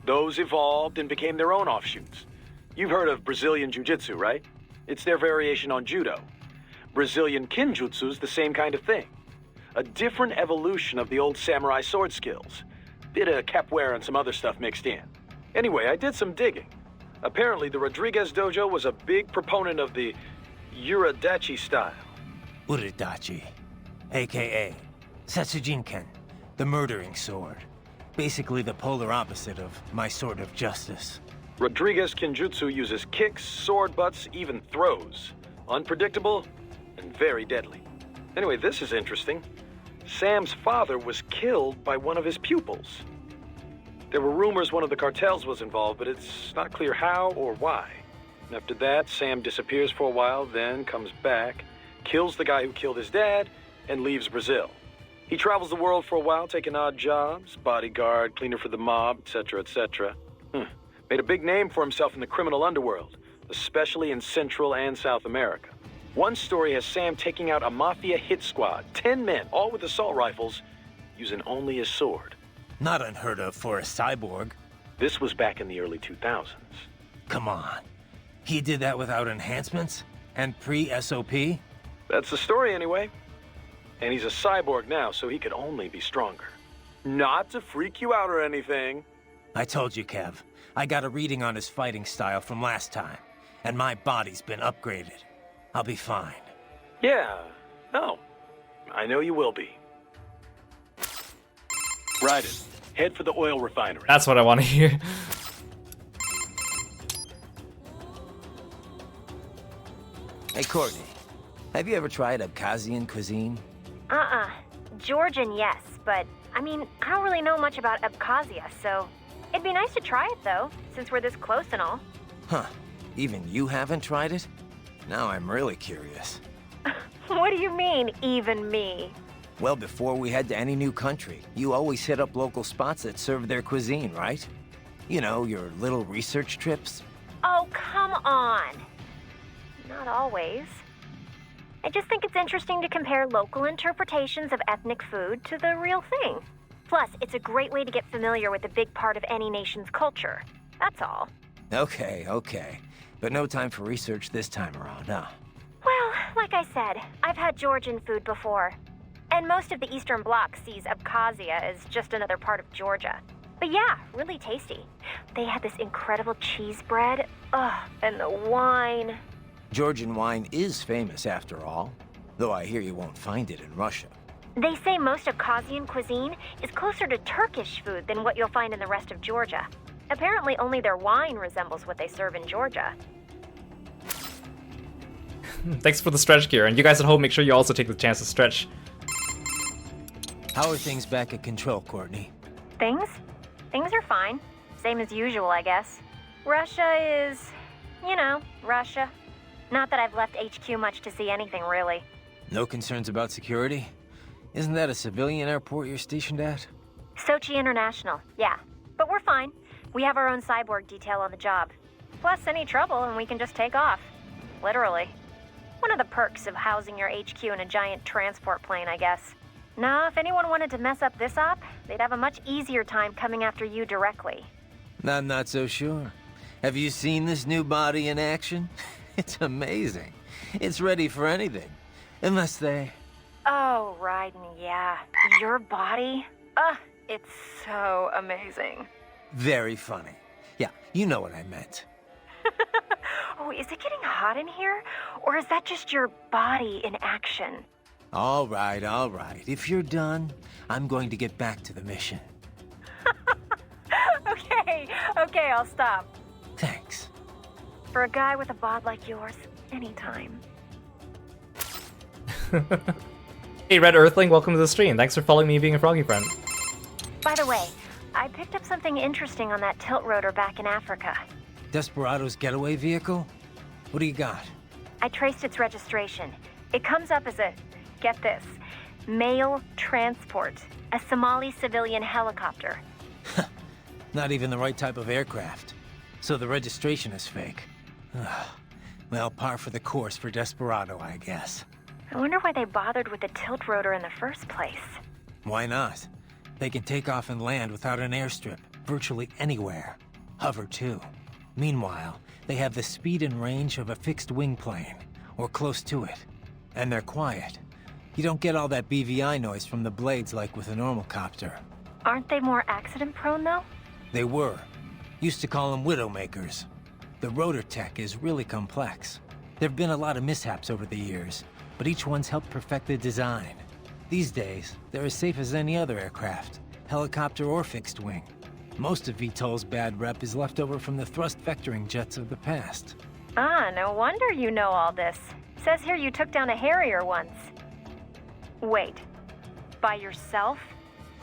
Those evolved and became their own offshoots. You've heard of Brazilian Jiu-Jitsu, right? It's their variation on Judo. Brazilian Kenjutsu's the same kind of thing. A different evolution of the old samurai sword skills. Bit of capoeira and some other stuff mixed in. Anyway, I did some digging. Apparently, the Rodriguez dojo was a big proponent of the Uridachi style. Uridachi, a.k.a. Setsujinken, the murdering sword. Basically the polar opposite of my sword of justice. Rodriguez Kenjutsu uses kicks, sword butts, even throws. Unpredictable and very deadly. Anyway, this is interesting. Sam's father was killed by one of his pupils. There were rumors one of the cartels was involved, but it's not clear how or why. And after that, Sam disappears for a while, then comes back, kills the guy who killed his dad, and leaves Brazil. He travels the world for a while, taking odd jobs, bodyguard, cleaner for the mob, etc., etc. Made a big name for himself in the criminal underworld, especially in Central and South America. One story has Sam taking out a mafia hit squad, 10 men, all with assault rifles, using only his sword. Not unheard of for a cyborg. This was back in the early 2000s. Come on. He did that without enhancements? And pre-SOP? That's the story anyway. And he's a cyborg now, so he could only be stronger. Not to freak you out or anything. I told you, Kev. I got a reading on his fighting style from last time. And my body's been upgraded. I'll be fine. Yeah. No. I know you will be. Raiden, head for the oil refinery. That's what I want to hear. Hey, Courtney. Have you ever tried Abkhazian cuisine? Georgian, yes, but, I mean, I don't really know much about Abkhazia, so it'd be nice to try it, though, since we're this close and all. Huh. Even you haven't tried it? Now I'm really curious. What do you mean, even me? Well, before we head to any new country, you always hit up local spots that serve their cuisine, right? You know, your little research trips. Oh, come on. Not always. I just think it's interesting to compare local interpretations of ethnic food to the real thing. Plus, it's a great way to get familiar with a big part of any nation's culture. That's all. Okay. But no time for research this time around, huh? Well, like I said, I've had Georgian food before. And most of the Eastern Bloc sees Abkhazia as just another part of Georgia. But yeah, really tasty. They had this incredible cheese bread. Ugh, and the wine. Georgian wine is famous after all, though I hear you won't find it in Russia. They say most Abkhazian cuisine is closer to Turkish food than what you'll find in the rest of Georgia. Apparently only their wine resembles what they serve in Georgia. Thanks for the stretch, Kira. And you guys at home, make sure you also take the chance to stretch. How are things back at Control, Courtney? Things are fine. Same as usual, I guess. Russia is, you know, Russia. Not that I've left HQ much to see anything, really. No concerns about security? Isn't that a civilian airport you're stationed at? Sochi International, yeah. But we're fine. We have our own cyborg detail on the job. Plus, any trouble and we can just take off. Literally. One of the perks of housing your HQ in a giant transport plane, I guess. Now, if anyone wanted to mess up this op, they'd have a much easier time coming after you directly. I'm not so sure. Have you seen this new body in action? It's amazing. It's ready for anything. Unless they... Oh, Raiden, yeah. Your body? It's so amazing. Very funny. Yeah, you know what I meant. Oh, is it getting hot in here? Or is that just your body in action? All right. If you're done, I'm going to get back to the mission. Okay, I'll stop. Thanks. For a guy with a bod like yours, anytime. Hey, Red Earthling, welcome to the stream. Thanks for following me being a froggy friend. By the way, I picked up something interesting on that tilt rotor back in Africa. Desperado's getaway vehicle? What do you got? I traced its registration. It comes up as a, get this, mail transport. A Somali civilian helicopter. Not even the right type of aircraft. So the registration is fake. Well, par for the course for Desperado, I guess. I wonder why they bothered with the tilt rotor in the first place. Why not? They can take off and land without an airstrip, virtually anywhere. Hover, too. Meanwhile, they have the speed and range of a fixed-wing plane, or close to it. And they're quiet. You don't get all that BVI noise from the blades like with a normal copter. Aren't they more accident-prone, though? They were. Used to call them Widowmakers. The rotor tech is really complex. There've been a lot of mishaps over the years, but each one's helped perfect the design. These days, they're as safe as any other aircraft, helicopter or fixed wing. Most of VTOL's bad rep is left over from the thrust vectoring jets of the past. Ah, no wonder you know all this. Says here you took down a Harrier once. Wait, by yourself?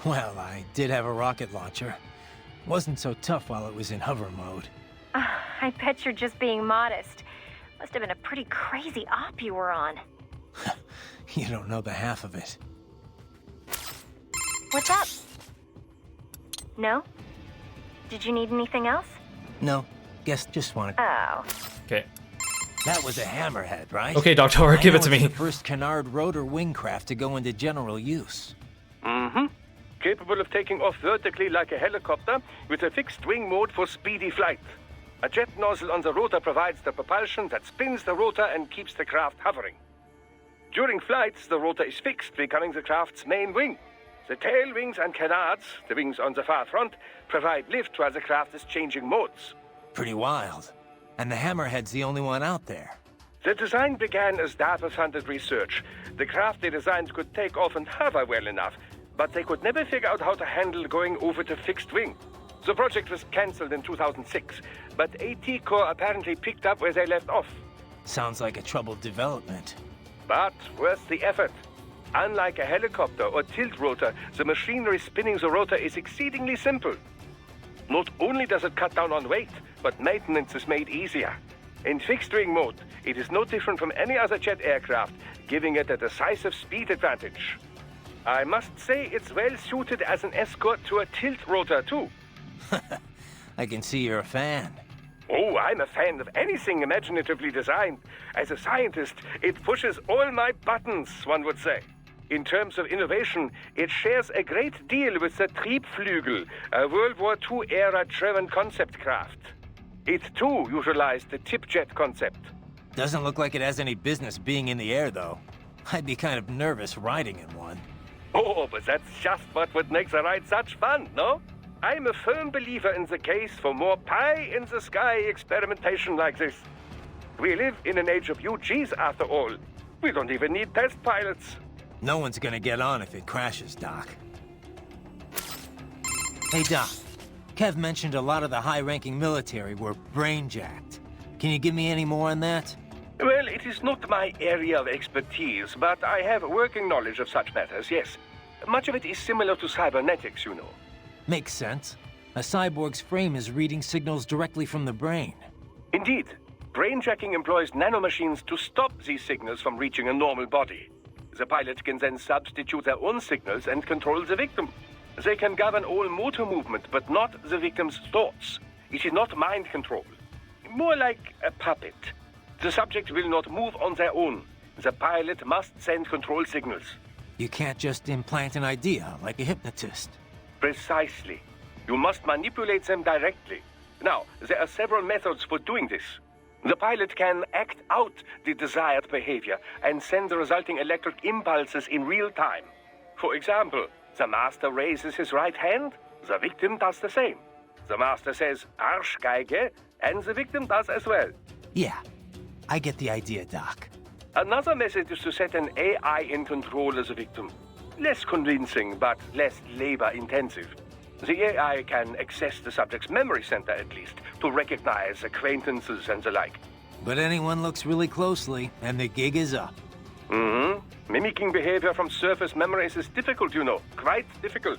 Well, I did have a rocket launcher. Wasn't so tough while it was in hover mode. I bet you're just being modest. Must have been a pretty crazy op you were on. You don't know the half of it. What's up? No? Did you need anything else? No, guess just wanted... Oh. Okay. That was a hammerhead, right? Okay, Dr. Horror, give it to me. The first canard rotor wingcraft to go into general use. Mm-hmm. Capable of taking off vertically like a helicopter with a fixed wing mode for speedy flight. A jet nozzle on the rotor provides the propulsion that spins the rotor and keeps the craft hovering. During flights, the rotor is fixed, becoming the craft's main wing. The tail wings and canards, the wings on the far front, provide lift while the craft is changing modes. Pretty wild. And the hammerhead's the only one out there. The design began as data-funded research. The craft they designed could take off and hover well enough, but they could never figure out how to handle going over to fixed wing. The project was cancelled in 2006, but AT Corps apparently picked up where they left off. Sounds like a troubled development. But worth the effort. Unlike a helicopter or tilt rotor, the machinery spinning the rotor is exceedingly simple. Not only does it cut down on weight, but maintenance is made easier. In fixed-wing mode, it is no different from any other jet aircraft, giving it a decisive speed advantage. I must say it's well suited as an escort to a tilt rotor, too. I can see you're a fan. Oh, I'm a fan of anything imaginatively designed. As a scientist, it pushes all my buttons, one would say. In terms of innovation, it shares a great deal with the Triebflügel, a World War II-era German concept craft. It, too, utilized the tip-jet concept. Doesn't look like it has any business being in the air, though. I'd be kind of nervous riding in one. Oh, but that's just what would make the ride such fun, no? I'm a firm believer in the case for more pie-in-the-sky experimentation like this. We live in an age of UGs, after all. We don't even need test pilots. No one's gonna get on if it crashes, Doc. Hey, Doc. Kev mentioned a lot of the high-ranking military were brain-jacked. Can you give me any more on that? Well, it is not my area of expertise, but I have working knowledge of such matters, yes. Much of it is similar to cybernetics, you know. Makes sense. A cyborg's frame is reading signals directly from the brain. Indeed. Brainjacking employs nanomachines to stop these signals from reaching a normal body. The pilot can then substitute their own signals and control the victim. They can govern all motor movement, but not the victim's thoughts. It is not mind control. More like a puppet. The subject will not move on their own. The pilot must send control signals. You can't just implant an idea like a hypnotist. Precisely. You must manipulate them directly. Now, there are several methods for doing this. The pilot can act out the desired behavior and send the resulting electric impulses in real time. For example, the master raises his right hand, the victim does the same. The master says, Arschgeige, and the victim does as well. Yeah, I get the idea, Doc. Another method is to set an AI in control as a victim. Less convincing, but less labor-intensive. The AI can access the subject's memory center, at least, to recognize acquaintances and the like. But anyone looks really closely, and the gig is up. Mimicking behavior from surface memories is difficult, you know. Quite difficult.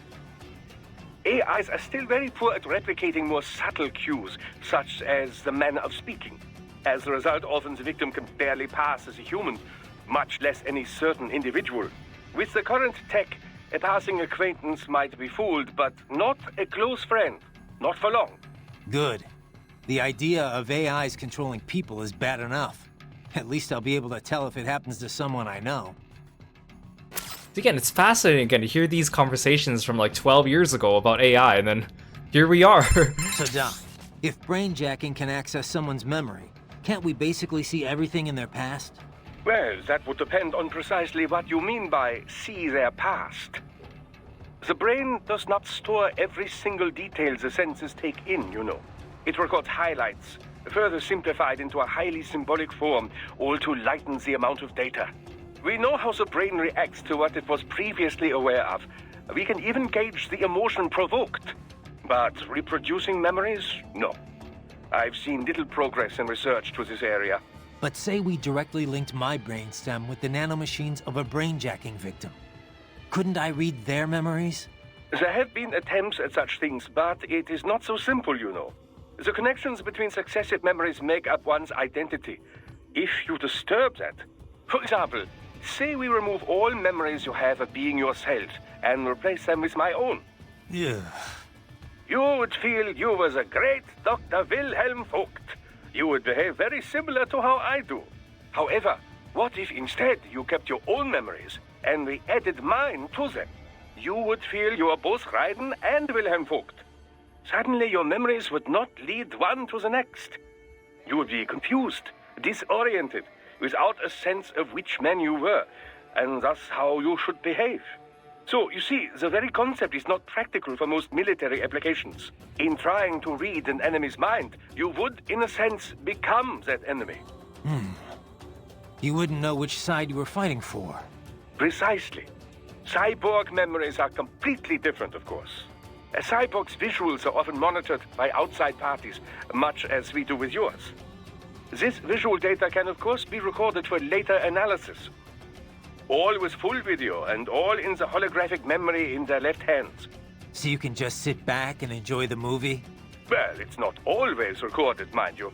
AIs are still very poor at replicating more subtle cues, such as the manner of speaking. As a result, often the victim can barely pass as a human, much less any certain individual. With the current tech, a passing acquaintance might be fooled, but not a close friend. Not for long. Good. The idea of AIs controlling people is bad enough. At least I'll be able to tell if it happens to someone I know. Again, it's fascinating again to hear these conversations from like 12 years ago about AI, and then here we are. So Doc, if brainjacking can access someone's memory, can't we basically see everything in their past? Well, that would depend on precisely what you mean by see their past. The brain does not store every single detail the senses take in, you know. It records highlights, further simplified into a highly symbolic form, all to lighten the amount of data. We know how the brain reacts to what it was previously aware of. We can even gauge the emotion provoked. But reproducing memories? No. I've seen little progress in research to this area. But say we directly linked my brainstem with the nanomachines of a brainjacking victim. Couldn't I read their memories? There have been attempts at such things, but it is not so simple, you know. The connections between successive memories make up one's identity. If you disturb that, for example, say we remove all memories you have of being yourself and replace them with my own. Yeah. You would feel you was a great Dr. Wilhelm Vogt. You would behave very similar to how I do. However, what if instead you kept your own memories and we added mine to them? You would feel you are both Raiden and Wilhelm Vogt. Suddenly your memories would not lead one to the next. You would be confused, disoriented, without a sense of which man you were, and thus how you should behave. So, you see, the very concept is not practical for most military applications. In trying to read an enemy's mind, you would, in a sense, become that enemy. You wouldn't know which side you were fighting for. Precisely. Cyborg memories are completely different, of course. A cyborg's visuals are often monitored by outside parties, much as we do with yours. This visual data can, of course, be recorded for later analysis. All with full video and all in the holographic memory in their left hands. So you can just sit back and enjoy the movie? Well, it's not always recorded, mind you.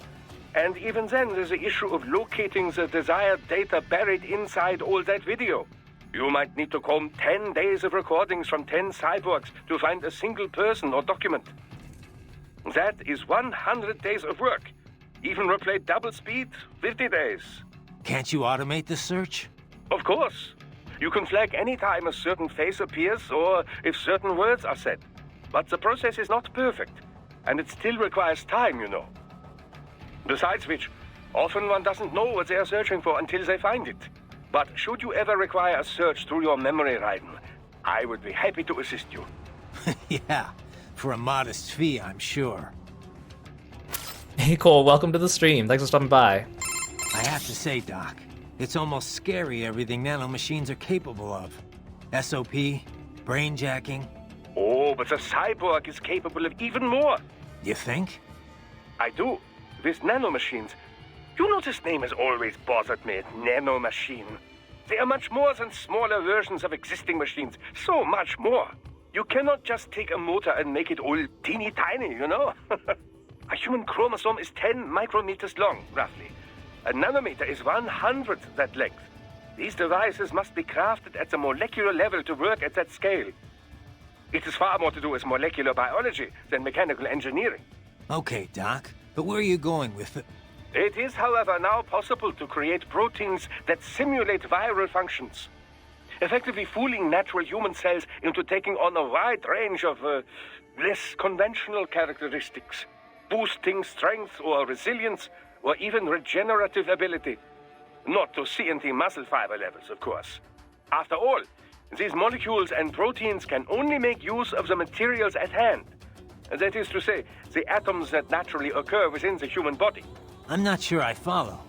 And even then, there's the issue of locating the desired data buried inside all that video. You might need to comb 10 days of recordings from 10 cyborgs to find a single person or document. That is 100 days of work. Even replay double speed, 50 days. Can't you automate the search? Of course. You can flag any time a certain face appears or if certain words are said. But the process is not perfect, and it still requires time, you know. Besides which, often one doesn't know what they are searching for until they find it. But should you ever require a search through your memory, Raiden, I would be happy to assist you. Yeah, for a modest fee, I'm sure. Hey Cole, welcome to the stream. Thanks for stopping by. I have to say, Doc, it's almost scary everything nanomachines are capable of. SOP, brainjacking. Oh, but the cyborg is capable of even more. You think? I do. With nanomachines. You know this name has always bothered me, nanomachine. They are much more than smaller versions of existing machines. So much more. You cannot just take a motor and make it all teeny tiny, you know? A human chromosome is 10 micrometers long, roughly. A nanometer is 1/100 that length. These devices must be crafted at the molecular level to work at that scale. It has far more to do with molecular biology than mechanical engineering. Okay, Doc, but where are you going with it? It is, however, now possible to create proteins that simulate viral functions, effectively fooling natural human cells into taking on a wide range of less conventional characteristics, boosting strength or resilience, or even regenerative ability. Not to CNT muscle fiber levels, of course. After all, these molecules and proteins can only make use of the materials at hand. That is to say, the atoms that naturally occur within the human body. I'm not sure I follow.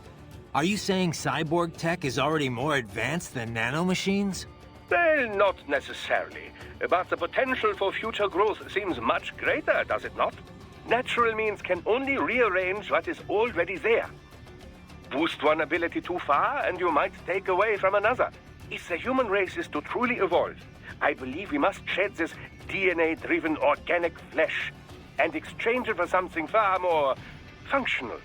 Are you saying cyborg tech is already more advanced than nanomachines? Well, not necessarily. But the potential for future growth seems much greater, does it not? Natural means can only rearrange what is already there. boost one ability too far, and you might take away from another. If the human race is to truly evolve, I believe we must shed this DNA-driven organic flesh and exchange it for something far more functional.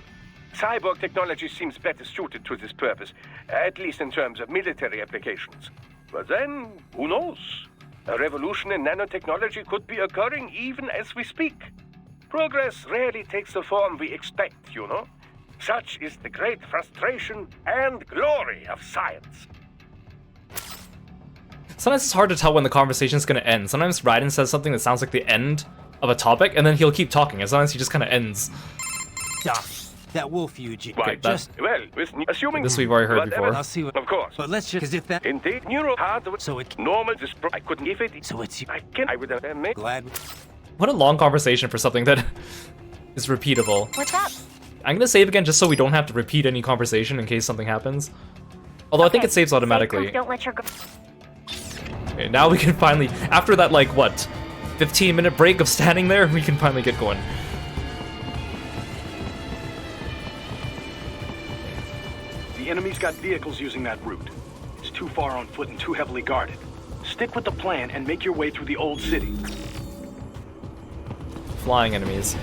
Cyborg technology seems better suited to this purpose, at least in terms of military applications. But then, who knows? A revolution in nanotechnology could be occurring even as we speak. Progress rarely takes the form we expect, you know? Such is the great frustration and glory of science. Sometimes it's hard to tell when the conversation is going to end. Sometimes Raiden says something that sounds like the end of a topic, and then he'll keep talking, and sometimes he just kind of ends. Doc, that wolf Eugene. Why, Just well, assuming this we've already heard whatever, before. I'll see what. Of course. But let's just. Because if that. Indeed, neuro hardware. So it. Normal. I couldn't give it. So it's. I would have made. Glad. What a long conversation for something that is repeatable. What's up? I'm gonna save again just so we don't have to repeat any conversation in case something happens. Although I think it saves automatically. Don't let your Okay, now we can finally, after that, like, what, 15-minute break of standing there, we can finally get going. The enemy's got vehicles using that route. It's too far on foot and too heavily guarded. Stick with the plan and make your way through the old city. Flying enemies.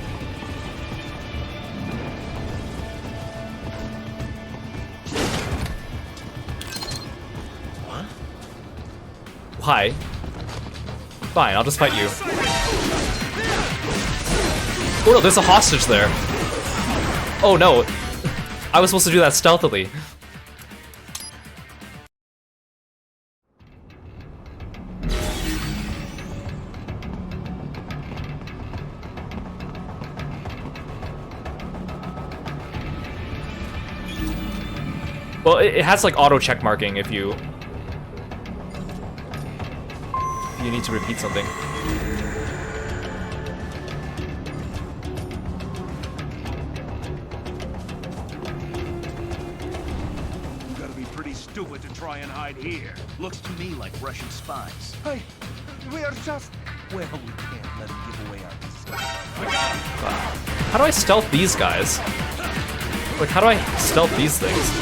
Hi. Fine, I'll just fight you. Oh no, there's a hostage there. Oh no. I was supposed to do that stealthily. Well, it has like auto check marking if you need to repeat something. You gotta be pretty stupid to try and hide here. Looks to me like Russian spies. Hey, we are just... Well, we can't let them give away our... How do I stealth these guys? Like, how do I stealth these things?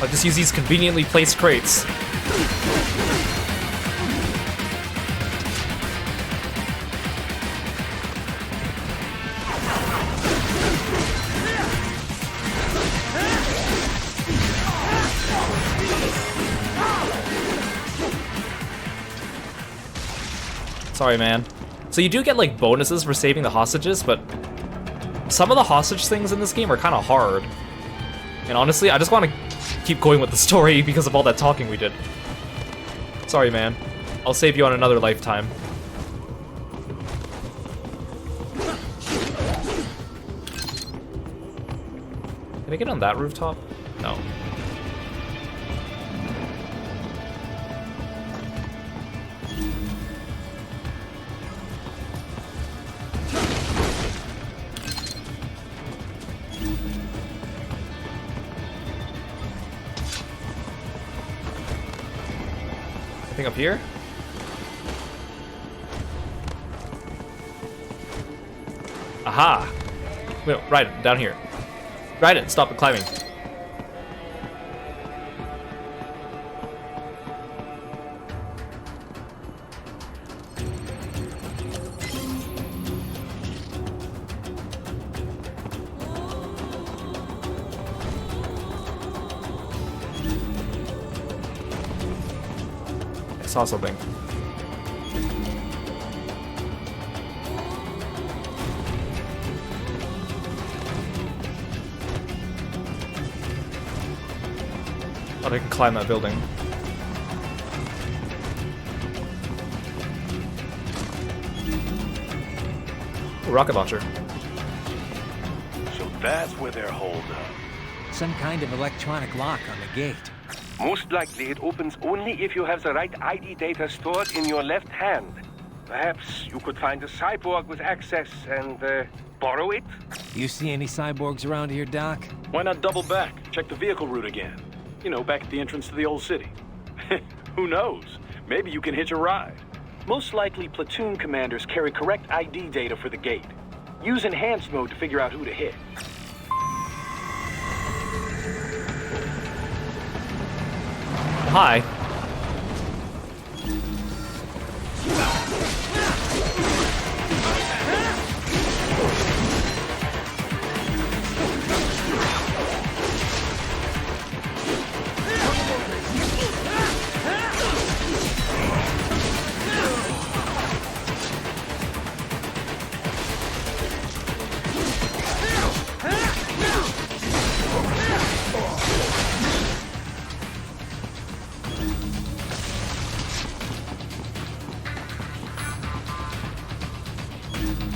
I'll just use these conveniently placed crates. Sorry, man. So you do get like bonuses for saving the hostages, but some of the hostage things in this game are kind of hard. And honestly, I just want to keep going with the story because of all that talking we did. Sorry, man. I'll save you on another lifetime. Can I get on that rooftop? No. Anything up here? Aha! Wait, Raiden, down here. Raiden, stop climbing. I saw something. Oh, I can climb that building. Ooh, rocket launcher. So that's where they're holed up. Some kind of electronic lock on the gate. Most likely it opens only if you have the right ID data stored in your left hand. Perhaps you could find a cyborg with access and borrow it? You see any cyborgs around here, Doc? Why not double back? Check the vehicle route again. You know, back at the entrance to the old city. Who knows? Maybe you can hitch a ride. Most likely, platoon commanders carry correct ID data for the gate. Use enhanced mode to figure out who to hit. Hi.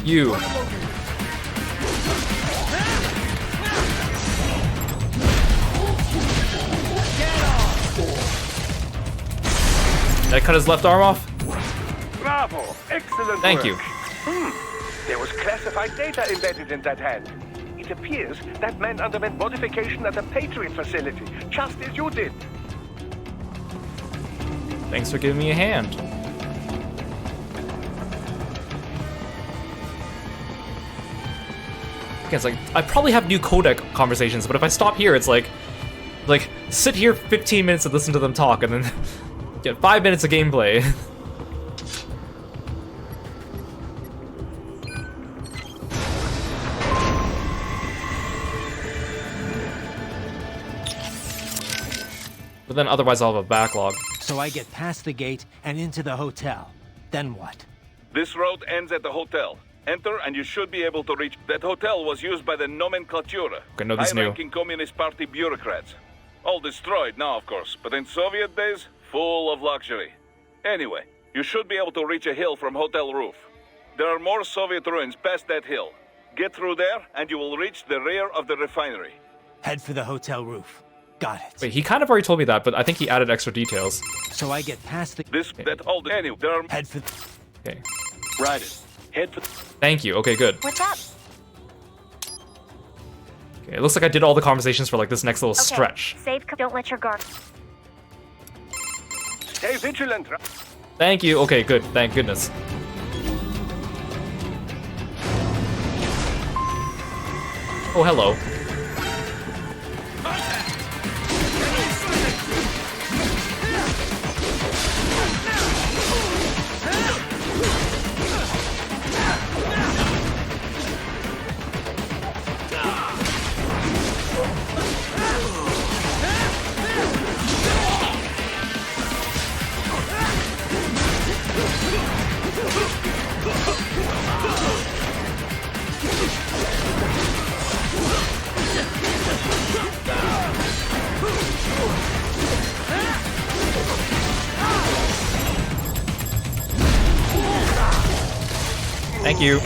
You. Did I cut his left arm off? Bravo! Excellent Thank work. you. There was classified data embedded in that hand. It appears that man underwent modification at the Patriot facility, just as you did. Thanks for giving me a hand. It's like, I probably have new codec conversations, but if I stop here, it's like sit here 15 minutes and listen to them talk, and then get 5 minutes of gameplay. But then otherwise I'll have a backlog. So I get past the gate and into the hotel. Then what? This road ends at the hotel. Enter and you should be able to reach... That hotel was used by the Nomenklatura, Okay, no, this is new. high-ranking Communist Party bureaucrats. All destroyed now, of course, but in Soviet days, full of luxury. Anyway, you should be able to reach a hill from hotel roof. There are more Soviet ruins past that hill. Get through there and you will reach the rear of the refinery. Head for the hotel roof. Got it. Wait, he kind of already told me that, but I think he added extra details. So I get past the... Anyway, there are... Head for... Okay. Ride it. Head for... Thank you. Okay, good. What's up? Okay, it looks like I did all the conversations for like this next little stretch. Save. Don't let your guard. Stay vigilant. Thank you. Okay, good. Thank goodness. Oh, hello. Thank you.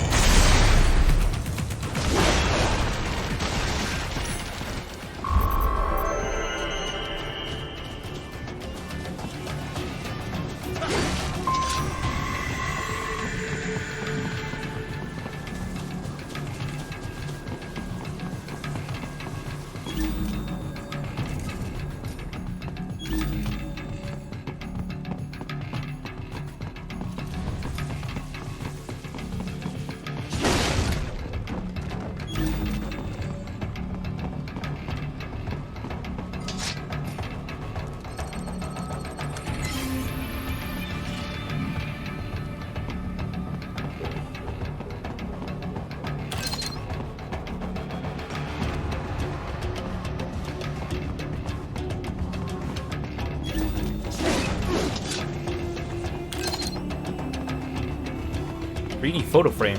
Photo frame.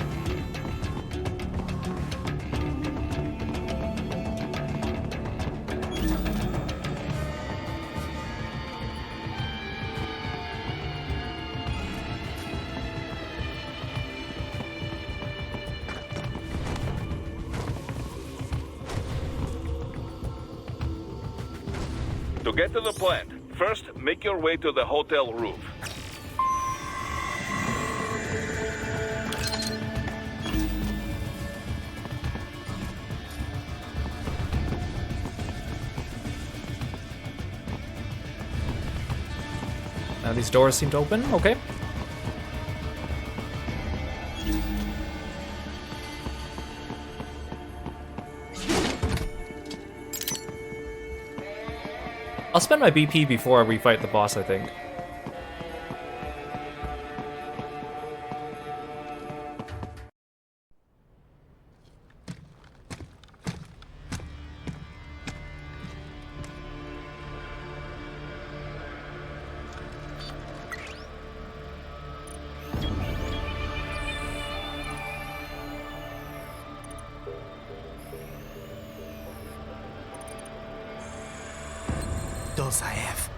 To get to the plant, first make your way to the hotel roof. Now these doors seem to open. Okay. I'll spend my BP before we fight the boss, I think. Dolzaev.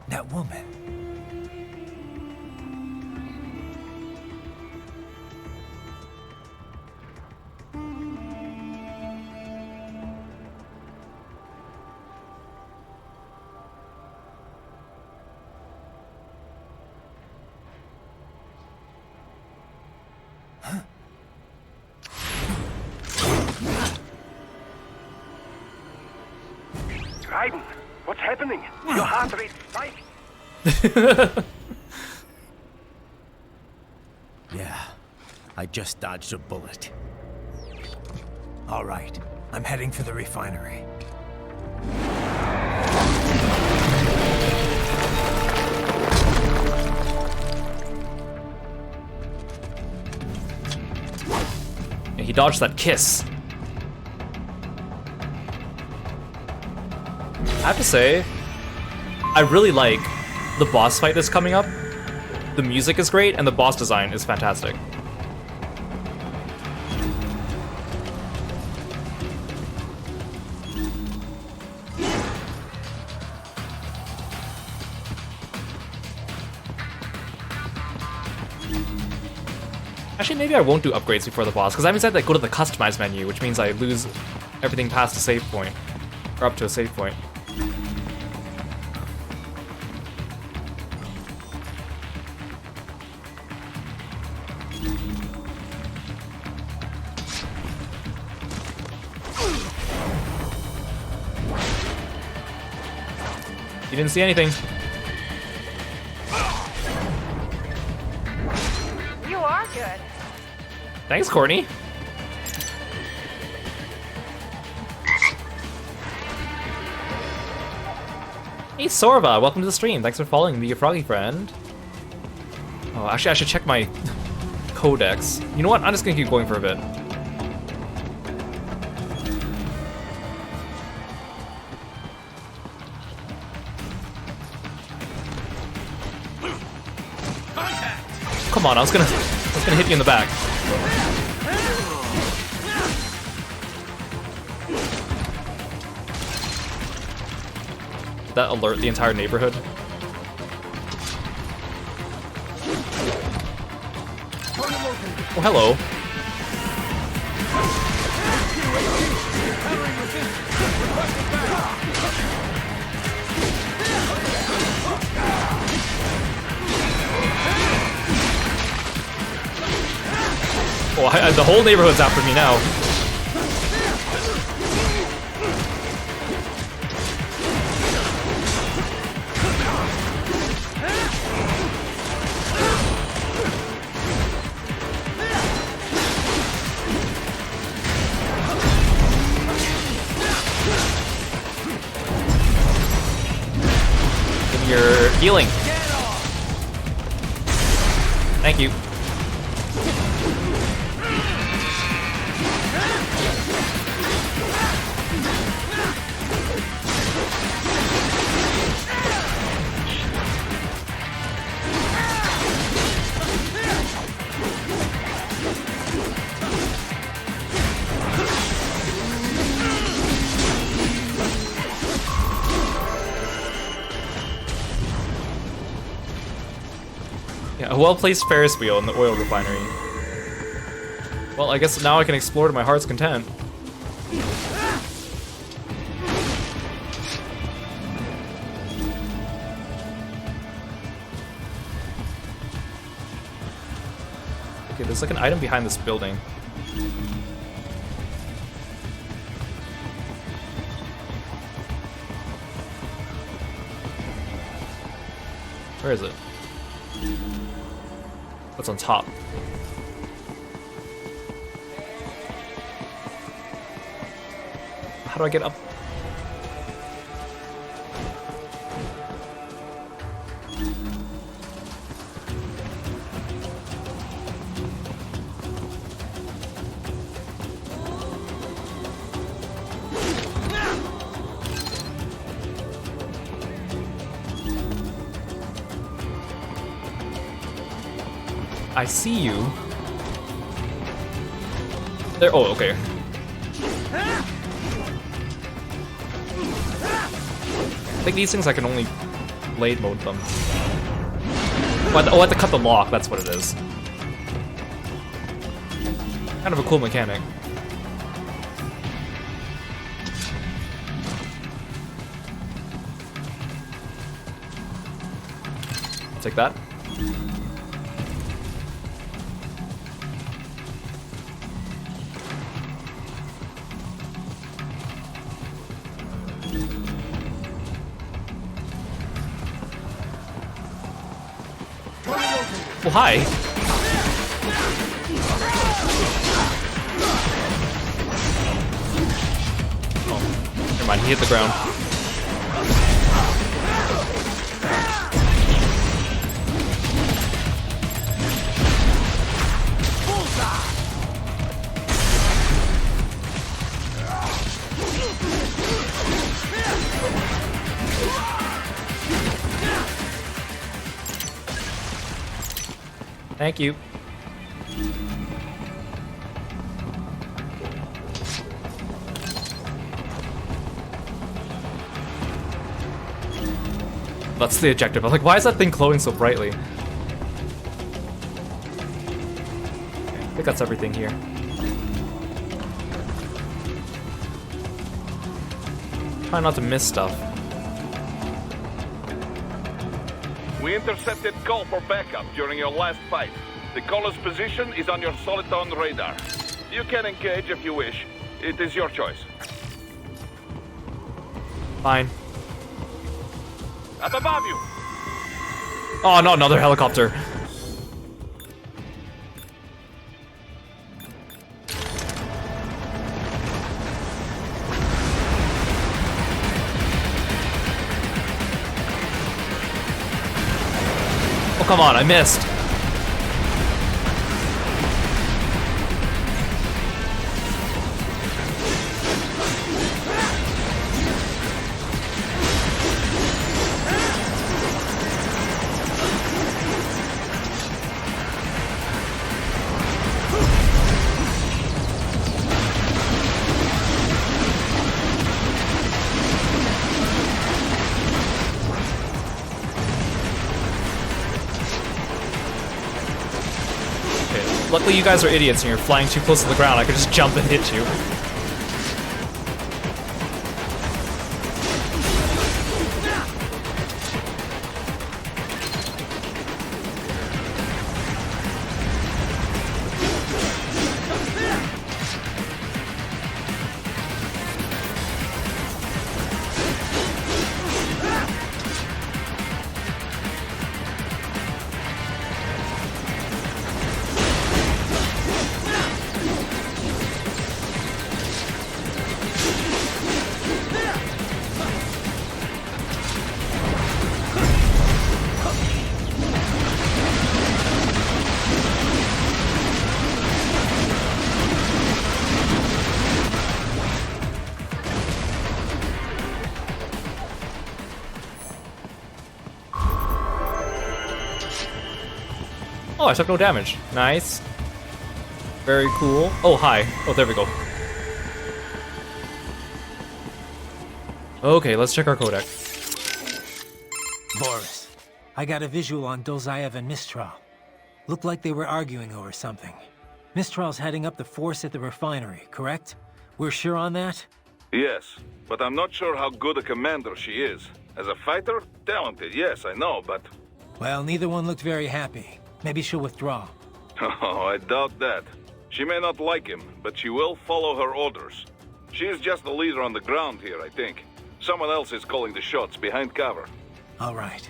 That woman. Raiden, what's happening? Your heart rate spiked. Yeah, I just dodged a bullet. All right, I'm heading for the refinery. Yeah, he dodged that kiss. I have to say, I really like the boss fight that's coming up. The music is great, and the boss design is fantastic. Actually, maybe I won't do upgrades before the boss, because I haven't said that go to the customize menu, which means I lose everything past a save point, or up to a save point. You didn't see anything. You are good. Thanks, Courtney. Hey, Sorva, welcome to the stream. Thanks for following me, your froggy friend. Oh, actually, I should check my codex. You know what? I'm just gonna keep going for a bit. Come on, I was gonna hit you in the back. Did that alert the entire neighborhood? Oh, hello. Oh, the whole neighborhood's after me now. Give me your healing. Thank you. A well-placed Ferris wheel in the oil refinery. Well, I guess now I can explore to my heart's content. Okay, there's like an item behind this building. Where is it? What's on top? How do I get up? I see you. There. Oh, okay. I think these things I can only blade mode them. Oh, I have to cut the lock. That's what it is. Kind of a cool mechanic. Take that. Oh, hi. Oh, never mind, he hit the ground. Thank you. That's the objective. I'm like, why is that thing glowing so brightly? Okay, I think that's everything here. Try not to miss stuff. We intercepted call for backup during your last fight. The caller's position is on your Soliton radar. You can engage if you wish. It is your choice. Fine. Up above you! Oh, no, another helicopter. Oh, come on, I missed. Luckily you guys are idiots and you're flying too close to the ground. I could just jump and hit you. Oh, I took no damage. Nice. Very cool. Oh, hi. Oh, there we go. Okay, let's check our codec. Boris, I got a visual on Dolzaev and Mistral. Looked like they were arguing over something. Mistral's heading up the force at the refinery, correct? We're sure on that? Yes, but I'm not sure how good a commander she is. As a fighter, talented, yes, I know, but... Well, neither one looked very happy. Maybe she'll withdraw. Oh, I doubt that. She may not like him, but she will follow her orders. She is just the leader on the ground here, I think. Someone else is calling the shots behind cover. All right.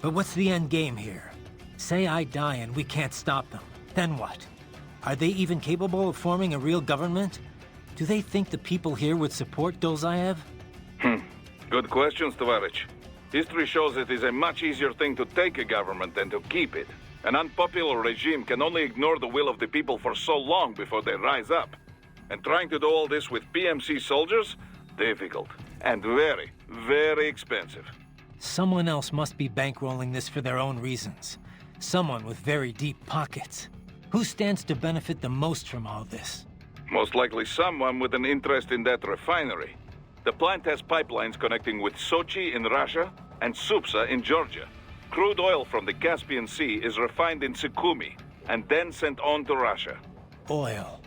But what's the end game here? Say I die and we can't stop them. Then what? Are they even capable of forming a real government? Do they think the people here would support Dolzaev? Good questions, Tovarich. History shows it is a much easier thing to take a government than to keep it. An unpopular regime can only ignore the will of the people for so long before they rise up. And trying to do all this with PMC soldiers? Difficult. And very, very expensive. Someone else must be bankrolling this for their own reasons. Someone with very deep pockets. Who stands to benefit the most from all this? Most likely someone with an interest in that refinery. The plant has pipelines connecting with Sochi in Russia and Supsa in Georgia. Crude oil from the Caspian Sea is refined in Sukhumi and then sent on to Russia. Oil.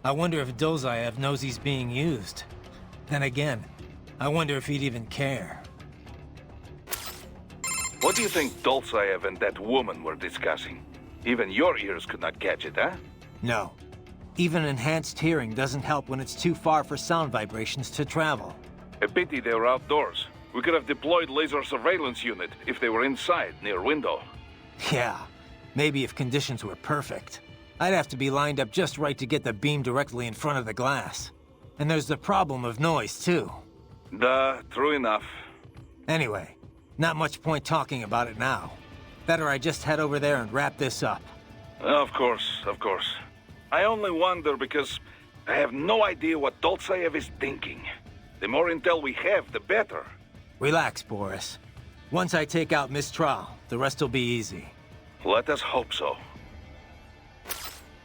I wonder if Dolzaev knows he's being used. Then again, I wonder if he'd even care. What do you think Dolzaev and that woman were discussing? Even your ears could not catch it, huh? No. Even enhanced hearing doesn't help when it's too far for sound vibrations to travel. A pity they were outdoors. We could have deployed laser surveillance unit if they were inside, near window. Yeah, maybe if conditions were perfect. I'd have to be lined up just right to get the beam directly in front of the glass. And there's the problem of noise, too. Duh, true enough. Anyway, not much point talking about it now. Better I just head over there and wrap this up. Of course, of course. I only wonder because I have no idea what Dolzaev is thinking. The more intel we have, the better. Relax, Boris. Once I take out Mistral, the rest will be easy. Let us hope so.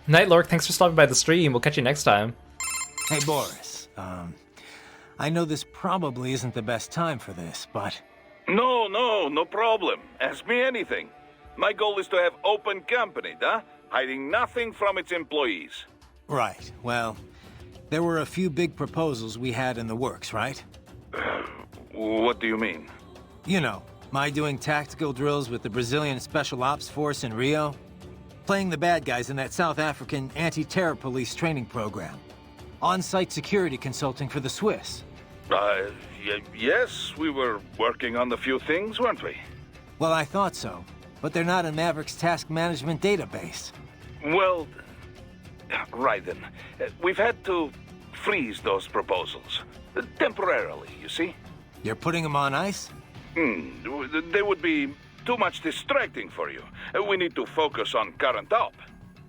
Night Lord, thanks for stopping by the stream. We'll catch you next time. Hey, Boris. I know this probably isn't the best time for this, but... No problem. Ask me anything. My goal is to have open company, hiding nothing from its employees. Right. Well, there were a few big proposals we had in the works, right? What do you mean? You know, my doing tactical drills with the Brazilian Special Ops Force in Rio. Playing the bad guys in that South African anti-terror police training program. On-site security consulting for the Swiss. Yes, we were working on a few things, weren't we? Well, I thought so, but they're not in Maverick's task management database. Well, right then. We've had to freeze those proposals. Temporarily, you see? You're putting them on ice? They would be too much distracting for you. We need to focus on current op.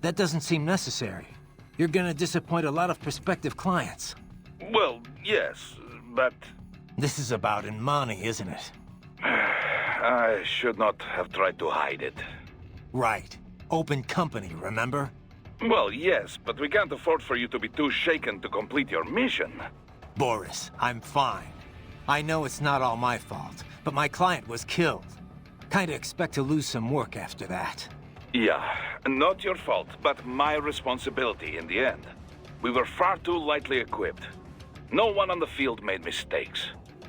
That doesn't seem necessary. You're gonna disappoint a lot of prospective clients. Well, yes, but... This is about Inmani, isn't it? I should not have tried to hide it. Right. Open company, remember? Well, yes, but we can't afford for you to be too shaken to complete your mission. Boris, I'm fine. I know it's not all my fault, but my client was killed. Kinda expect to lose some work after that. Yeah, not your fault, but my responsibility in the end. We were far too lightly equipped. No one on the field made mistakes.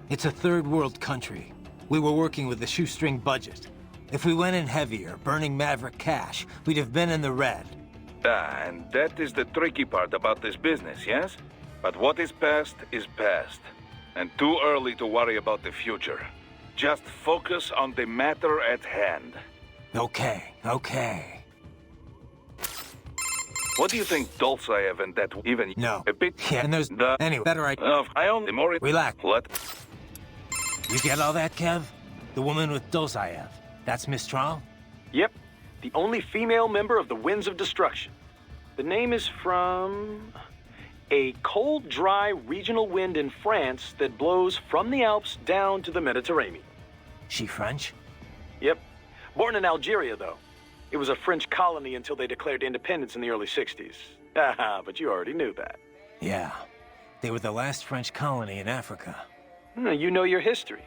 It's a third world country. We were working with a shoestring budget. If we went in heavier, burning Maverick cash, we'd have been in the red. And that is the tricky part about this business, yes? But what is past, and too early to worry about the future. Just focus on the matter at hand. Okay. What do you think Dolzaev and that even... No. A bit... Yeah, and there's... Anyway, better I only more... Relax. What? You get all that, Kev? The woman with Dolzaev. That's Mistral? Yep. The only female member of the Winds of Destruction. The name is from... a cold, dry regional wind in France that blows from the Alps down to the Mediterranean. She French? Yep. Born in Algeria, though. It was a French colony until they declared independence in the early 60s. Haha, but you already knew that. Yeah. They were the last French colony in Africa. You know your history.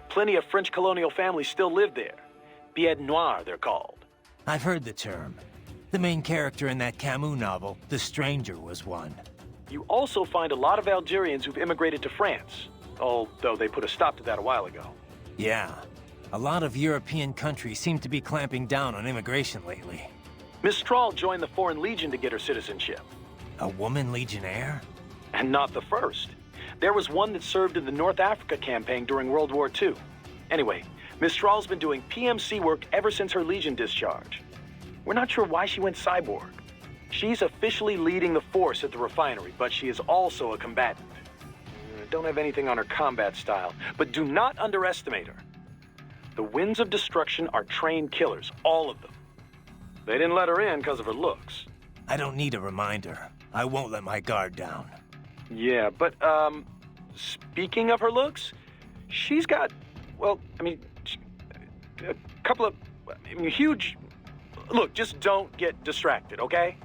Plenty of French colonial families still live there. Bêtes Noires, they're called. I've heard the term. The main character in that Camus novel, The Stranger, was one. You also find a lot of Algerians who've immigrated to France, although they put a stop to that a while ago. Yeah. A lot of European countries seem to be clamping down on immigration lately. Miss Strahl joined the Foreign Legion to get her citizenship. A woman legionnaire? And not the first. There was one that served in the North Africa campaign during World War II. Anyway, Miss Strahl's been doing PMC work ever since her Legion discharge. We're not sure why she went cyborg. She's officially leading the force at the refinery, but she is also a combatant. Don't have anything on her combat style, but do not underestimate her. The Winds of Destruction are trained killers, all of them. They didn't let her in because of her looks. I don't need a reminder. I won't let my guard down. Yeah, but, speaking of her looks, she's got, well, I mean, a couple of huge... Look, just don't get distracted, okay?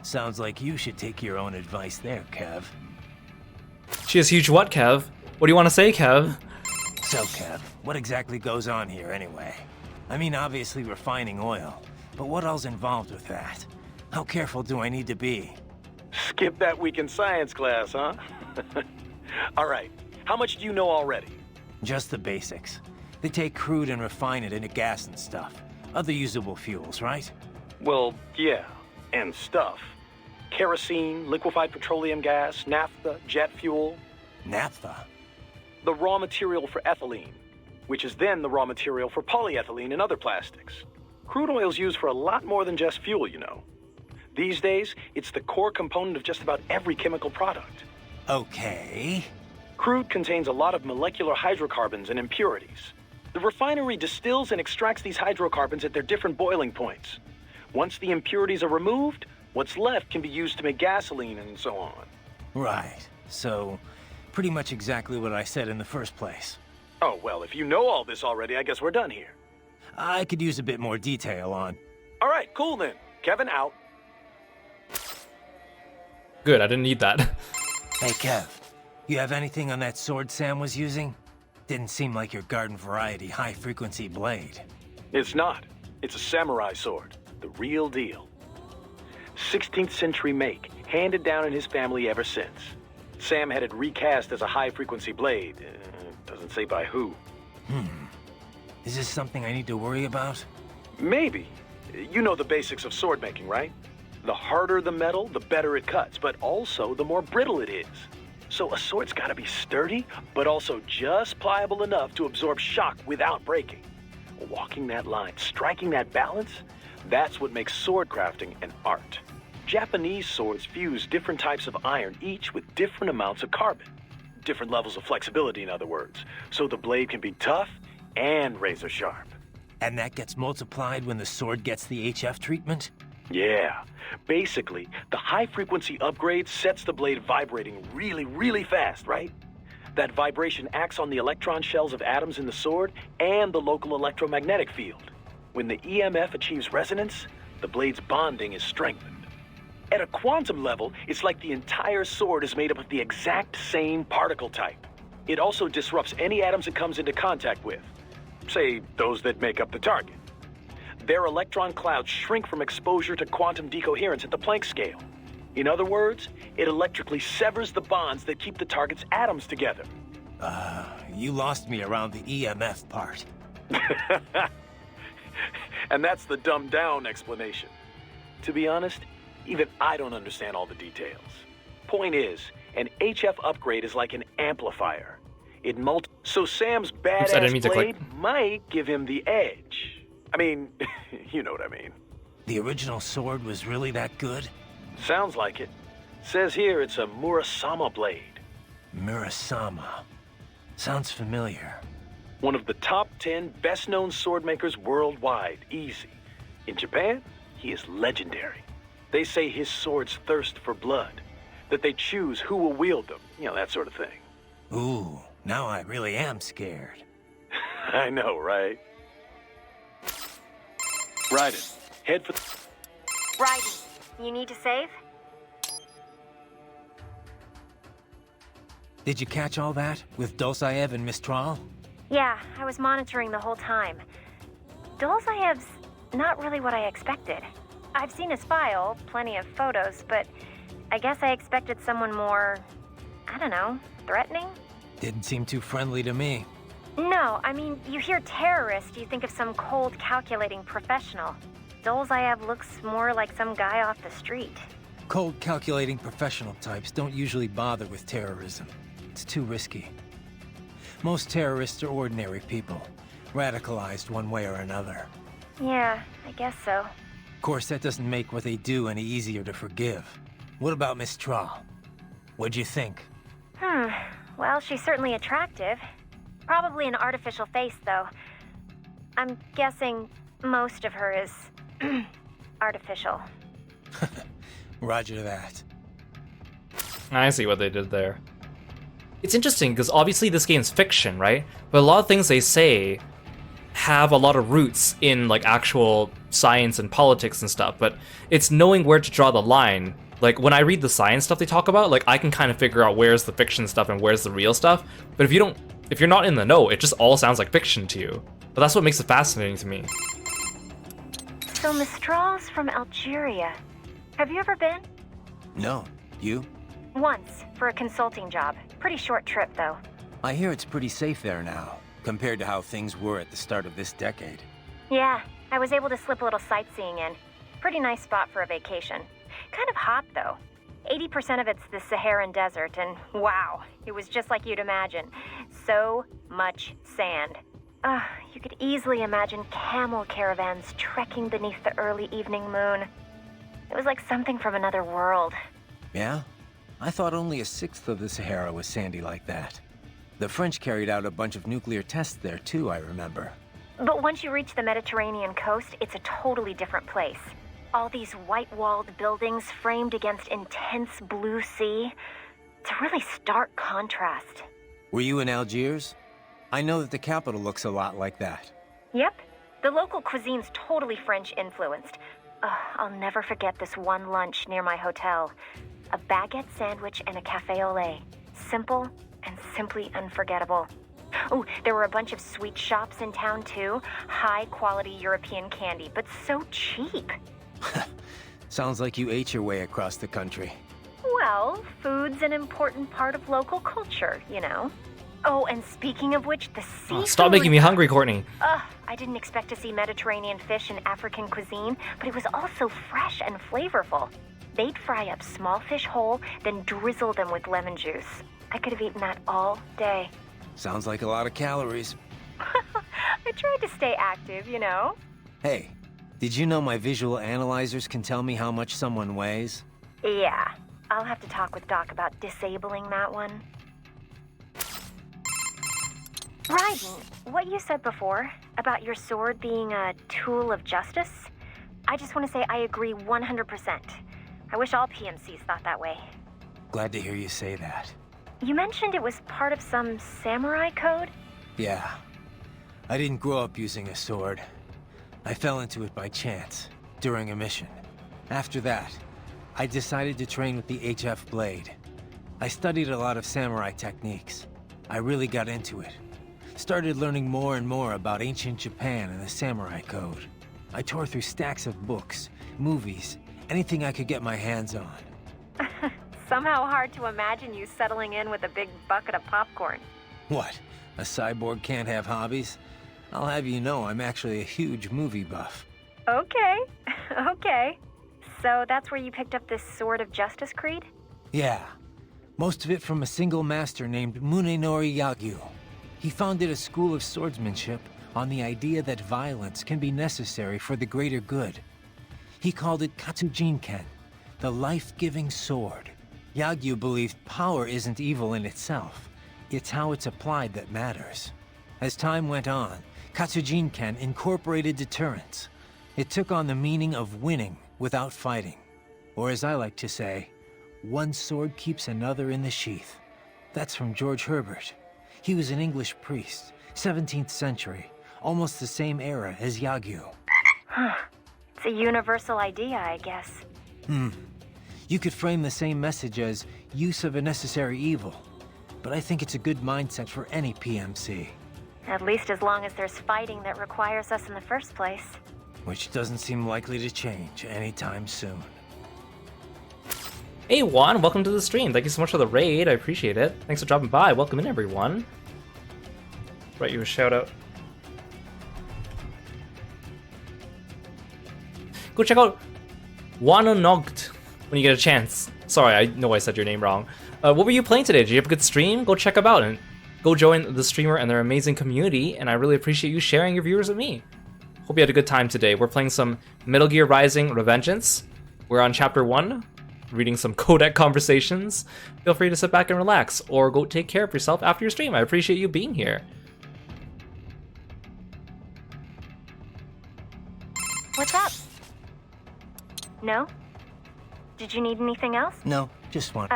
Sounds like you should take your own advice there, Kev. She has huge what, Kev? What do you want to say, Kev? So, Kev, what exactly goes on here anyway? I mean, obviously refining oil, but what else involved with that? How careful do I need to be? Skip that week in science class, huh? All right, how much do you know already? Just the basics. They take crude and refine it into gas and stuff. Other usable fuels, right? Well, yeah, and stuff. Kerosene, liquefied petroleum gas, naphtha, jet fuel. Naphtha? The raw material for ethylene, which is then the raw material for polyethylene and other plastics. Crude oil's used for a lot more than just fuel, you know. These days, it's the core component of just about every chemical product. Okay. Crude contains a lot of molecular hydrocarbons and impurities. The refinery distills and extracts these hydrocarbons at their different boiling points. Once the impurities are removed, what's left can be used to make gasoline and so on. Right. So, pretty much exactly what I said in the first place. Oh, well, if you know all this already, I guess we're done here. I could use a bit more detail on... All right, cool then. Kevin out. Good, I didn't need that. Hey, Kev. You have anything on that sword Sam was using? Didn't seem like your garden variety high-frequency blade. It's not. It's a samurai sword. The real deal. 16th century make, handed down in his family ever since. Sam had it recast as a high-frequency blade. Doesn't say by who. Is this something I need to worry about? Maybe. You know the basics of sword making, right? The harder the metal, the better it cuts, but also the more brittle it is. So a sword's gotta be sturdy, but also just pliable enough to absorb shock without breaking. Walking that line, striking that balance, that's what makes sword crafting an art. Japanese swords fuse different types of iron, each with different amounts of carbon. Different levels of flexibility, in other words. So the blade can be tough and razor sharp. And that gets multiplied when the sword gets the HF treatment? Yeah. Basically, the high-frequency upgrade sets the blade vibrating really, really fast, right? That vibration acts on the electron shells of atoms in the sword and the local electromagnetic field. When the EMF achieves resonance, the blade's bonding is strengthened. At a quantum level, it's like the entire sword is made up of the exact same particle type. It also disrupts any atoms it comes into contact with. Say, those that make up the target. Their electron clouds shrink from exposure to quantum decoherence at the Planck scale. In other words, it electrically severs the bonds that keep the target's atoms together. You lost me around the EMF part. And that's the dumbed-down explanation. To be honest, even I don't understand all the details. Point is, an HF upgrade is like an amplifier. It so Sam's badass blade might give him the edge. I mean, you know what I mean. The original sword was really that good? Sounds like it. Says here it's a Murasama blade. Murasama. Sounds familiar. One of the top 10 best-known sword makers worldwide, easy. In Japan, he is legendary. They say his swords thirst for blood, that they choose who will wield them, you know, that sort of thing. Ooh, now I really am scared. I know, right? Raiden, head for... Raiden, you need to save? Did you catch all that? With Dolzaev and Mistral? Yeah, I was monitoring the whole time. Dolzaev's not really what I expected. I've seen his file, plenty of photos, but I guess I expected someone more, I don't know, threatening? Didn't seem too friendly to me. No, I mean, you hear terrorist, you think of some cold, calculating professional. Dolzaev looks more like some guy off the street. Cold, calculating professional types don't usually bother with terrorism. It's too risky. Most terrorists are ordinary people, radicalized one way or another. Yeah, I guess so. Of course, that doesn't make what they do any easier to forgive. What about Miss Trawl? What'd you think? Well, she's certainly attractive. Probably an artificial face, though. I'm guessing most of her is artificial. Roger that. I see what they did there. It's interesting because obviously this game's fiction, right? But a lot of things they say have a lot of roots in like actual science and politics and stuff, but it's knowing where to draw the line. Like when I read the science stuff they talk about, like I can kind of figure out where's the fiction stuff and where's the real stuff. But if you're not in the know, it just all sounds like fiction to you. But that's what makes it fascinating to me. So Mistral's from Algeria. Have you ever been? No. You? Once, for a consulting job. Pretty short trip, though. I hear it's pretty safe there now, compared to how things were at the start of this decade. Yeah, I was able to slip a little sightseeing in. Pretty nice spot for a vacation. Kind of hot, though. 80% of it's the Saharan desert, and wow, it was just like you'd imagine. So much sand. You could easily imagine camel caravans trekking beneath the early evening moon. It was like something from another world. Yeah? I thought only a sixth of the Sahara was sandy like that. The French carried out a bunch of nuclear tests there too, I remember. But once you reach the Mediterranean coast, it's a totally different place. All these white-walled buildings framed against intense blue sea. It's a really stark contrast. Were you in Algiers? I know that the capital looks a lot like that. Yep. The local cuisine's totally French-influenced. I'll never forget this one lunch near my hotel. A baguette sandwich and a café au lait. Simple and simply unforgettable. Oh, there were a bunch of sweet shops in town too. High-quality European candy, but so cheap. Sounds like you ate your way across the country. Well, food's an important part of local culture, you know. Oh, and speaking of which, the seafood... Stop making me hungry, Courtney. I didn't expect to see Mediterranean fish in African cuisine, but it was also fresh and flavorful. They'd fry up small fish whole, then drizzle them with lemon juice. I could have eaten that all day. Sounds like a lot of calories. I tried to stay active, you know. Hey, did you know my visual analyzers can tell me how much someone weighs? Yeah, I'll have to talk with Doc about disabling that one. Raiden, what you said before about your sword being a tool of justice, I just want to say I agree 100%. I wish all PMCs thought that way. Glad to hear you say that. You mentioned it was part of some samurai code? Yeah. I didn't grow up using a sword. I fell into it by chance, during a mission. After that, I decided to train with the HF blade. I studied a lot of samurai techniques. I really got into it. Started learning more and more about ancient Japan and the samurai code. I tore through stacks of books, movies, anything I could get my hands on. Somehow hard to imagine you settling in with a big bucket of popcorn. What? A cyborg can't have hobbies? I'll have you know I'm actually a huge movie buff. Okay, okay. So that's where you picked up this Sword of Justice creed? Yeah. Most of it from a single master named Munenori Yagyu. He founded a school of swordsmanship on the idea that violence can be necessary for the greater good. He called it Katsujinken, the life-giving sword. Yagyu believed power isn't evil in itself. It's how it's applied that matters. As time went on, Katsujinken incorporated deterrence. It took on the meaning of winning without fighting. Or as I like to say, one sword keeps another in the sheath. That's from George Herbert. He was an English priest, 17th century, almost the same era as Yagyu. Huh. It's a universal idea, I guess. You could frame the same message as use of a necessary evil, but I think it's a good mindset for any PMC. At least as long as there's fighting that requires us in the first place. Which doesn't seem likely to change anytime soon. Hey Juan, welcome to the stream. Thank you so much for the raid. I appreciate it. Thanks for dropping by. Welcome in, everyone. Write you a shout out. Go check out Wanonogt when you get a chance. Sorry, I know I said your name wrong. What were you playing today? Did you have a good stream? Go check them out and go join the streamer and their amazing community. And I really appreciate you sharing your viewers with me. Hope you had a good time today. We're playing some Metal Gear Rising Revengeance. We're on chapter 1, reading some codec conversations. Feel free to sit back and relax, or go take care of yourself after your stream. I appreciate you being here. What's up? No? Did you need anything else? No, just one.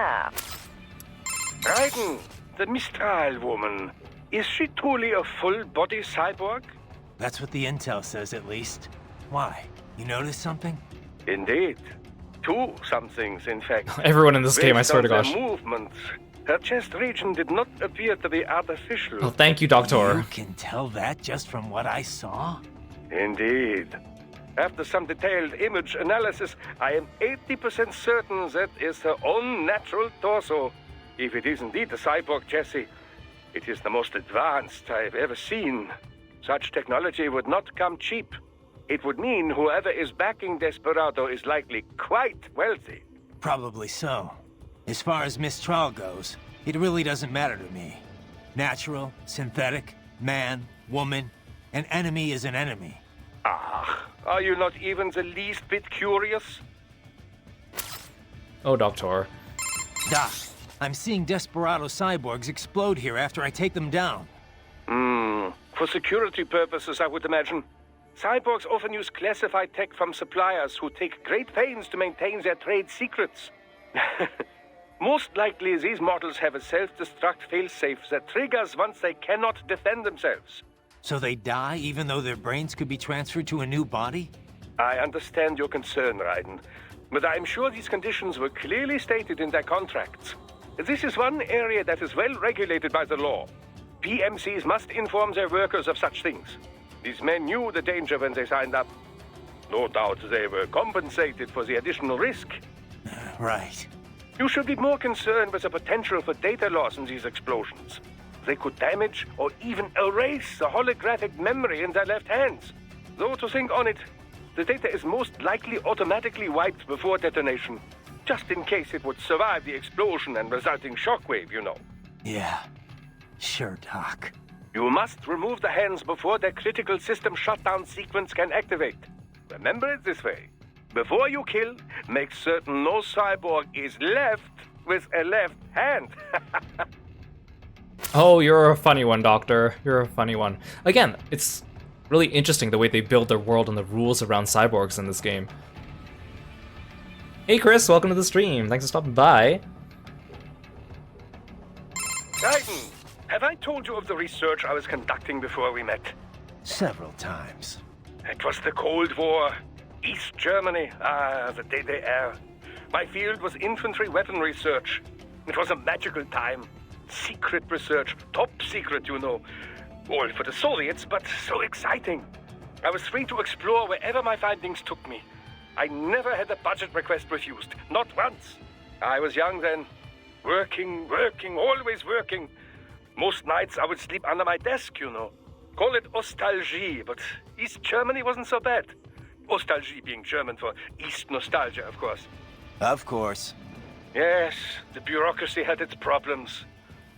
Raiden, the Mistral woman. Is she truly a full-body cyborg? That's what the intel says, at least. Why? You noticed something? Indeed. 2 somethings, in fact. Everyone in this game, I swear to Based gosh. on their movements, her chest region did not appear to be artificial. Oh, thank you, Doctor. You can tell that just from what I saw? Indeed. After some detailed image analysis, I am 80% certain that is her own natural torso. If it is indeed a cyborg chassis, it is the most advanced I've ever seen. Such technology would not come cheap. It would mean whoever is backing Desperado is likely quite wealthy. Probably so. As far as Mistral goes, it really doesn't matter to me. Natural, synthetic, man, woman, an enemy is an enemy. Ah, are you not even the least bit curious? Oh, Doctor. Doc, I'm seeing Desperado cyborgs explode here after I take them down. For security purposes, I would imagine. Cyborgs often use classified tech from suppliers who take great pains to maintain their trade secrets. Most likely, these models have a self-destruct failsafe that triggers once they cannot defend themselves. So they die even though their brains could be transferred to a new body? I understand your concern, Raiden, but I'm sure these conditions were clearly stated in their contracts. This is one area that is well regulated by the law. PMCs must inform their workers of such things. These men knew the danger when they signed up. No doubt they were compensated for the additional risk. Right. You should be more concerned with the potential for data loss in these explosions. They could damage or even erase the holographic memory in their left hands. Though to think on it, the data is most likely automatically wiped before detonation, just in case it would survive the explosion and resulting shockwave, you know. Yeah. Sure, Doc. You must remove the hands before their critical system shutdown sequence can activate. Remember it this way. Before you kill, make certain no cyborg is left with a left hand. Oh, you're a funny one, Doctor. You're a funny one. Again, it's really interesting the way they build their world and the rules around cyborgs in this game. Hey Chris, welcome to the stream. Thanks for stopping by. Raiden, have I told you of the research I was conducting before we met? Several times. It was the Cold War. East Germany. Ah, the DDR. My field was infantry weapon research. It was a magical time. Secret research. Top secret, you know. All for the Soviets, but so exciting. I was free to explore wherever my findings took me. I never had a budget request refused. Not once. I was young then. Working, always working. Most nights I would sleep under my desk, you know. Call it nostalgie, but East Germany wasn't so bad. Nostalgie being German for East nostalgia, of course. Of course. Yes, the bureaucracy had its problems.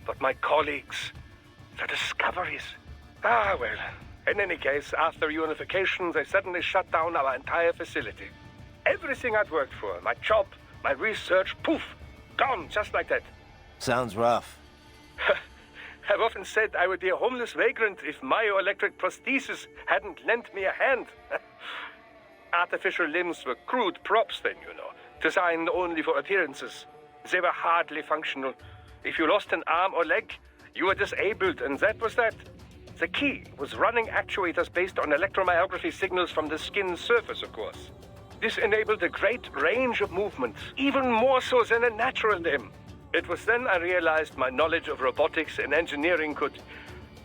But my colleagues, the discoveries. Ah, well, in any case, after unification, they suddenly shut down our entire facility. Everything I'd worked for, my job, my research, poof, gone just like that. Sounds rough. I've often said I would be a homeless vagrant if myoelectric prosthesis hadn't lent me a hand. Artificial limbs were crude props then, you know, designed only for appearances. They were hardly functional. If you lost an arm or leg, you were disabled, and that was that. The key was running actuators based on electromyography signals from the skin's surface, of course. This enabled a great range of movement, even more so than a natural limb. It was then I realized my knowledge of robotics and engineering could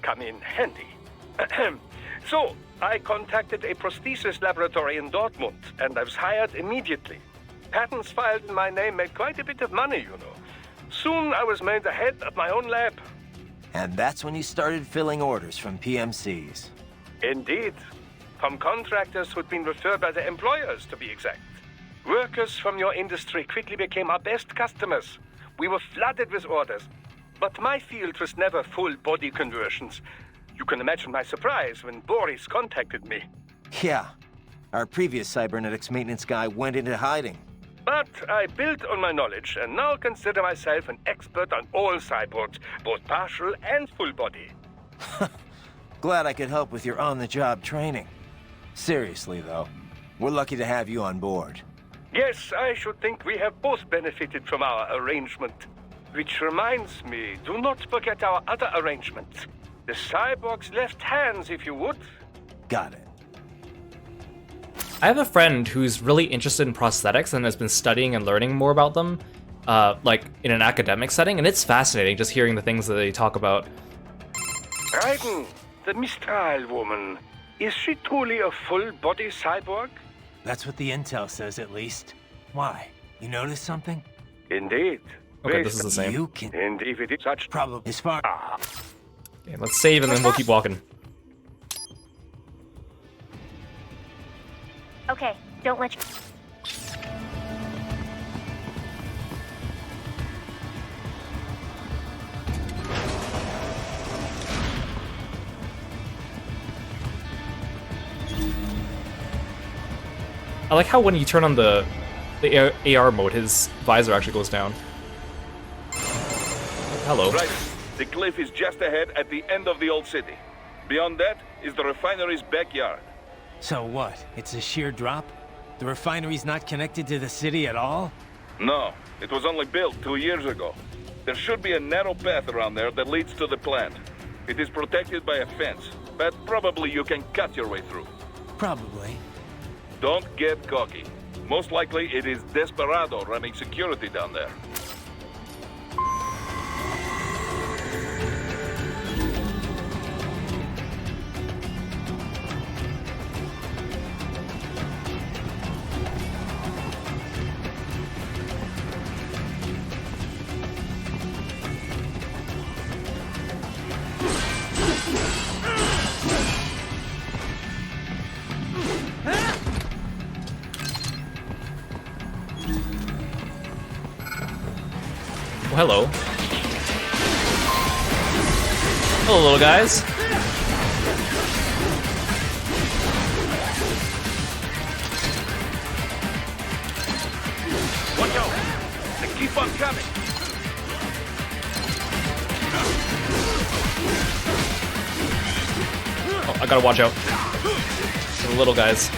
come in handy. So, I contacted a prosthesis laboratory in Dortmund, and I was hired immediately. Patents filed in my name made quite a bit of money, you know. Soon I was made the head of my own lab. And that's when you started filling orders from PMCs. Indeed. From contractors who'd been referred by their employers, to be exact. Workers from your industry quickly became our best customers. We were flooded with orders. But my field was never full body conversions. You can imagine my surprise when Boris contacted me. Yeah. Our previous cybernetics maintenance guy went into hiding. But I built on my knowledge and now consider myself an expert on all cyborgs, both partial and full body. Glad I could help with your on-the-job training. Seriously, though, we're lucky to have you on board. Yes, I should think we have both benefited from our arrangement. Which reminds me, do not forget our other arrangement. The cyborg's left hands, if you would. Got it. I have a friend who's really interested in prosthetics and has been studying and learning more about them, like in an academic setting, and it's fascinating just hearing the things that they talk about. Raiden, the Mistral woman, is she truly a full-body cyborg? That's what the intel says, at least. Why? You notice something? Indeed. Okay, this is the same. You can... And if it is such... Probably. As far... Okay, let's save and then we'll keep walking. Okay, don't let you... I like how when you turn on the AR mode, his visor actually goes down. Hello. Right. The cliff is just ahead at the end of the old city. Beyond that is the refinery's backyard. So what? It's a sheer drop? The refinery's not connected to the city at all? No, it was only built 2 years ago. There should be a narrow path around there that leads to the plant. It is protected by a fence, but probably you can cut your way through. Probably. Don't get cocky. Most likely it is Desperado running security down there. Well, hello. Hello, little guys. Watch out! They keep on coming! Oh, I gotta watch out. The little guys.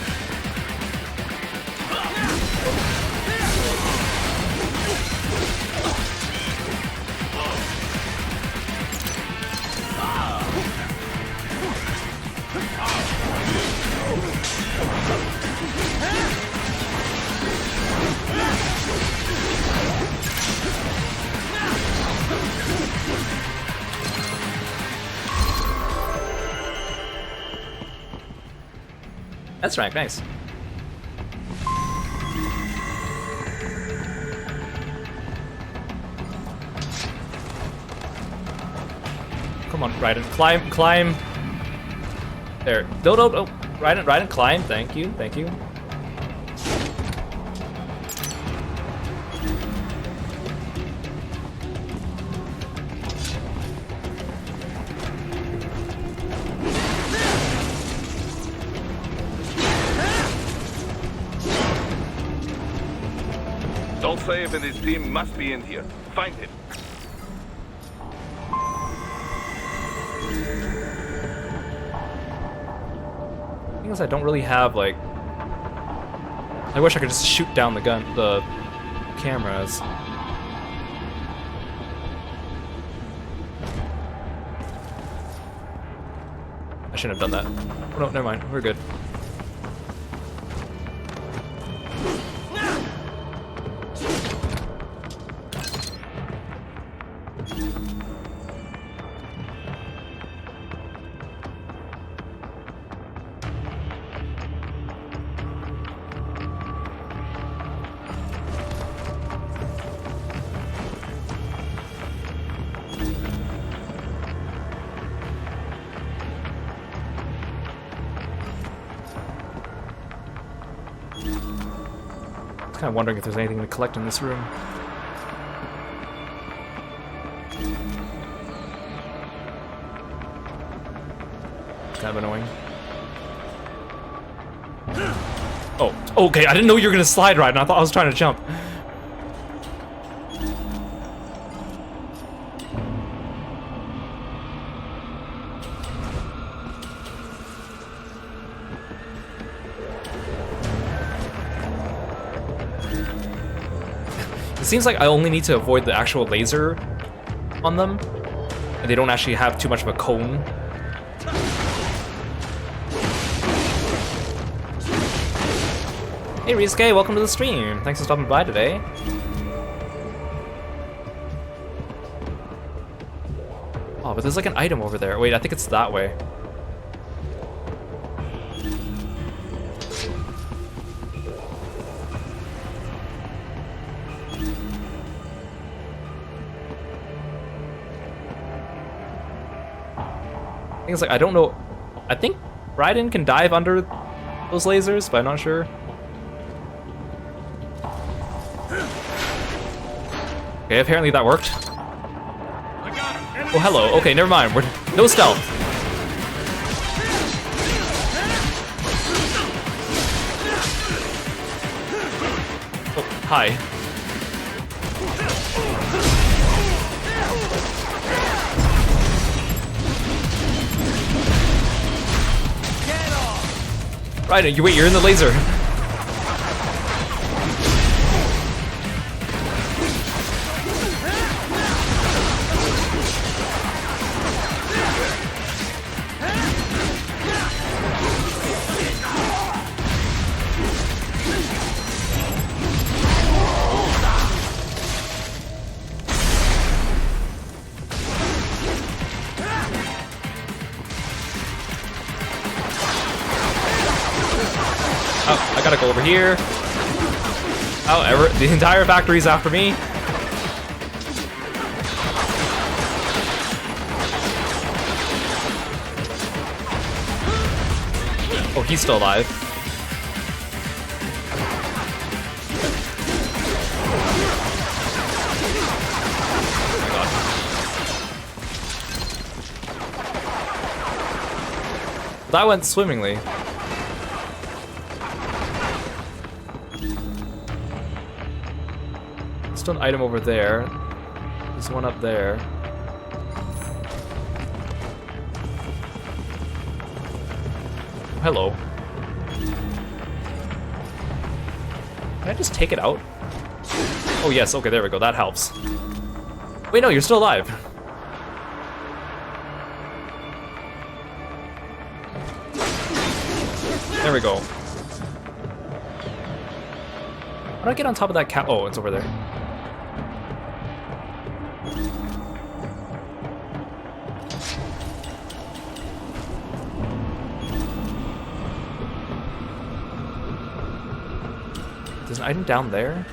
That's rank, nice. Come on, Raiden, climb. There, no, Raiden, climb. Thank you. Don't say if his team must be in here. Find him. I guess I don't really have, like... I wish I could just shoot down the cameras. I shouldn't have done that. Oh, no, never mind. We're good. kind of wondering if there's anything to collect in this room. Kind of annoying. Oh, okay, I didn't know you were gonna slide right, and I thought I was trying to jump. It seems like I only need to avoid the actual laser on them, and they don't actually have too much of a cone. Hey Rizke, welcome to the stream. Thanks for stopping by today. Oh, but there's like an item over there. Wait, I think it's that way. I think it's like, I don't know. I think Raiden can dive under those lasers, but I'm not sure. Okay, apparently that worked. Oh, hello. Okay, never mind. We're no stealth. Oh, hi. Right, you wait, you're in the laser. Oh, I gotta go over here. Oh, the entire factory's after me. Oh, he's still alive. Oh my god. That went swimmingly. Still an item over there. There's one up there. Hello. Can I just take it out? Oh yes, okay, there we go, that helps. Wait, no, you're still alive. There we go. How do I get on top of that cat? Oh, it's over there. There's an item down there.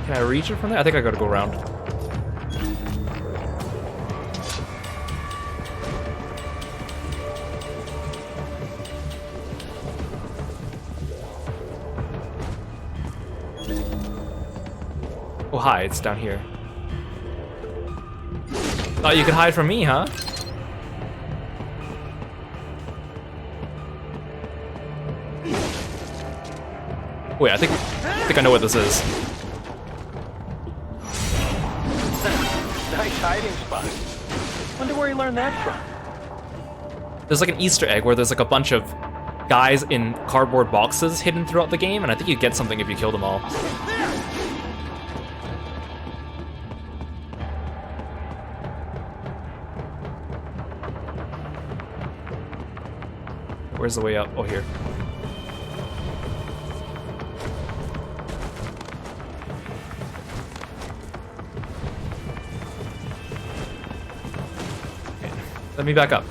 Can I reach it from there? I think I gotta go around. Oh, hi, it's down here. Thought you could hide from me, huh? Wait, I think I know what this is. Nice hiding spot. Wonder where he learned that from. There's like an Easter egg where there's like a bunch of guys in cardboard boxes hidden throughout the game, and I think you get something if you kill them all. Where's the way up? Oh, here. Okay. Let me back up.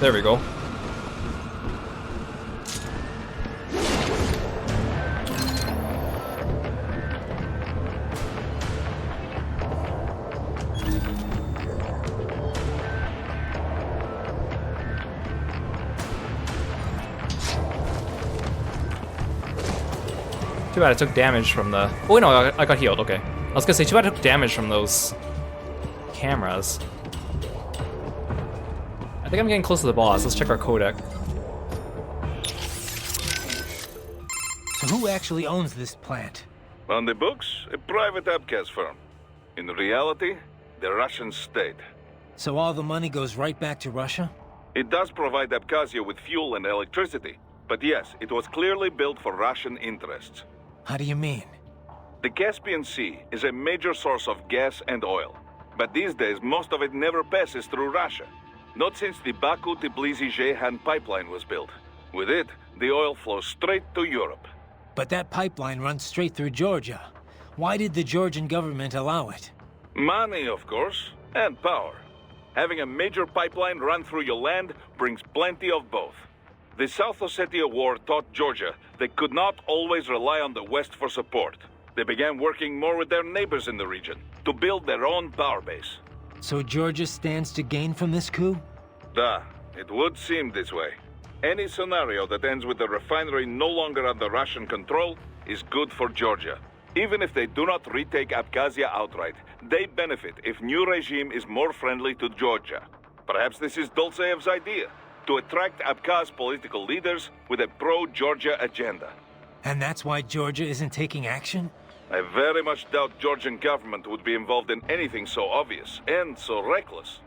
There we go. Too bad I took damage from the... Oh, no, I got healed, okay. I was gonna say, too bad I took damage from those cameras. I think I'm getting close to the boss. Let's check our codec. So who actually owns this plant? On the books, a private abgas firm. In reality, the Russian state. So all the money goes right back to Russia? It does provide Abkhazia with fuel and electricity. But yes, it was clearly built for Russian interests. How do you mean? The Caspian Sea is a major source of gas and oil. But these days, most of it never passes through Russia. Not since the Baku-Tbilisi-Ceyhan pipeline was built. With it, the oil flows straight to Europe. But that pipeline runs straight through Georgia. Why did the Georgian government allow it? Money, of course, and power. Having a major pipeline run through your land brings plenty of both. The South Ossetia War taught Georgia they could not always rely on the West for support. They began working more with their neighbors in the region to build their own power base. So Georgia stands to gain from this coup? It would seem this way. Any scenario that ends with the refinery no longer under Russian control is good for Georgia. Even if they do not retake Abkhazia outright, they benefit if new regime is more friendly to Georgia. Perhaps this is Dolzaev's idea, to attract Abkhaz political leaders with a pro-Georgia agenda. And that's why Georgia isn't taking action? I very much doubt Georgian government would be involved in anything so obvious and so reckless.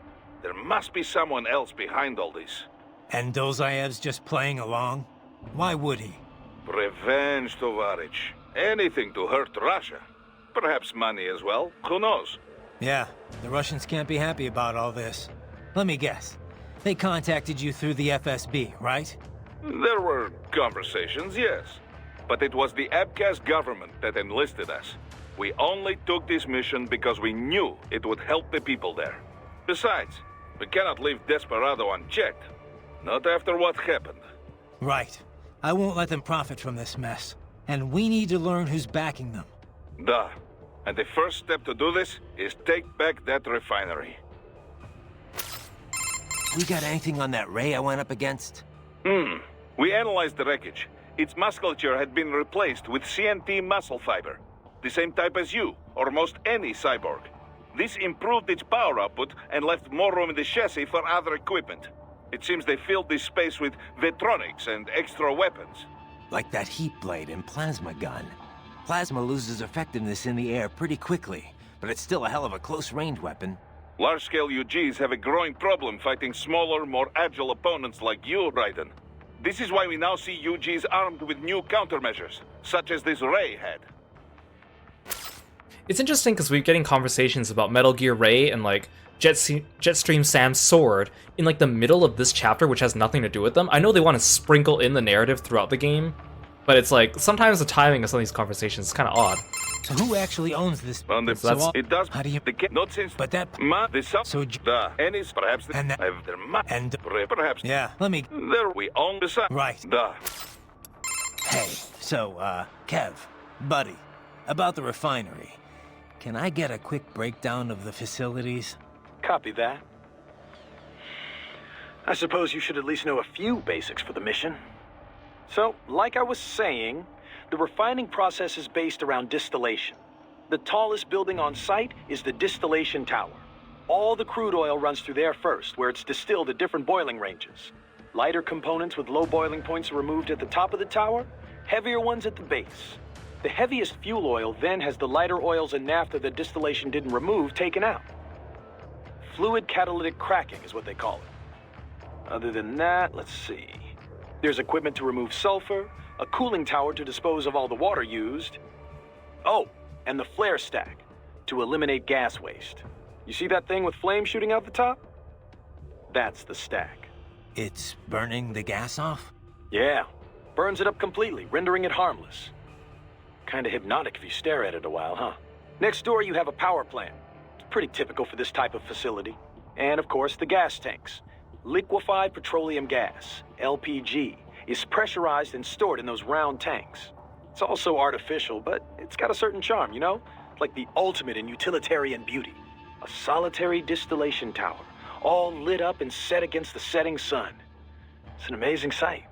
There must be someone else behind all this. And Dolzaev's just playing along? Why would he? Revenge, Tovarich. Anything to hurt Russia. Perhaps money as well. Who knows? Yeah, the Russians can't be happy about all this. Let me guess. They contacted you through the FSB, right? There were conversations, yes. But it was the Abkhaz government that enlisted us. We only took this mission because we knew it would help the people there. Besides, we cannot leave Desperado unchecked. Not after what happened. Right. I won't let them profit from this mess. And we need to learn who's backing them. And the first step to do this is take back that refinery. We got anything on that ray I went up against? We analyzed the wreckage. Its musculature had been replaced with CNT muscle fiber. The same type as you, or most any cyborg. This improved its power output and left more room in the chassis for other equipment. It seems they filled this space with Vetronics and extra weapons. Like that heat blade and plasma gun. Plasma loses effectiveness in the air pretty quickly, but it's still a hell of a close-range weapon. Large-scale UGs have a growing problem fighting smaller, more agile opponents like you, Raiden. This is why we now see UGs armed with new countermeasures, such as this Ray had. It's interesting because we're getting conversations about Metal Gear Ray and like Jetstream Sam's sword in like the middle of this chapter, which has nothing to do with them. I know they want to sprinkle in the narrative throughout the game, but it's like sometimes the timing of some of these conversations is kind of odd. So who actually owns this? It does. How do you? Not since. But that. And is perhaps. And that. And perhaps. Yeah. Let me. There we own the side. Right. Hey. So, Kev, buddy, about the refinery. Can I get a quick breakdown of the facilities? Copy that. I suppose you should at least know a few basics for the mission. So, like I was saying, the refining process is based around distillation. The tallest building on site is the distillation tower. All the crude oil runs through there first, where it's distilled at different boiling ranges. Lighter components with low boiling points are removed at the top of the tower, heavier ones at the base. The heaviest fuel oil then has the lighter oils and naphtha that distillation didn't remove taken out. Fluid catalytic cracking is what they call it. Other than that, let's see. There's equipment to remove sulfur, a cooling tower to dispose of all the water used. Oh, and the flare stack to eliminate gas waste. You see that thing with flames shooting out the top? That's the stack. It's burning the gas off? Yeah, burns it up completely, rendering it harmless. Kinda hypnotic if you stare at it a while, huh? Next door you have a power plant. It's pretty typical for this type of facility. And of course, the gas tanks. Liquefied petroleum gas, LPG, is pressurized and stored in those round tanks. It's also artificial, but it's got a certain charm, you know? Like the ultimate in utilitarian beauty. A solitary distillation tower, all lit up and set against the setting sun. It's an amazing sight.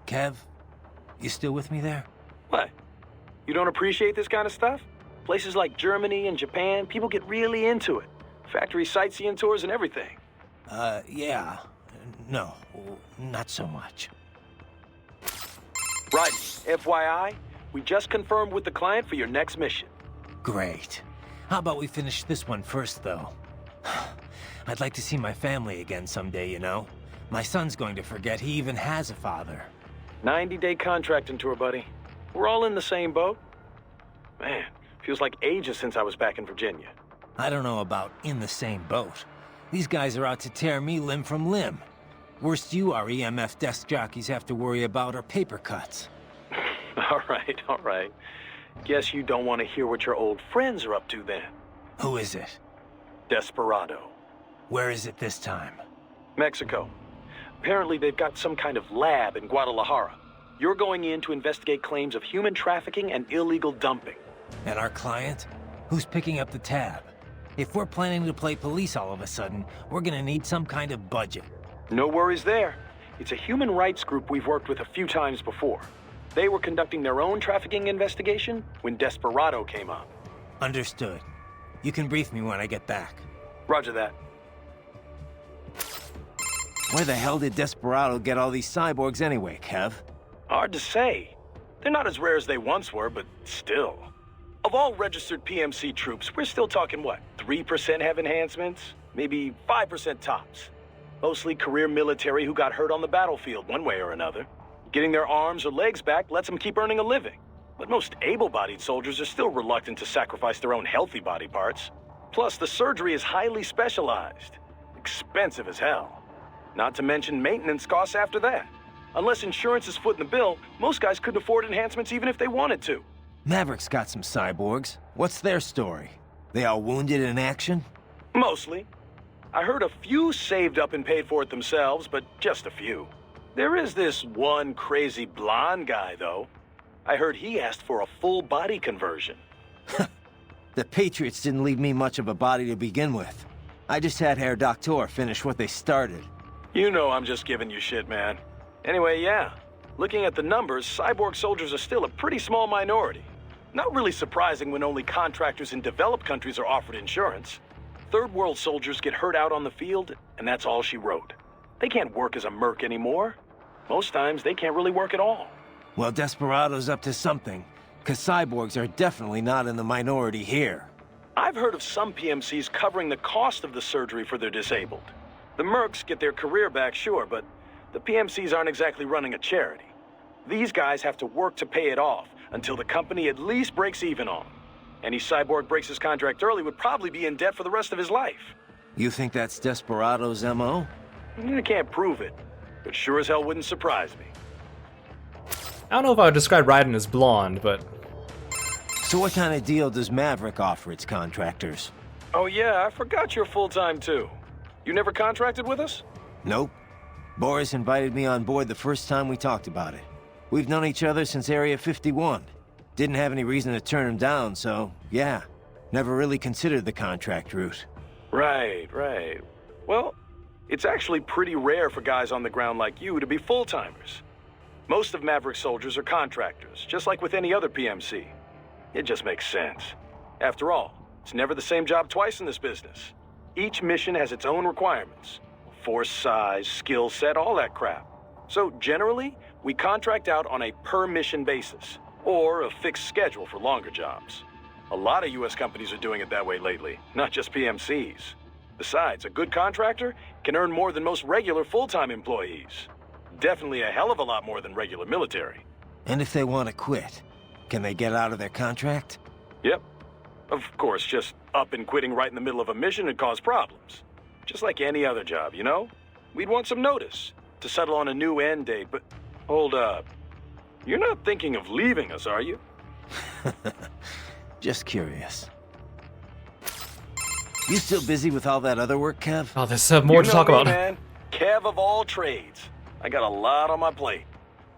Kev, you still with me there? What? You don't appreciate this kind of stuff? Places like Germany and Japan, people get really into it. Factory sightseeing tours and everything. Yeah. No, not so much. Right. FYI, we just confirmed with the client for your next mission. Great. How about we finish this one first, though? I'd like to see my family again someday, you know? My son's going to forget he even has a father. 90-day contracting tour, buddy. We're all in the same boat. Man, feels like ages since I was back in Virginia. I don't know about in the same boat. These guys are out to tear me limb from limb. Worst you EMF desk jockeys have to worry about are paper cuts. All right. Guess you don't want to hear what your old friends are up to then. Who is it? Desperado. Where is it this time? Mexico. Apparently they've got some kind of lab in Guadalajara. You're going in to investigate claims of human trafficking and illegal dumping. And our client? Who's picking up the tab? If we're planning to play police all of a sudden, we're gonna need some kind of budget. No worries there. It's a human rights group we've worked with a few times before. They were conducting their own trafficking investigation when Desperado came up. Understood. You can brief me when I get back. Roger that. Where the hell did Desperado get all these cyborgs anyway, Kev? Hard to say. They're not as rare as they once were, but still. Of all registered PMC troops, we're still talking, what, 3% have enhancements? Maybe 5% tops. Mostly career military who got hurt on the battlefield one way or another. Getting their arms or legs back lets them keep earning a living. But most able-bodied soldiers are still reluctant to sacrifice their own healthy body parts. Plus, the surgery is highly specialized. Expensive as hell. Not to mention maintenance costs after that. Unless insurance is footing the bill, most guys couldn't afford enhancements even if they wanted to. Maverick's got some cyborgs. What's their story? They all wounded in action? Mostly. I heard a few saved up and paid for it themselves, but just a few. There is this one crazy blonde guy, though. I heard he asked for a full body conversion. The Patriots didn't leave me much of a body to begin with. I just had Herr Doctor finish what they started. You know I'm just giving you shit, man. Anyway, yeah. Looking at the numbers, cyborg soldiers are still a pretty small minority. Not really surprising when only contractors in developed countries are offered insurance. Third world soldiers get hurt out on the field, and that's all she wrote. They can't work as a merc anymore. Most times, they can't really work at all. Well, Desperado's up to something, because cyborgs are definitely not in the minority here. I've heard of some PMCs covering the cost of the surgery for their disabled. The mercs get their career back, sure, but the PMCs aren't exactly running a charity. These guys have to work to pay it off until the company at least breaks even on. Any cyborg breaks his contract early would probably be in debt for the rest of his life. You think that's Desperado's MO? I can't prove it, but sure as hell wouldn't surprise me. I don't know if I would describe Raiden as blonde, but... So what kind of deal does Maverick offer its contractors? Oh yeah, I forgot you're full-time too. You never contracted with us? Nope. Boris invited me on board the first time we talked about it. We've known each other since Area 51. Didn't have any reason to turn him down, so yeah. Never really considered the contract route. Right. Well, it's actually pretty rare for guys on the ground like you to be full-timers. Most of Maverick soldiers are contractors, just like with any other PMC. It just makes sense. After all, it's never the same job twice in this business. Each mission has its own requirements. Force size, skill set, all that crap. So generally, we contract out on a per-mission basis, or a fixed schedule for longer jobs. A lot of US companies are doing it that way lately, not just PMCs. Besides, a good contractor can earn more than most regular full-time employees. Definitely a hell of a lot more than regular military. And if they want to quit, can they get out of their contract? Yep. Of course, just up and quitting right in the middle of a mission would cause problems. Just like any other job, you know? We'd want some notice to settle on a new end date, but hold up. You're not thinking of leaving us, are you? Just curious. You still busy with all that other work, Kev? Oh, there's more to talk about. Man. Kev of all trades. I got a lot on my plate.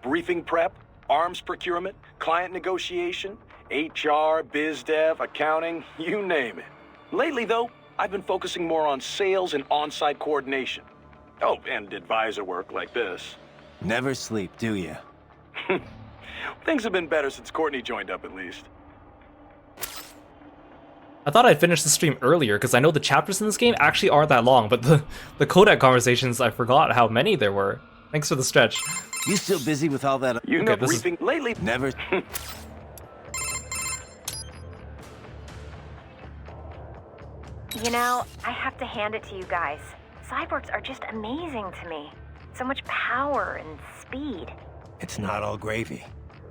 Briefing prep, arms procurement, client negotiation, HR, biz dev, accounting, you name it. Lately, though, I've been focusing more on sales and on-site coordination. Oh, and advisor work like this. Never sleep, do you? Things have been better since Courtney joined up, at least. I thought I'd finished the stream earlier because I know the chapters in this game actually aren't that long, but the codec conversations, I forgot how many there were. Thanks for the stretch. You still busy with all that? You know, briefing lately. Never. You know, I have to hand it to you guys. Cyborgs are just amazing to me. So much power and speed. It's not all gravy.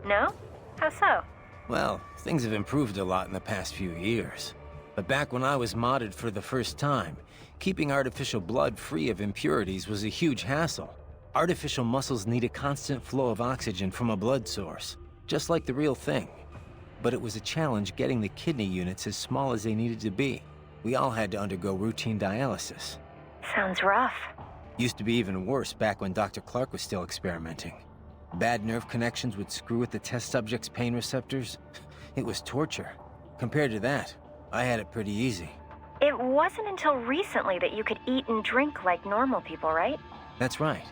No? How so? Well, things have improved a lot in the past few years. But back when I was modded for the first time, keeping artificial blood free of impurities was a huge hassle. Artificial muscles need a constant flow of oxygen from a blood source, just like the real thing. But it was a challenge getting the kidney units as small as they needed to be. We all had to undergo routine dialysis. Sounds rough. Used to be even worse back when Dr. Clark was still experimenting. Bad nerve connections would screw with the test subject's pain receptors. It was torture. Compared to that, I had it pretty easy. It wasn't until recently that you could eat and drink like normal people, right? That's right.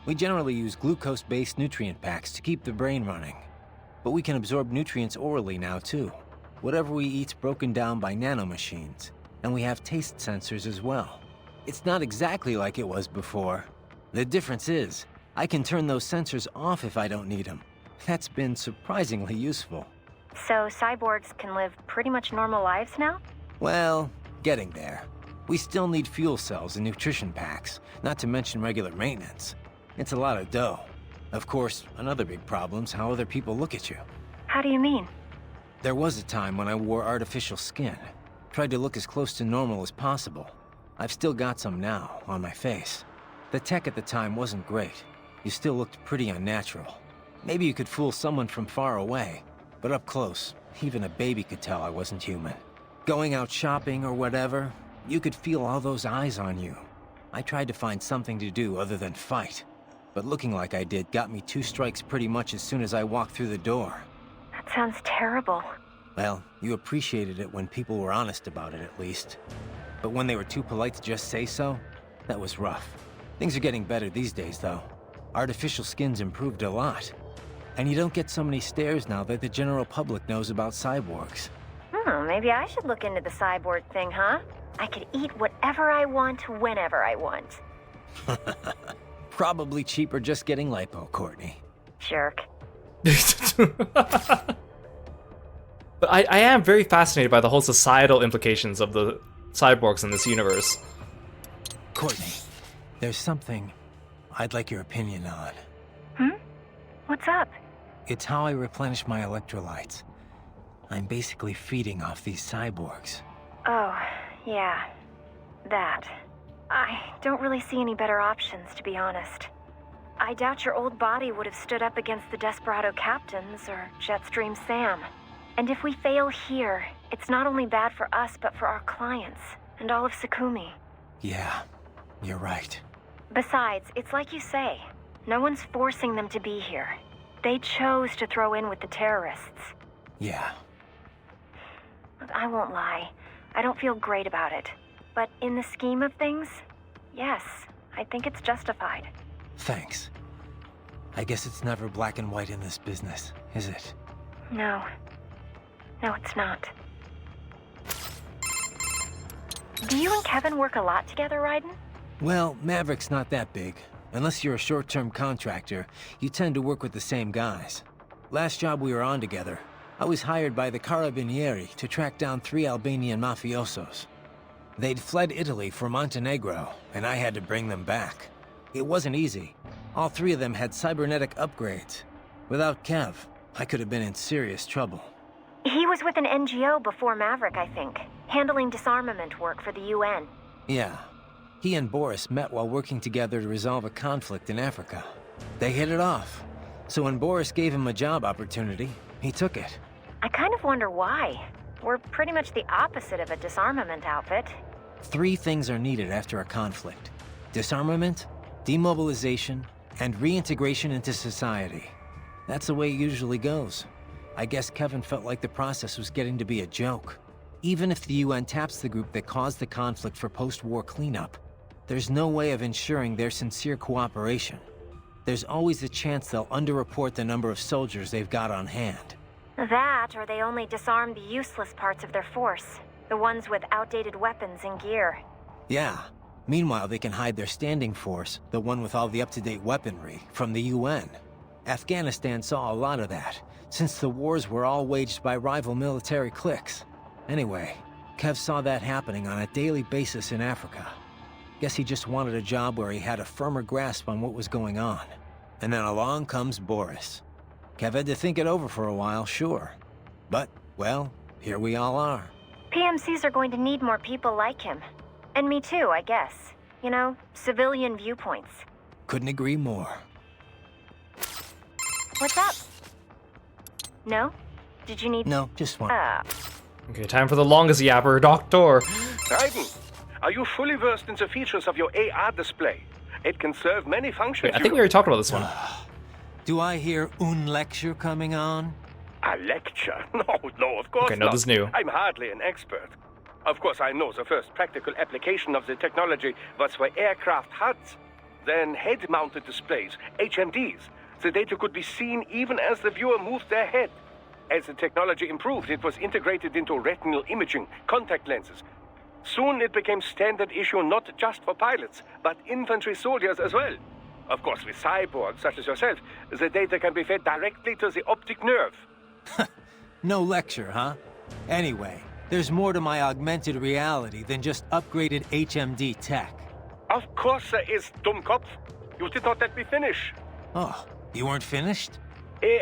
We generally use glucose-based nutrient packs to keep the brain running. But we can absorb nutrients orally now, too. Whatever we eat's broken down by nanomachines, and we have taste sensors as well. It's not exactly like it was before. The difference is, I can turn those sensors off if I don't need them. That's been surprisingly useful. So cyborgs can live pretty much normal lives now? Well, getting there. We still need fuel cells and nutrition packs, not to mention regular maintenance. It's a lot of dough. Of course, another big problem's how other people look at you. How do you mean? There was a time when I wore artificial skin. Tried to look as close to normal as possible. I've still got some now, on my face. The tech at the time wasn't great. You still looked pretty unnatural. Maybe you could fool someone from far away, but up close, even a baby could tell I wasn't human. Going out shopping or whatever, you could feel all those eyes on you. I tried to find something to do other than fight, but looking like I did got me 2 strikes pretty much as soon as I walked through the door. That sounds terrible. Well, you appreciated it when people were honest about it, at least. But when they were too polite to just say so, that was rough. Things are getting better these days, though. Artificial skin's improved a lot. And you don't get so many stares now that the general public knows about cyborgs. Maybe I should look into the cyborg thing, huh? I could eat whatever I want, whenever I want. Probably cheaper just getting lipo, Courtney. Jerk. But I am very fascinated by the whole societal implications of the cyborgs in this universe. Courtney, there's something I'd like your opinion on. What's up? It's how I replenish my electrolytes. I'm basically feeding off these cyborgs. Oh, yeah. That. I don't really see any better options, to be honest. I doubt your old body would have stood up against the Desperado Captains or Jetstream Sam. And if we fail here, it's not only bad for us, but for our clients, and all of Sukumi. Yeah, you're right. Besides, it's like you say, no one's forcing them to be here. They chose to throw in with the terrorists. Yeah. Look, I won't lie, I don't feel great about it. But in the scheme of things, yes, I think it's justified. Thanks. I guess it's never black and white in this business, is it? No. No, it's not. Do you and Kevin work a lot together, Raiden? Well, Maverick's not that big. Unless you're a short-term contractor, you tend to work with the same guys. Last job we were on together, I was hired by the Carabinieri to track down 3 Albanian mafiosos. They'd fled Italy for Montenegro, and I had to bring them back. It wasn't easy. All 3 of them had cybernetic upgrades. Without Kev, I could have been in serious trouble. He was with an NGO before Maverick, I think, handling disarmament work for the UN. Yeah. He and Boris met while working together to resolve a conflict in Africa. They hit it off. So when Boris gave him a job opportunity, he took it. I kind of wonder why. We're pretty much the opposite of a disarmament outfit. 3 things are needed after a conflict: disarmament, demobilization, and reintegration into society. That's the way it usually goes. I guess Kevin felt like the process was getting to be a joke. Even if the UN taps the group that caused the conflict for post-war cleanup, there's no way of ensuring their sincere cooperation. There's always a chance they'll underreport the number of soldiers they've got on hand. That, or they only disarm the useless parts of their force. The ones with outdated weapons and gear. Yeah. Meanwhile, they can hide their standing force, the one with all the up-to-date weaponry, from the UN. Afghanistan saw a lot of that, since the wars were all waged by rival military cliques. Anyway, Kev saw that happening on a daily basis in Africa. Guess he just wanted a job where he had a firmer grasp on what was going on. And then along comes Boris. Kev had to think it over for a while, sure. But, well, here we all are. PMCs are going to need more people like him. And me too, I guess. You know, civilian viewpoints. Couldn't agree more. What's up? No? Did you need... No, just one. Okay, time for the longest yapper, Doctor. Raiden, are you fully versed in the features of your AR display? It can serve many functions. Wait, I think we already talked about this one. Do I hear un lecture coming on? A lecture? No, of course okay, no, not. this is new. I'm hardly an expert. Of course, I know the first practical application of the technology was for aircraft HUDs. Then head-mounted displays, HMDs. The data could be seen even as the viewer moved their head. As the technology improved, it was integrated into retinal imaging, contact lenses. Soon it became standard issue not just for pilots, but infantry soldiers as well. Of course, with cyborgs such as yourself, the data can be fed directly to the optic nerve. No lecture, huh? Anyway, there's more to my augmented reality than just upgraded HMD tech. Of course there is, Dummkopf. You did not let me finish. Oh, you weren't finished?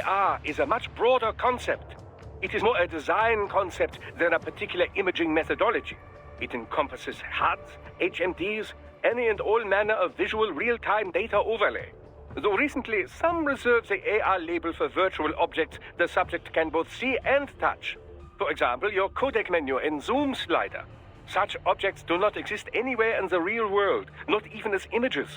AR is a much broader concept. It is more a design concept than a particular imaging methodology. It encompasses HUDs, HMDs, any and all manner of visual real-time data overlay. Though recently, some reserve the AR label for virtual objects the subject can both see and touch. For example, your codec menu and zoom slider. Such objects do not exist anywhere in the real world, not even as images.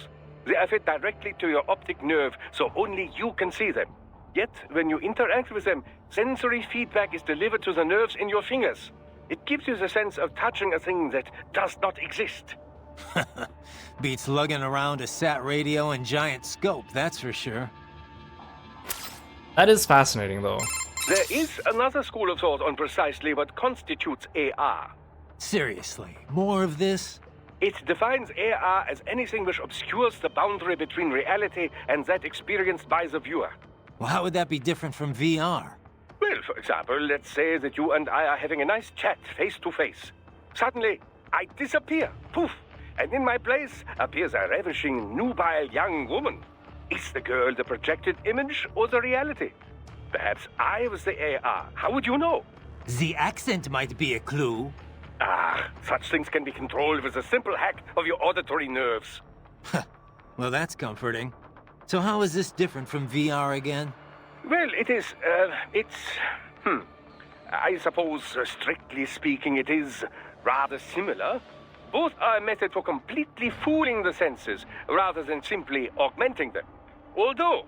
They are fed directly to your optic nerve, so only you can see them. Yet, when you interact with them, sensory feedback is delivered to the nerves in your fingers. It gives you the sense of touching a thing that does not exist. Beats lugging around a sat radio and giant scope, that's for sure. That is fascinating, though. There is another school of thought on precisely what constitutes AR. Seriously, more of this? It defines AR as anything which obscures the boundary between reality and that experienced by the viewer. Well, how would that be different from VR? Well, for example, let's say that you and I are having a nice chat face to face. Suddenly, I disappear. Poof! And in my place appears a ravishing, nubile young woman. Is the girl the projected image or the reality? Perhaps I was the AR. How would you know? The accent might be a clue. Ah, such things can be controlled with a simple hack of your auditory nerves. Well, that's comforting. So how is this different from VR again? Well, I suppose, strictly speaking, it is rather similar. Both are a method for completely fooling the senses, rather than simply augmenting them. Although,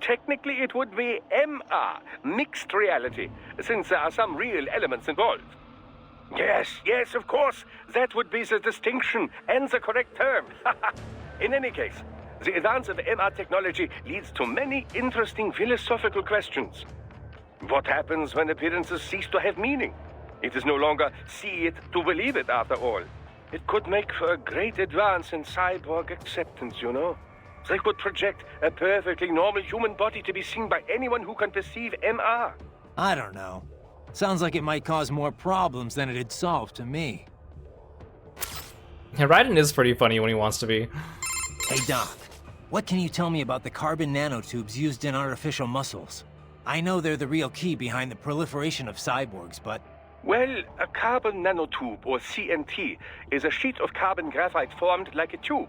technically it would be MR, mixed reality, since there are some real elements involved. Yes, of course, that would be the distinction and the correct term. In any case, the advance of MR technology leads to many interesting philosophical questions. What happens when appearances cease to have meaning? It is no longer see it to believe it, after all. It could make for a great advance in cyborg acceptance, you know. They could project a perfectly normal human body to be seen by anyone who can perceive MR. I don't know. Sounds like it might cause more problems than it'd solve to me. Yeah, Raiden is pretty funny when he wants to be. Hey Doc, what can you tell me about the carbon nanotubes used in artificial muscles? I know they're the real key behind the proliferation of cyborgs, but... Well, a carbon nanotube, or CNT, is a sheet of carbon graphite formed like a tube.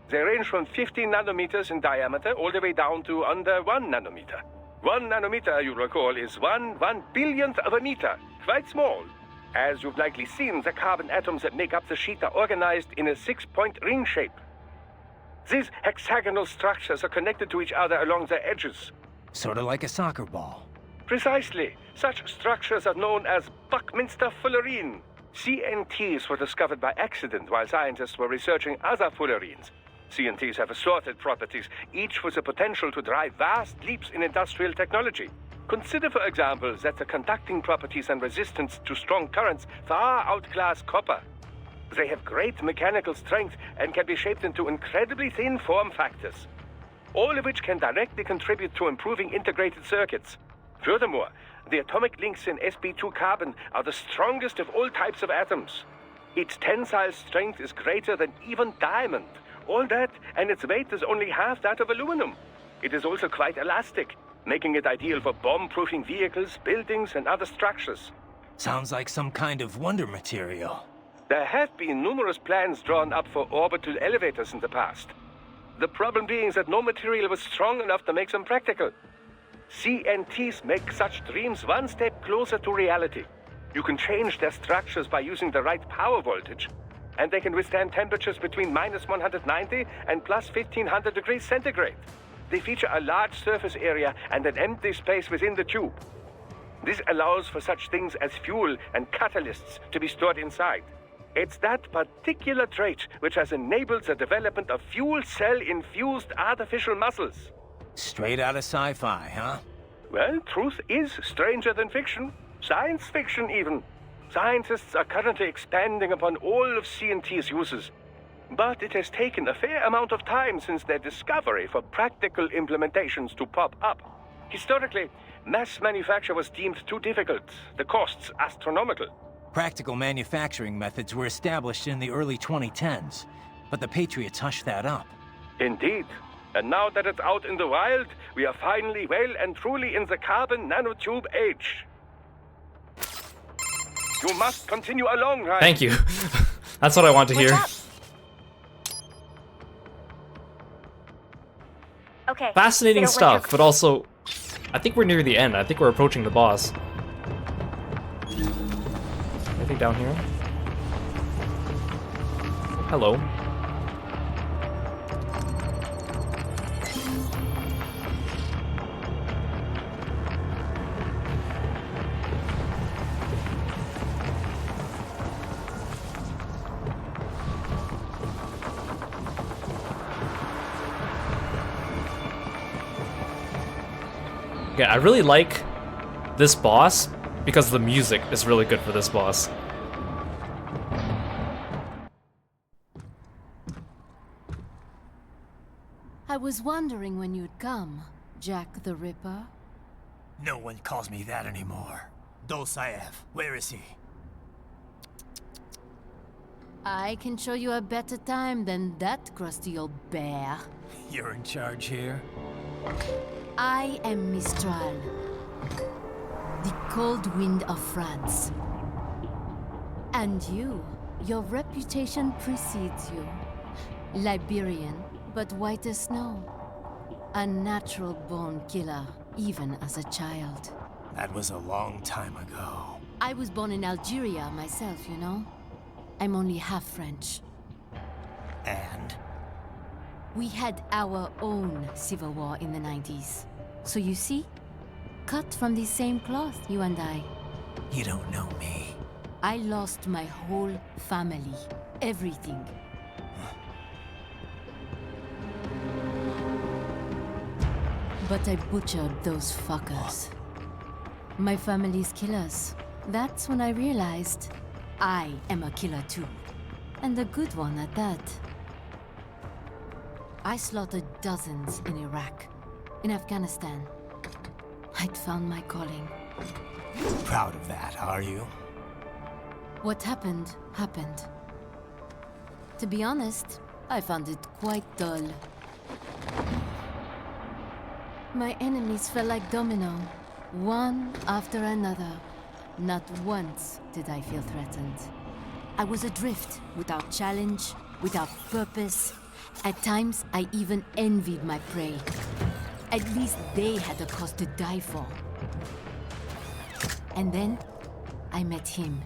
They range from 15 nanometers in diameter all the way down to under 1 nanometer. 1 nanometer, you recall, is one billionth of a meter. Quite small. As you've likely seen, the carbon atoms that make up the sheet are organized in a 6-point ring shape. These hexagonal structures are connected to each other along their edges. Sort of like a soccer ball. Precisely. Such structures are known as Buckminster fullerene. CNTs were discovered by accident while scientists were researching other fullerenes. CNTs have assorted properties, each with the potential to drive vast leaps in industrial technology. Consider, for example, that the conducting properties and resistance to strong currents far outclass copper. They have great mechanical strength and can be shaped into incredibly thin form factors, all of which can directly contribute to improving integrated circuits. Furthermore, the atomic links in sp2 carbon are the strongest of all types of atoms. Its tensile strength is greater than even diamond. All that, and its weight is only half that of aluminum. It is also quite elastic, making it ideal for bomb-proofing vehicles, buildings, and other structures. Sounds like some kind of wonder material. There have been numerous plans drawn up for orbital elevators in the past. The problem being that no material was strong enough to make them practical. CNTs make such dreams one step closer to reality. You can change their structures by using the right power voltage, and they can withstand temperatures between -190 and +1500 degrees centigrade. They feature a large surface area and an empty space within the tube. This allows for such things as fuel and catalysts to be stored inside. It's that particular trait which has enabled the development of fuel cell-infused artificial muscles. Straight out of sci-fi, huh? Well, truth is stranger than fiction. Science fiction, even. Scientists are currently expanding upon all of CNT's uses. But it has taken a fair amount of time since their discovery for practical implementations to pop up. Historically, mass manufacture was deemed too difficult, the costs astronomical. Practical manufacturing methods were established in the early 2010s, but the Patriots hushed that up. Indeed. And now that it's out in the wild, we are finally well and truly in the carbon nanotube age. You must continue along, Ryan. Thank you. That's what I want to hear. Okay. Fascinating stuff, but also, I think we're near the end. I think we're approaching the boss. Anything down here? Hello. Yeah, I really like this boss because the music is really good for this boss. I was wondering when you'd come, Jack the Ripper. No one calls me that anymore. Dosaev, where is he? I can show you a better time than that crusty old bear. You're in charge here? I am Mistral, the cold wind of France. And your reputation precedes you. Liberian, but white as snow. A natural-born killer, even as a child. That was a long time ago. I was born in Algeria myself, you know? I'm only half French. And? We had our own civil war in the 90s. So you see? Cut from the same cloth, you and I. You don't know me. I lost my whole family. Everything. But I butchered those fuckers. My family's killers. That's when I realized I am a killer too. And a good one at that. I slaughtered dozens in Iraq, in Afghanistan. I'd found my calling. Proud of that, are you? What happened, happened. To be honest, I found it quite dull. My enemies fell like domino, one after another. Not once did I feel threatened. I was adrift, without challenge, without purpose. At times, I even envied my prey. At least they had a cause to die for. And then, I met him,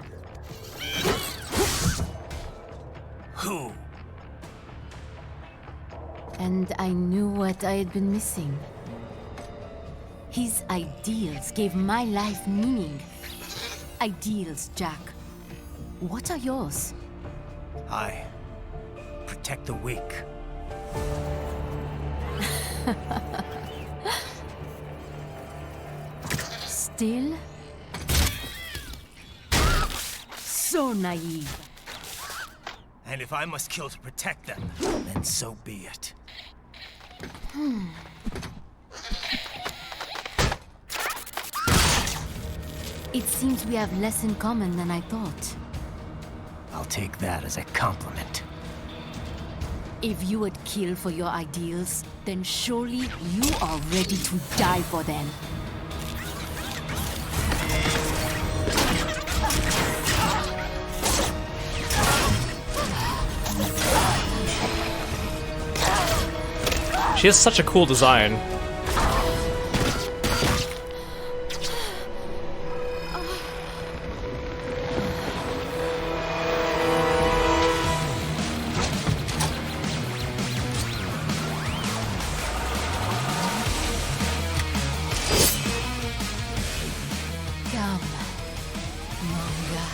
Who? And I knew what I had been missing. His ideals gave my life meaning. Ideals, Jack. What are yours? I protect the weak. Still? So naive. And if I must kill to protect them, then so be it. It seems we have less in common than I thought. I'll take that as a compliment. If you would kill for your ideals, then surely you are ready to die for them. She has such a cool design. Come, manga.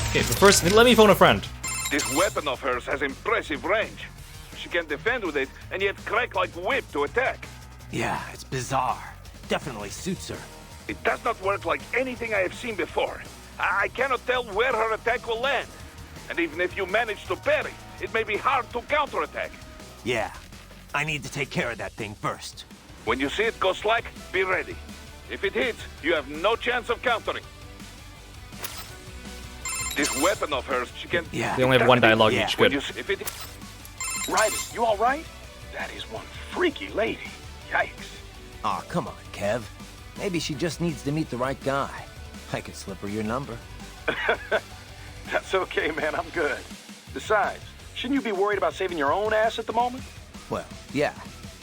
Okay, but first, let me phone a friend. This weapon of hers has impressive range. She can defend with it and yet crack like whip to attack. Yeah, it's bizarre. Definitely suits her. It does not work like anything I have seen before. I cannot tell where her attack will land. And even if you manage to parry, it may be hard to counterattack. Yeah, I need to take care of that thing first. When you see it go slack, be ready. If it hits, you have no chance of countering. This weapon of hers, she can... Yeah. They only have one dialogue each, good. If it... Ryder, you all right? That is one freaky lady. Yikes. Aw, come on, Kev. Maybe she just needs to meet the right guy. I could slip her your number. That's okay, man. I'm good. Besides, shouldn't you be worried about saving your own ass at the moment? Well, yeah.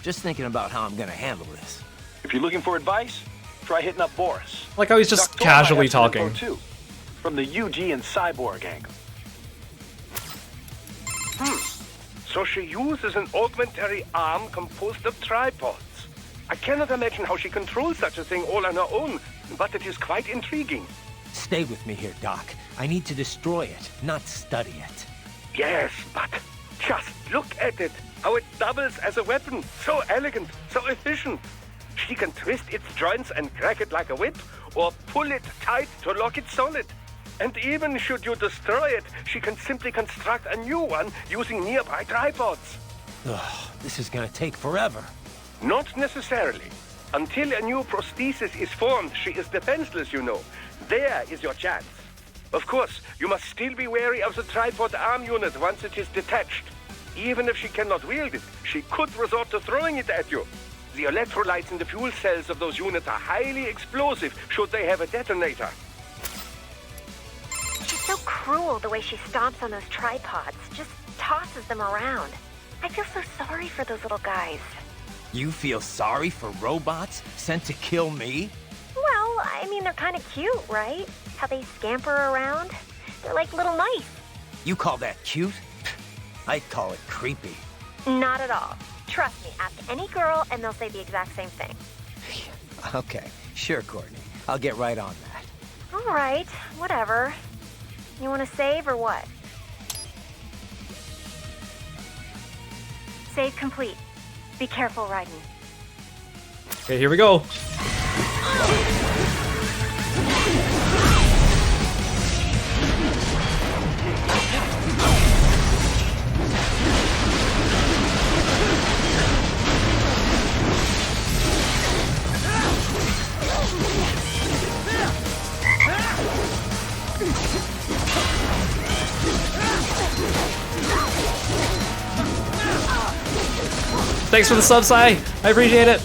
Just thinking about how I'm gonna handle this. If you're looking for advice, try hitting up Boris. Like how he's just Dr. casually might have some talking. info, too, from the UG and Cyborg angle. So she uses an augmentary arm composed of tripods. I cannot imagine how she controls such a thing all on her own, but it is quite intriguing. Stay with me here, Doc. I need to destroy it, not study it. Yes, but just look at it. How it doubles as a weapon. So elegant, so efficient. She can twist its joints and crack it like a whip, or pull it tight to lock it solid. And even should you destroy it, she can simply construct a new one using nearby tripods. Ugh, this is gonna take forever. Not necessarily. Until a new prosthesis is formed, she is defenseless, you know. There is your chance. Of course, you must still be wary of the tripod arm unit once it is detached. Even if she cannot wield it, she could resort to throwing it at you. The electrolytes in the fuel cells of those units are highly explosive should they have a detonator. She's so cruel the way she stomps on those tripods, just tosses them around. I feel so sorry for those little guys. You feel sorry for robots sent to kill me? Well, I mean, they're kind of cute, right? How they scamper around. They're like little mice. You call that cute? I'd call it creepy. Not at all. Trust me, ask any girl and they'll say the exact same thing. Okay, sure, Courtney. I'll get right on that. All right, whatever. You want to save or what? Save complete. Be careful, Raiden. Okay, here we go. Thanks for the sub, Sai. I appreciate it.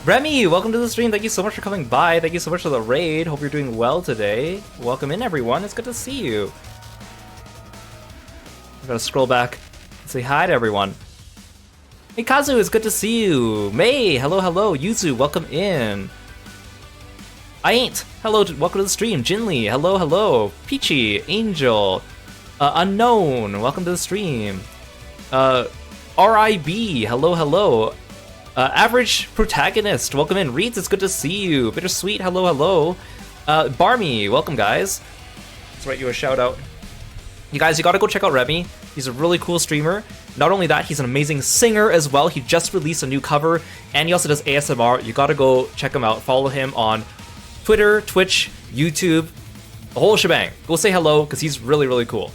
Remy, welcome to the stream. Thank you so much for coming by. Thank you so much for the raid. Hope you're doing well today. Welcome in, everyone. It's good to see you. I'm gonna scroll back and say hi to everyone. Hey, Kazu, it's good to see you. May, hello, hello. Yuzu, welcome in. I ain't. Hello, welcome to the stream. Jinli, hello, hello. Peachy, Angel, Unknown, welcome to the stream. RIB, hello, hello. Average Protagonist, welcome in. Reeds, it's good to see you. Bittersweet, hello, hello. Barmy, welcome, guys. Let's write you a shout out. You guys, you gotta go check out Remy. He's a really cool streamer. Not only that, he's an amazing singer as well. He just released a new cover, and he also does ASMR. You gotta go check him out. Follow him on Twitter, Twitch, YouTube, the whole shebang. Go say hello, because he's really, really cool.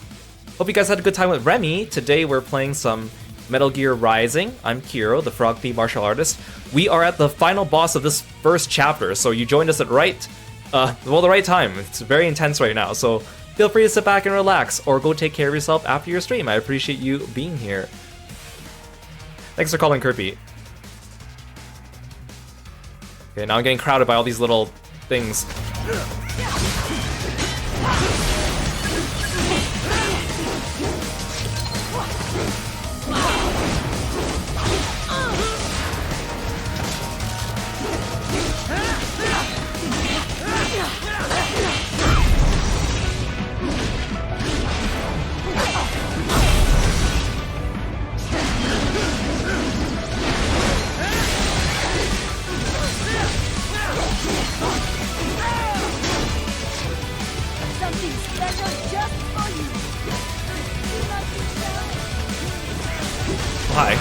Hope you guys had a good time with Remy. Today we're playing some Metal Gear Rising. I'm Kiro, the Frog Thief martial artist. We are at the final boss of this first chapter, so you joined us at the right time. It's very intense right now, so feel free to sit back and relax, or go take care of yourself after your stream. I appreciate you being here. Thanks for calling, Kirby. Okay, now I'm getting crowded by all these little things. Hi.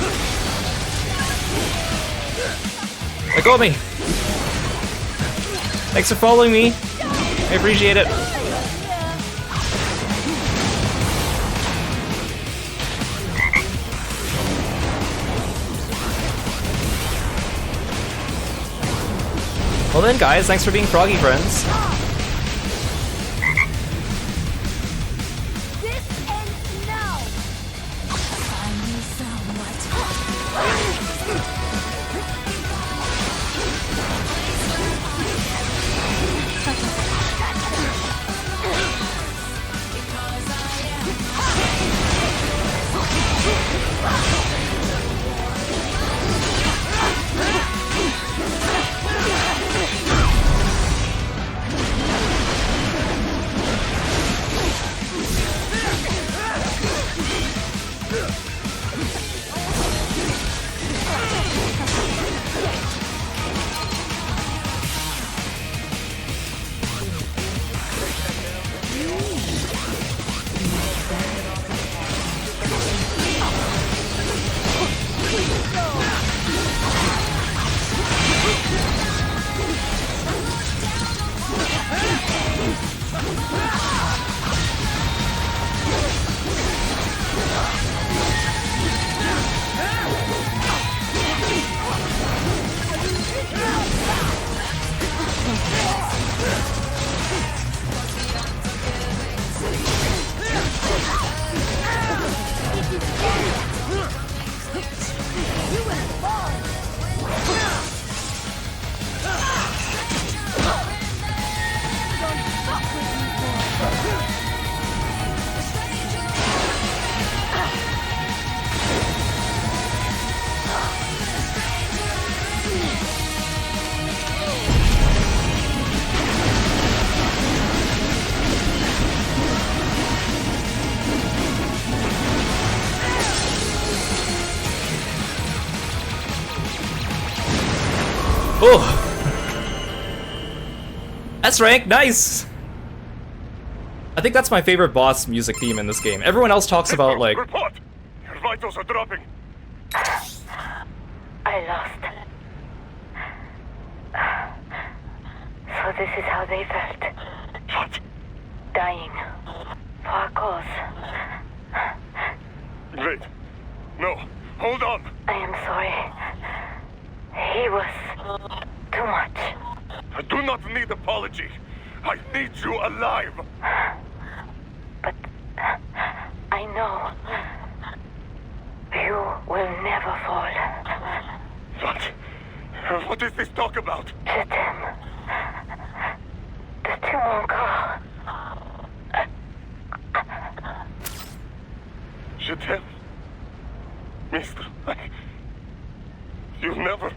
Let go of me! Thanks for following me. I appreciate it. Well then, guys, thanks for being froggy friends. Oh! That's rank, nice! I think that's my favorite boss music theme in this game. Everyone else talks about, like... Report! Your vitals are dropping! I lost. So this is how they felt. What? Dying. For a cause. Wait. No. Hold on. I am sorry. He was too much. I do not need apology. I need you alive. But I know you will never fall. What is this talk about? Get them. The two won't go. Je t'aime. Mister, you'll never... I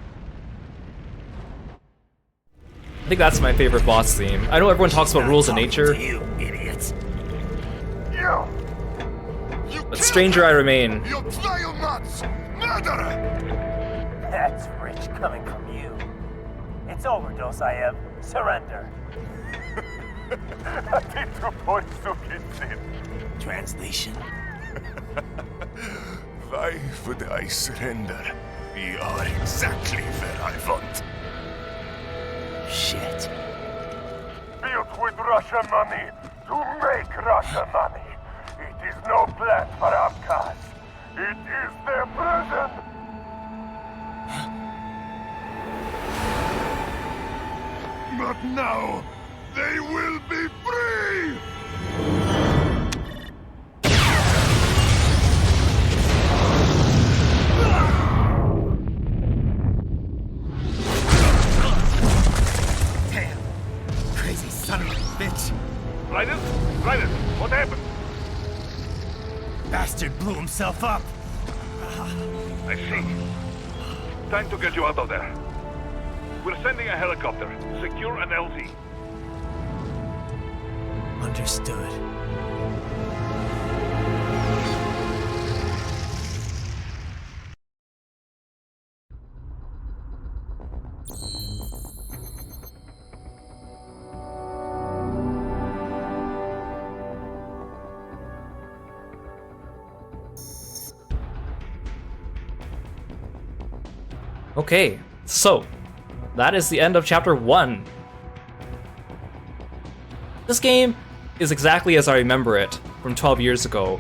think that's my favorite boss theme. I know everyone talks about rules of nature, You idiots. but stranger I remain. You vile nuts! Murderer! That's rich coming from you. It's overdose, I have. Surrender. Translation. Why would I surrender? We are exactly where I want. Shit. Built with Russia money to make Russia money. It is no plan for Abkhaz. It is their prison. But now, they will be free! Damn. Crazy son of a bitch. Raiden? Raiden, what happened? Bastard blew himself up. I see. Time to get you out of there. We're sending a helicopter. Secure an LZ. Understood. Okay, so that is the end of chapter 1. This game is exactly as I remember it from 12 years ago,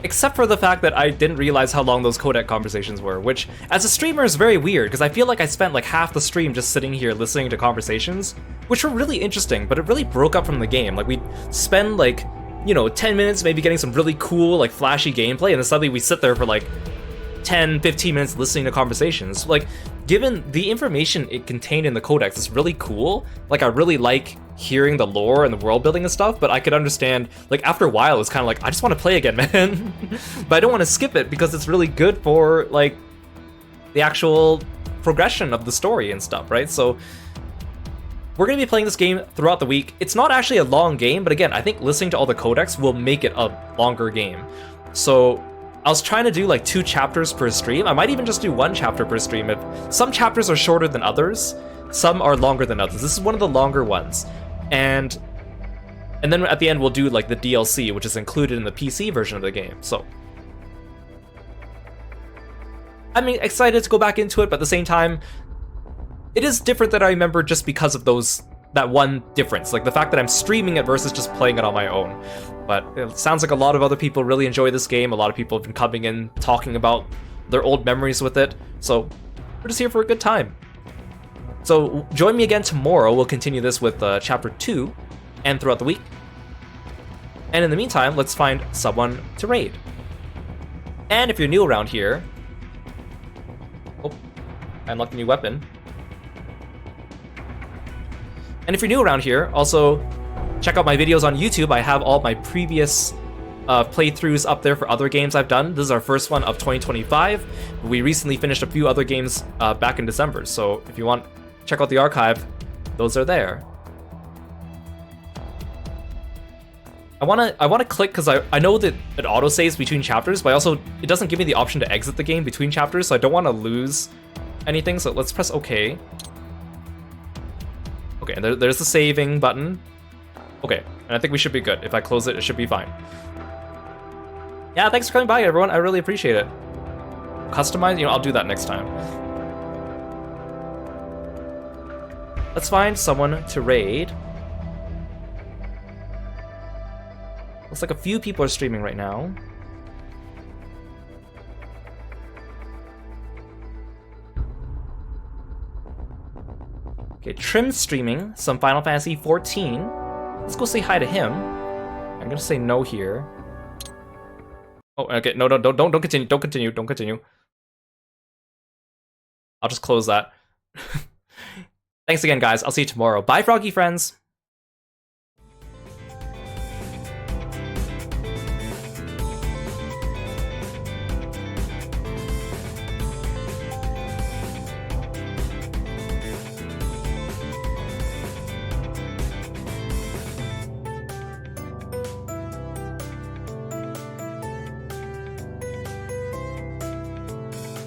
except for the fact that I didn't realize how long those codec conversations were, which as a streamer is very weird because I feel like I spent like half the stream just sitting here listening to conversations, which were really interesting, but it really broke up from the game. Like we'd spend like, you know, 10 minutes maybe getting some really cool like flashy gameplay, and then suddenly we sit there for like 10-15 minutes listening to conversations. Like, given the information it contained in the codex is really cool, like I really like hearing the lore and the world building and stuff, but I could understand, like after a while it's kind of like, I just want to play again, man. But I don't want to skip it because it's really good for like the actual progression of the story and stuff, right? So we're going to be playing this game throughout the week. It's not actually a long game, but again, I think listening to all the codex will make it a longer game. So I was trying to do like 2 chapters per stream. I might even just do 1 chapter per stream. If some chapters are shorter than others, some are longer than others. This is one of the longer ones. And then at the end we'll do like the DLC, which is included in the PC version of the game. So I'm excited to go back into it, but at the same time, it is different than I remember just because of that one difference, like the fact that I'm streaming it versus just playing it on my own. But it sounds like a lot of other people really enjoy this game. A lot of people have been coming in talking about their old memories with it, so we're just here for a good time. So join me again tomorrow. We'll continue this with chapter 2 and throughout the week. And in the meantime, let's find someone to raid. And if you're new around here, oh, I unlocked a new weapon. And if you're new around here, also check out my videos on YouTube. I have all my previous playthroughs up there for other games I've done. This is our first one of 2025. We recently finished a few other games back in December, so if you want, check out the archive. Those are there. I wanna click because I know that it auto saves between chapters, but it doesn't give me the option to exit the game between chapters, so I don't want to lose anything. So let's press OK. Okay, and there's the saving button. Okay, and I think we should be good. If I close it, it should be fine. Yeah, thanks for coming by, everyone. I really appreciate it. Customize, I'll do that next time. Let's find someone to raid. Looks like a few people are streaming right now. Okay, Trim's streaming some Final Fantasy 14. Let's go say hi to him. I'm gonna say no here. Oh, okay, no, don't continue, don't continue. I'll just close that. Thanks again, guys. I'll see you tomorrow. Bye, froggy friends.